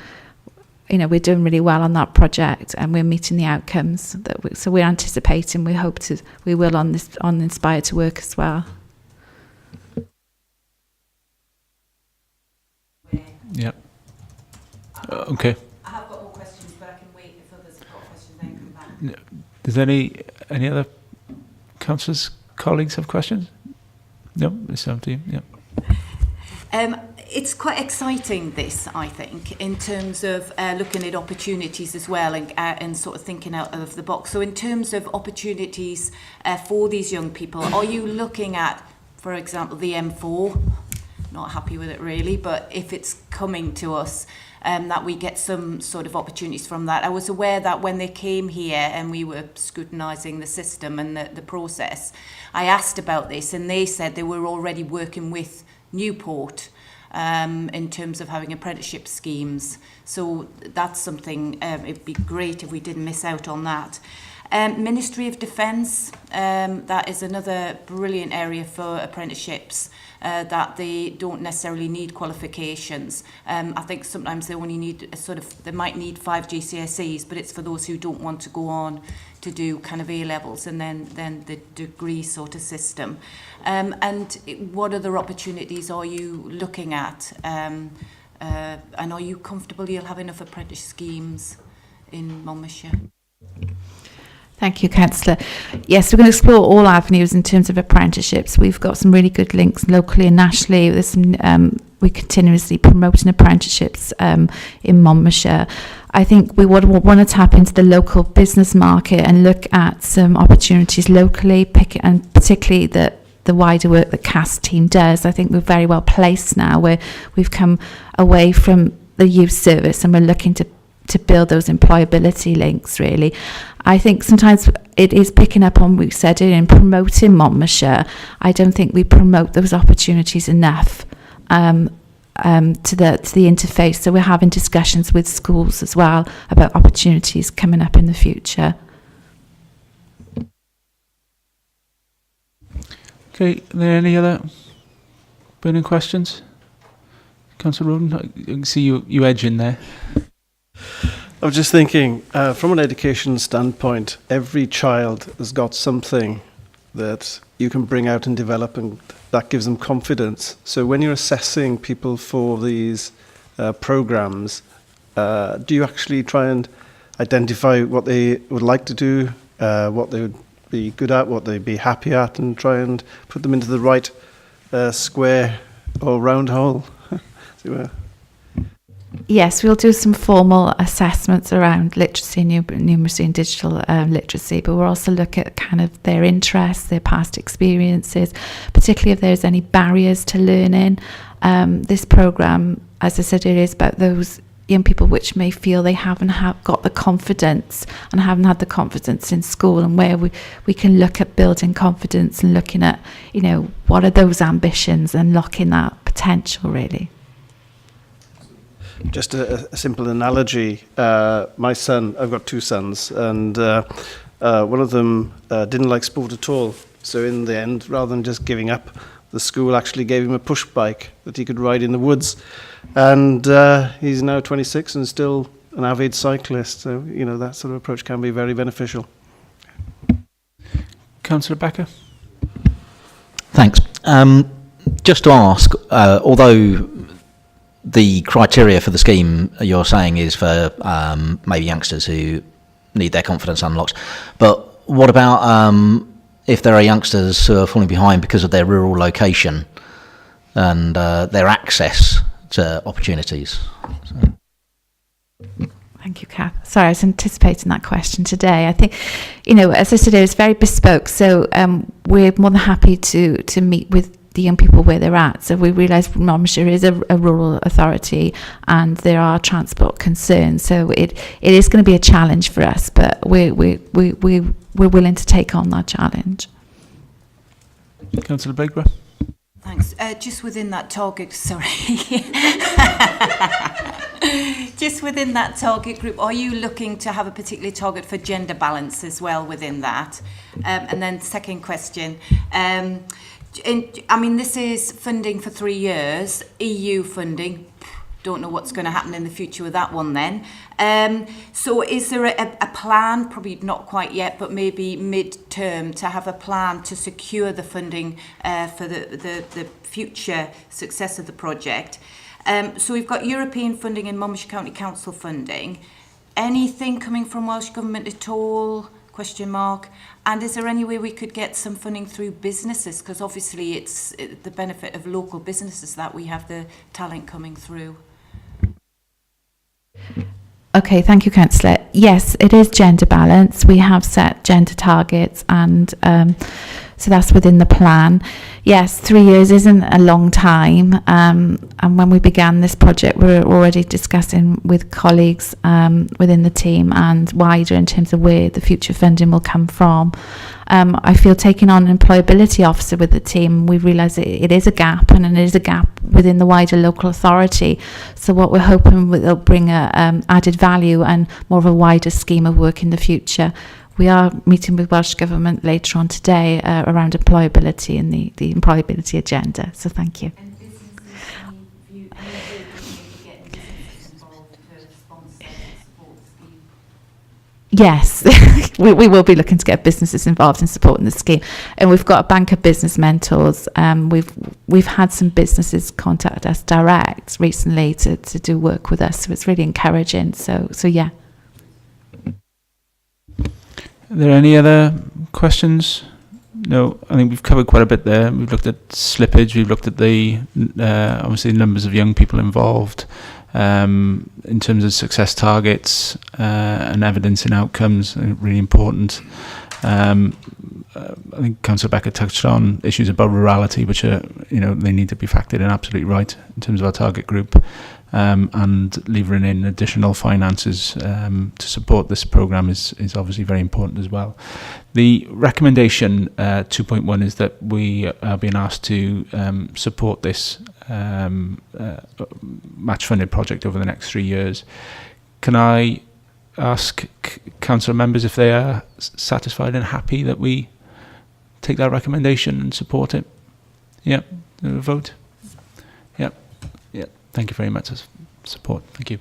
we're doing really well on that project, and we're meeting the outcomes so we're anticipating. We will on Inspire to Work as well. Yeah. Okay. I have got more questions, but I can wait if others have got questions, then come back. Does any other councillors, colleagues have questions? No, it's up to you. Yeah. It's quite exciting, this, I think, in terms of looking at opportunities as well, and sort of thinking out of the box. So in terms of opportunities for these young people, are you looking at, for example, the M4? Not happy with it really, but if it's coming to us, that we get some sort of opportunities from that. I was aware that when they came here and we were scrutinising the system and the process, I asked about this, and they said they were already working with Newport in terms of having apprenticeship schemes. So that's something, it'd be great if we didn't miss out on that. Ministry of Defence, that is another brilliant area for apprenticeships, that they don't necessarily need qualifications. I think sometimes they only need they might need 5 GCSEs, but it's for those who don't want to go on to do kind of A-levels and then the degree sort of system. And what other opportunities are you looking at? And are you comfortable you'll have enough apprentice schemes in Monmouthshire? Thank you, Councillor. Yes, we're going to explore all avenues in terms of apprenticeships. We've got some really good links locally and nationally. There's some, we're continuously promoting apprenticeships in Monmouthshire. I think we want to tap into the local business market and look at some opportunities locally, and particularly the wider work that CAST team does. I think we're very well placed now, where we've come away from the youth service and we're looking to build those employability links, really. I think sometimes it is picking up on, we said it, in promoting Monmouthshire. I don't think we promote those opportunities enough to the interface. So we're having discussions with schools as well about opportunities coming up in the future. Okay, are there any other burning questions? Councillor Roden, I can see you edging there. I was just thinking, from an education standpoint, every child has got something that you can bring out and develop, and that gives them confidence. So when you're assessing people for these programs, do you actually try and identify what they would like to do, what they would be good at, what they'd be happy at, and try and put them into the right square or round hole? Yes, we'll do some formal assessments around literacy, numeracy and digital literacy, but we'll also look at kind of their interests, their past experiences, particularly if there's any barriers to learning. This programme, as I said, it is about those young people which may feel they haven't got the confidence and haven't had the confidence in school, and where we can look at building confidence and looking at, what are those ambitions and locking that potential, really. Just a simple analogy. My son, I've got 2 sons, and one of them didn't like sport at all. So in the end, rather than just giving up, the school actually gave him a push bike that he could ride in the woods. And he's now 26 and still an avid cyclist. So, that sort of approach can be very beneficial. Councillor Becker. Thanks. Just to ask, although the criteria for the scheme you're saying is for maybe youngsters who need their confidence unlocked, but what about if there are youngsters who are falling behind because of their rural location and their access to opportunities? Thank you, Kath. Sorry, I was anticipating that question today. I think, as I said, it's very bespoke, so we're more than happy to meet with the young people where they're at. So we realise Monmouthshire is a rural authority and there are transport concerns. So it is going to be a challenge for us, but we're willing to take on that challenge. Councillor Begborough. Thanks. Just within that target, just within that target group, are you looking to have a particular target for gender balance as well within that? And then second question, this is funding for 3 years, EU funding, don't know what's going to happen in the future with that one then. So is there a plan, probably not quite yet, but maybe mid-term, to have a plan to secure the funding for the future success of the project? So we've got European funding and Monmouthshire County Council funding. Anything coming from Welsh Government at all? Question mark. And is there any way we could get some funding through businesses? Because obviously it's the benefit of local businesses that we have the talent coming through. Okay, thank you, Councillor. Yes, it is gender balance. We have set gender targets, and so that's within the plan. Yes, 3 years isn't a long time, and when we began this project, we were already discussing with colleagues within the team and wider in terms of where the future funding will come from. I feel taking on an employability officer with the team, we realise it is a gap, and it is a gap within the wider local authority. So what we're hoping will bring a added value and more of a wider scheme of work in the future. We are meeting with Welsh Government later on today around employability and the employability agenda. So thank you. Yes, we will be looking to get businesses involved in supporting the scheme, and we've got a bank of business mentors. We've had some businesses contact us direct recently to do work with us, so it's really encouraging. So yeah. Are there any other questions? No, I think we've covered quite a bit there. We've looked at slippage. We've looked at the obviously numbers of young people involved. In terms of success targets and evidence and outcomes, really important. I think Councillor Becker touched on issues about rurality, which are, they need to be factored in absolutely right in terms of our target group, and levering in additional finances to support this programme is obviously very important as well. The recommendation 2.1 is that we are being asked to support this match-funded project over the next 3 years. Can I ask council members if they are satisfied and happy that we take that recommendation and support it? Yeah, vote. Yeah, yeah. Thank you very much for support. Thank you.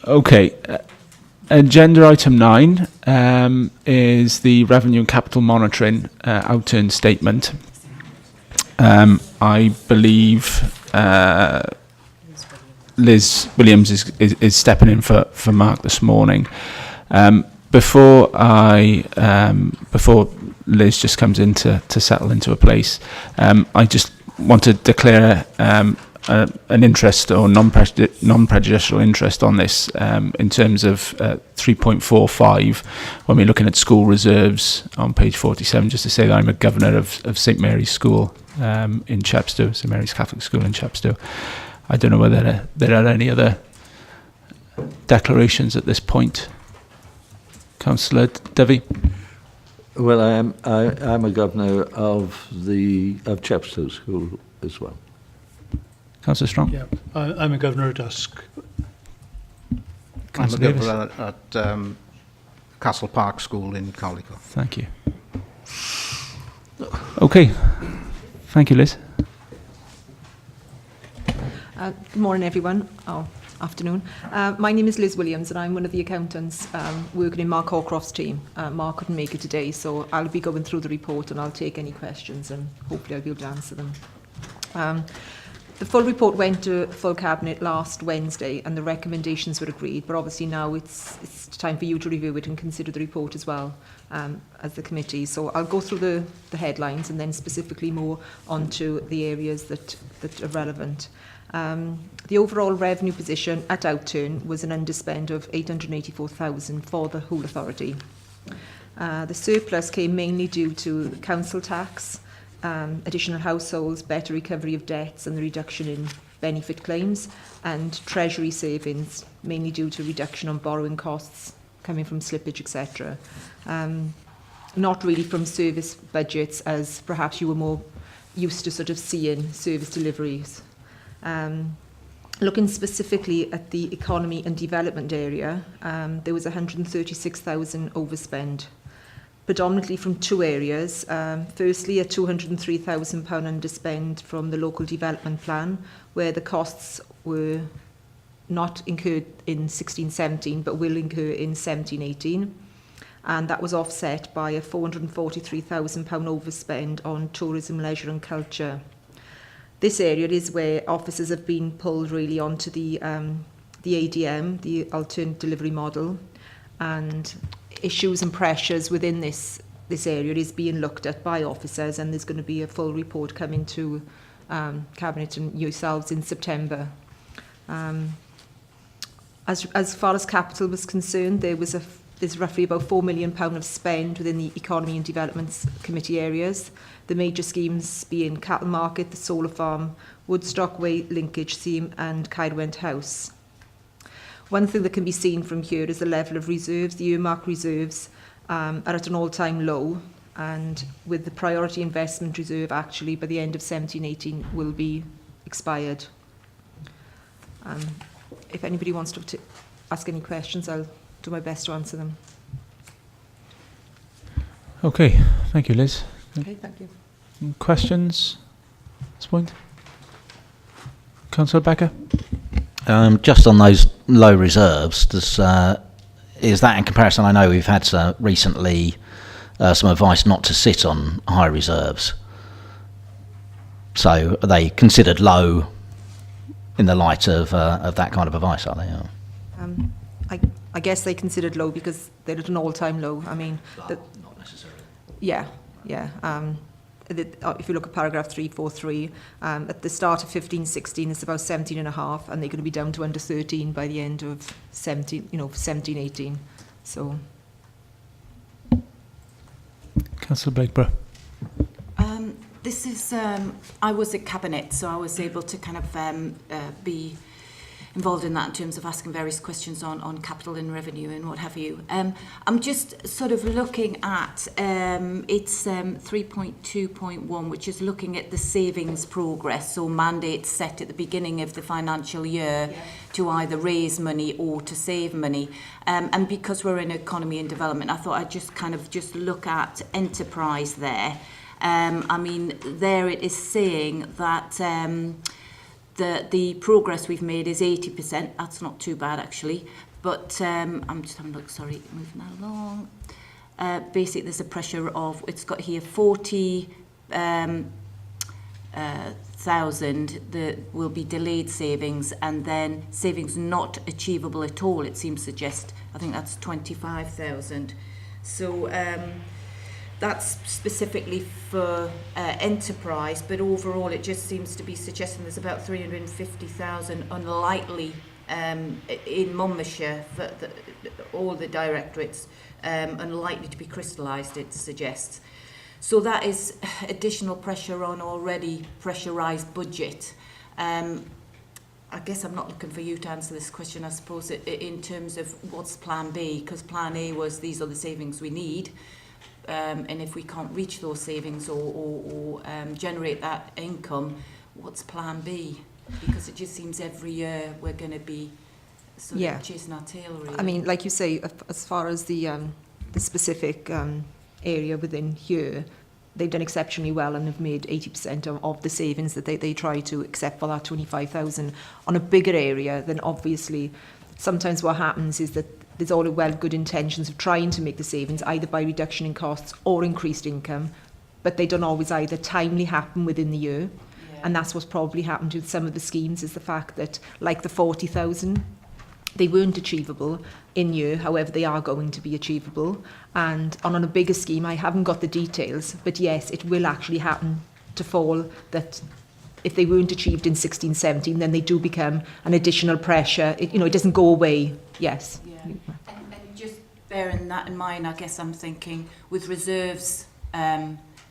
Okay, agenda item 9 is the revenue and capital monitoring outturn statement. I believe Liz Williams is stepping in for Mark this morning. Before Liz just comes in to settle into a place, I just want to declare an interest or non-prejudicial interest on this in terms of 3.45 when we're looking at school reserves on page 47, just to say that I'm a governor of St Mary's School in Chepstow, St Mary's Catholic School in Chepstow. I don't know whether there are any other declarations at this point. Councillor Dovey? Well, I'm a governor of Chepstow School as well. Councillor Strong? Yeah, I'm a governor at Usk. I'm a governor at Castle Park School in Caldicot. Thank you. Okay. Thank you, Liz. Good morning, everyone. Oh, afternoon. My name is Liz Williams, and I'm one of the accountants working in Mark Hawcroft's team. Mark couldn't make it today, so I'll be going through the report and I'll take any questions, and hopefully I'll be able to answer them. The full report went to full cabinet last Wednesday, and the recommendations were agreed. But obviously now it's time for you to review it and consider the report as well as the committee. So I'll go through the headlines and then specifically more onto the areas that are relevant. The overall revenue position at outturn was an underspend of 884,000 for the whole authority. The surplus came mainly due to council tax, additional households, better recovery of debts and the reduction in benefit claims, and treasury savings, mainly due to reduction on borrowing costs coming from slippage, etc. Not really from service budgets, as perhaps you were more used to sort of seeing service deliveries. looking specifically at the economy and development area, there was 136,000 overspend, predominantly from two areas. Firstly, a £203,000 underspend from the local development plan, where the costs were not incurred in 16-17, but will incur in 17-18. And that was offset by a £443,000 overspend on tourism, leisure and culture. This area is where officers have been pulled really onto the ADM, the alternate delivery model, and issues and pressures within this area is being looked at by officers, and there's going to be a full report coming to Cabinet and yourselves in September. As far as capital was concerned, there's roughly about £4 million of spend within the Economy and Development Committee areas. The major schemes being Cattle Market, the Solar Farm, Woodstock Way Linkage Scheme and Caerwent House. One thing that can be seen from here is the level of reserves. The earmark reserves are at an all-time low, and with the priority investment reserve actually by the end of 17-18 will be expired. If anybody wants to ask any questions, I'll do my best to answer them. Okay, thank you, Liz. Okay, thank you. Questions at this point? Councillor Becker? Just on those low reserves, is that in comparison? I know we've had recently some advice not to sit on high reserves. So are they considered low in the light of that kind of advice, are they? I guess they considered low because they're at an all-time low. I mean, not necessarily. Yeah. If you look at paragraph 343, at the start of 15-16, it's about 17.5, and they're going to be down to under 13 by the end of 17-18. So, Councillor Blakeburgh. This is, I was at Cabinet, so I was able to kind of be involved in that in terms of asking various questions on capital and revenue and what have you. I'm just sort of looking at, it's 3.2.1, which is looking at the savings progress, so mandates set at the beginning of the financial year to either raise money or to save money. And because we're in economy and development, I thought I'd just kind of just look at enterprise there. I mean, there it is saying that the progress we've made is 80%. That's not too bad, actually. But I'm just having a look, sorry, moving that along. Basically, there's a pressure of, it's got here 40,000 that will be delayed savings, and then savings not achievable at all, it seems to suggest. I think that's 25,000. So that's specifically for enterprise, but overall it just seems to be suggesting there's about 350,000 unlikely in Monmouthshire for all the directorates, unlikely to be crystallised, it suggests. So that is additional pressure on already pressurised budget. I guess I'm not looking for you to answer this question, I suppose, in terms of what's plan B, because plan A was these are the savings we need. And if we can't reach those savings or generate that income, what's plan B? Because it just seems every year we're going to be sort of chasing our tail, really. I mean, like you say, as far as the specific area within here, they've done exceptionally well and have made 80% of the savings that they try to, except for that 25,000. On a bigger area, then obviously sometimes what happens is that there's all the good intentions of trying to make the savings either by reduction in costs or increased income, but they don't always either timely happen within the year. And that's what's probably happened with some of the schemes, is the fact that, like the 40,000, they weren't achievable in year, however they are going to be achievable. And on a bigger scheme, I haven't got the details, but yes, it will actually happen to fall that if they weren't achieved in 16-17, then they do become an additional pressure. It doesn't go away, yes. And just bearing that in mind, I guess I'm thinking with reserves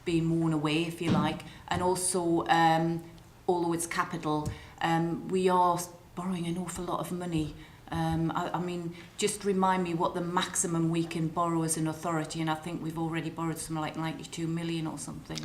being worn away, if you like, and also, although it's capital, we are borrowing an awful lot of money. I mean, just remind me what the maximum we can borrow as an authority, and I think we've already borrowed something like 92 million or something.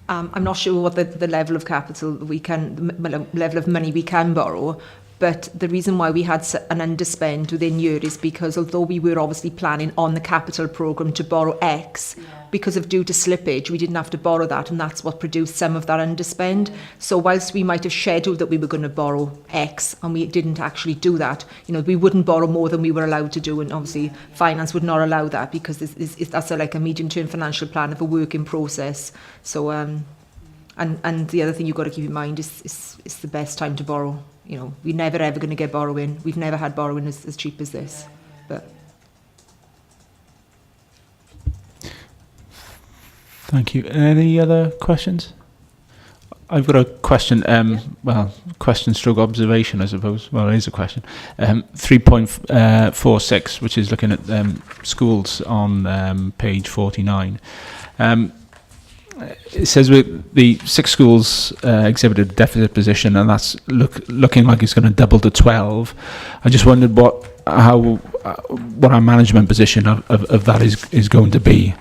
I'm not sure what the level of capital we can, the level of money we can borrow, But the reason why we had an underspend within year is because although we were obviously planning on the capital programme to borrow X, because of due to slippage, we didn't have to borrow that, and that's what produced some of that underspend. So whilst we might have scheduled that we were going to borrow X and we didn't actually do that, you know, we wouldn't borrow more than we were allowed to do, and obviously finance would not allow that because that's like a medium-term financial plan of a work in process. So, and the other thing you've got to keep in mind is it's the best time to borrow. You know, we're never ever going to get borrowing. We've never had borrowing as cheap as this. But Thank you. Any other questions? I've got a question. Well, question stroke observation, I suppose. Well, it is a question. 3.46, which is looking at schools on page 49. It says the 6 schools exhibited a deficit position, and that's looking like it's going to double to 12. I just wondered what our management position of that is going to be.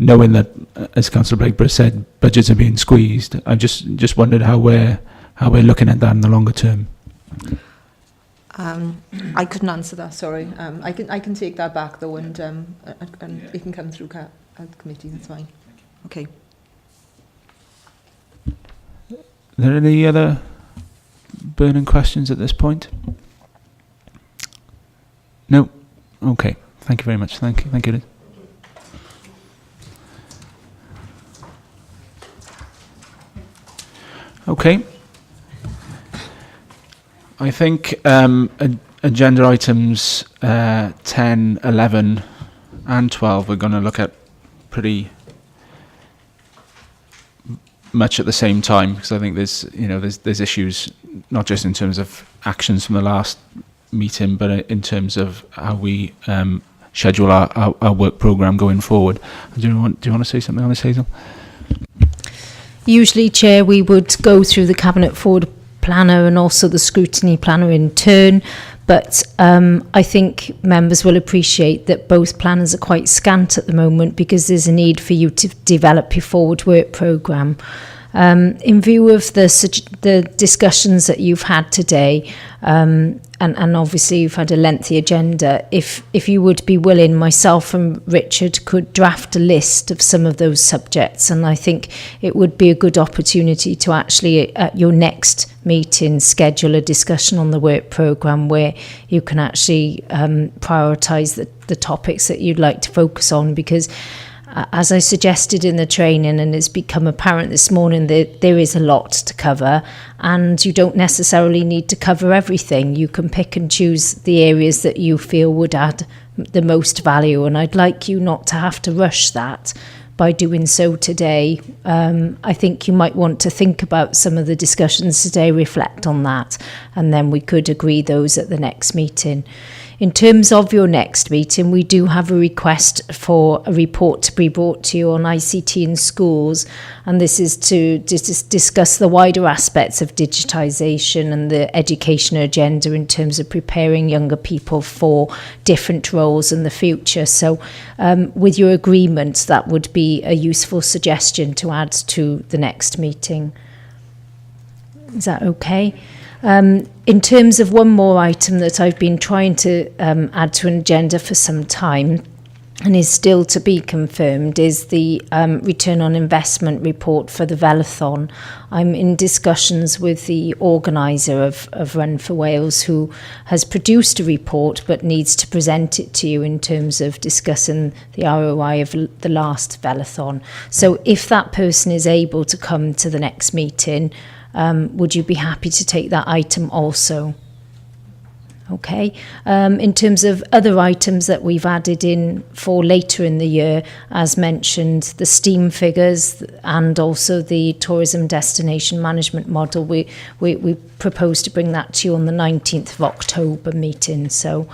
Knowing that, as Councillor Blakeburn said, budgets are being squeezed, I just wondered how we're looking at that in the longer term. I couldn't answer that. Sorry. I can take that back though, and it can come through committee. That's fine. Okay. Are there any other burning questions at this point? No. Okay. Thank you very much. Thank you, Liz. Okay. I think agenda items 10, 11 and 12 we're going to look at pretty much at the same time, because I think there's issues not just in terms of actions from the last meeting, but in terms of how we schedule our work programme going forward. Do you want to say something on this, Hazel? Usually, Chair, we would go through the Cabinet Forward Planner and also the Scrutiny Planner in turn, but I think members will appreciate that both planners are quite scant at the moment because there's a need for you to develop your forward work programme. In view of the discussions that you've had today, and obviously you've had a lengthy agenda, if you would be willing, myself and Richard could draft a list of some of those subjects, and I think it would be a good opportunity to actually, at your next meeting, schedule a discussion on the work programme where you can actually prioritise the topics that you'd like to focus on, because as I suggested in the training, and it's become apparent this morning, that there is a lot to cover, and you don't necessarily need to cover everything. You can pick and choose the areas that you feel would add the most value, and I'd like you not to have to rush that by doing so today. I think you might want to think about some of the discussions today, reflect on that, and then we could agree those at the next meeting. In terms of your next meeting, we do have a request for a report to be brought to you on ICT in schools, and this is to discuss the wider aspects of digitisation and the education agenda in terms of preparing younger people for different roles in the future. So with your agreement, that would be a useful suggestion to add to the next meeting. Is that okay? In terms of one more item that I've been trying to add to an agenda for some time and is still to be confirmed is the return on investment report for the Velathon. I'm in discussions with the organiser of Run for Wales, who has produced a report but needs to present it to you in terms of discussing the ROI of the last Velathon. So if that person is able to come to the next meeting, would you be happy to take that item also? Okay. In terms of other items that we've added in for later in the year, as mentioned, the STEAM figures and also the tourism destination management model, we propose to bring that to you on the 19th of October meeting. So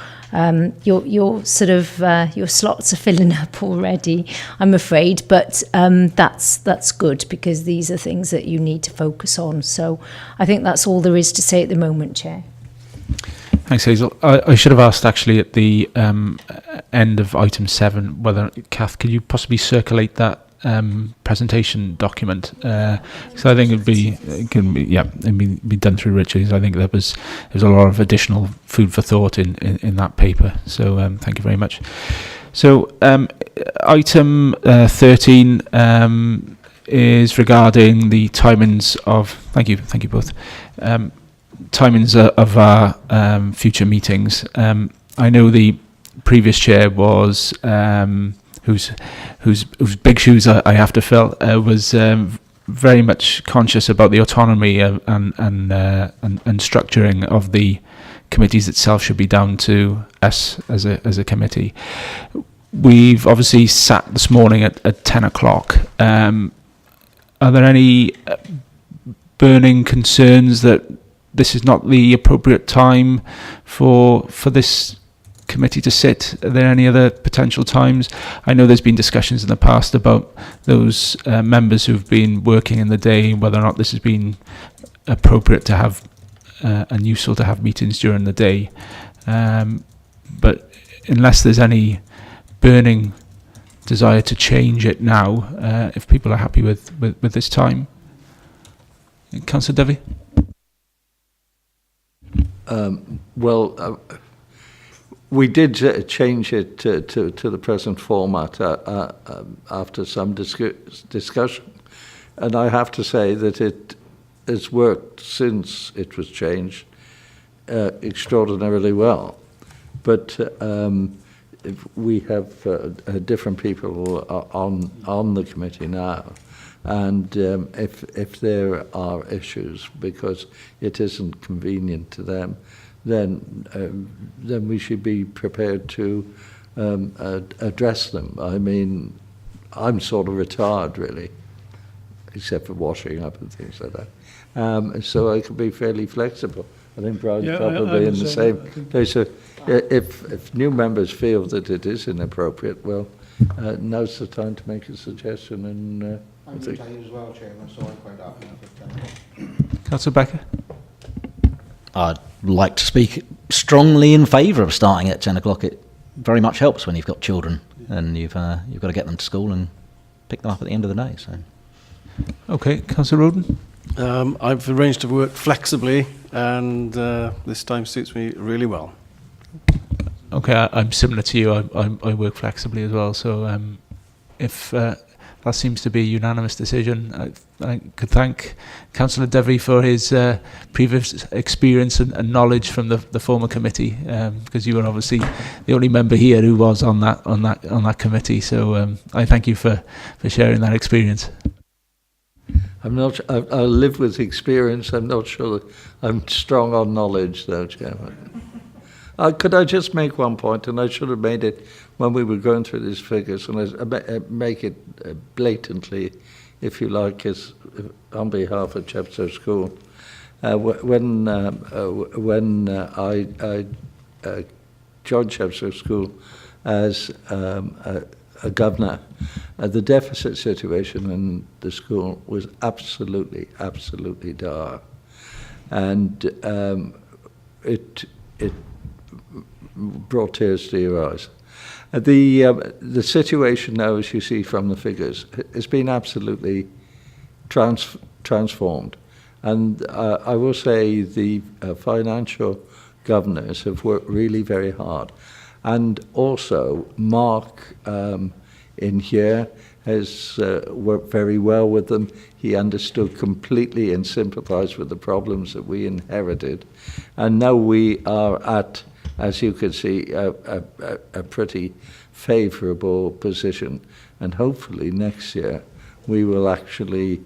your slots are filling up already, I'm afraid, but that's good, because these are things that you need to focus on. So I think that's all there is to say at the moment, Chair. Thanks, Hazel. I should have asked actually at the end of item 7 whether, Kath, could you possibly circulate that presentation document. So I think it'd be done through Richard. I think there was a lot of additional food for thought in that paper. So thank you very much. So item 13 is regarding the timings of. Thank you both. Timings of our future meetings. I know the previous chair was whose big shoes I have to fill was very much conscious about the autonomy and structuring of the committees itself should be down to us as a committee. We've obviously sat this morning at 10 o'clock. Are there any burning concerns that this is not the appropriate time for this committee to sit? Are there any other potential times? I know there's been discussions in the past about those members who've been working in the day, whether or not this has been appropriate to have and useful to have meetings during the day. But unless there's any burning desire to change it now, if people are happy with this time. Councillor Dovey? We did change it to the present format after some discussion, and I have to say that it has worked since it was changed extraordinarily well. But if we have different people on the committee now, and if there are issues because it isn't convenient to them, then we should be prepared to address them. I mean, I'm sort of retired, really, except for washing up and things like that. So I can be fairly flexible. I think Brian's probably in the same place. So if new members feel that it is inappropriate, well, now's the time to make a suggestion. And I'm retired as well, Chairman, so I'm quite happy with 10 o'clock. Councillor Becker? I'd like to speak strongly in favour of starting at 10 o'clock. It very much helps when you've got children and you've got to get them to school and pick them up at the end of the day. So, okay, Councillor Roden. I've arranged to work flexibly, and this time suits me really well. Okay, I'm similar to you. I work flexibly as well. So if that seems to be a unanimous decision, I could thank Councillor Devey for his previous experience and knowledge from the former committee, because you were obviously the only member here who was on that committee. So I thank you for sharing that experience. I'm not. I live with experience. I'm not sure that I'm strong on knowledge, though, Chairman. Could I just make one point, and I should have made it when we were going through these figures, and I make it blatantly, if you like, as on behalf of Chepstow School. When I joined Chepstow School as a governor, the deficit situation in the school was absolutely dire, and it brought tears to your eyes. The situation now, as you see from the figures, has been absolutely transformed, and I will say the financial governors have worked really very hard, and also Mark in here has worked very well with them. He understood completely and sympathised with the problems that we inherited, and now we are at, as you can see, a pretty favourable position, and hopefully next year we will actually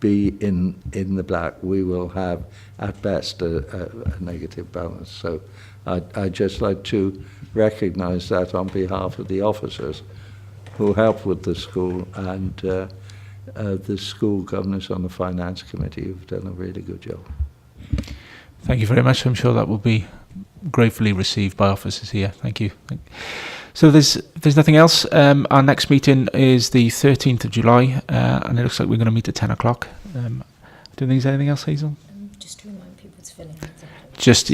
be in the black. We will have at best a negative balance. So I'd just like to recognise that on behalf of the officers who help with the school, and the school governors on the finance committee who've done a really good job. Thank you very much. I'm sure that will be gratefully received by officers here. Thank you. So if there's nothing else, our next meeting is the 13th of July, and it looks like we're going to meet at 10 o'clock. I don't think there's anything else, Hazel? Just to remind people to fill in. Just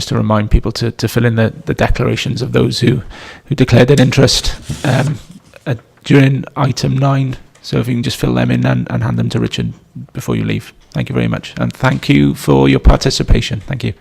to remind people to fill in the declarations of those who declared an interest during item 9 So if you can just fill them in and hand them to Richard before you leave. Thank you very much. And thank you for your participation. Thank you.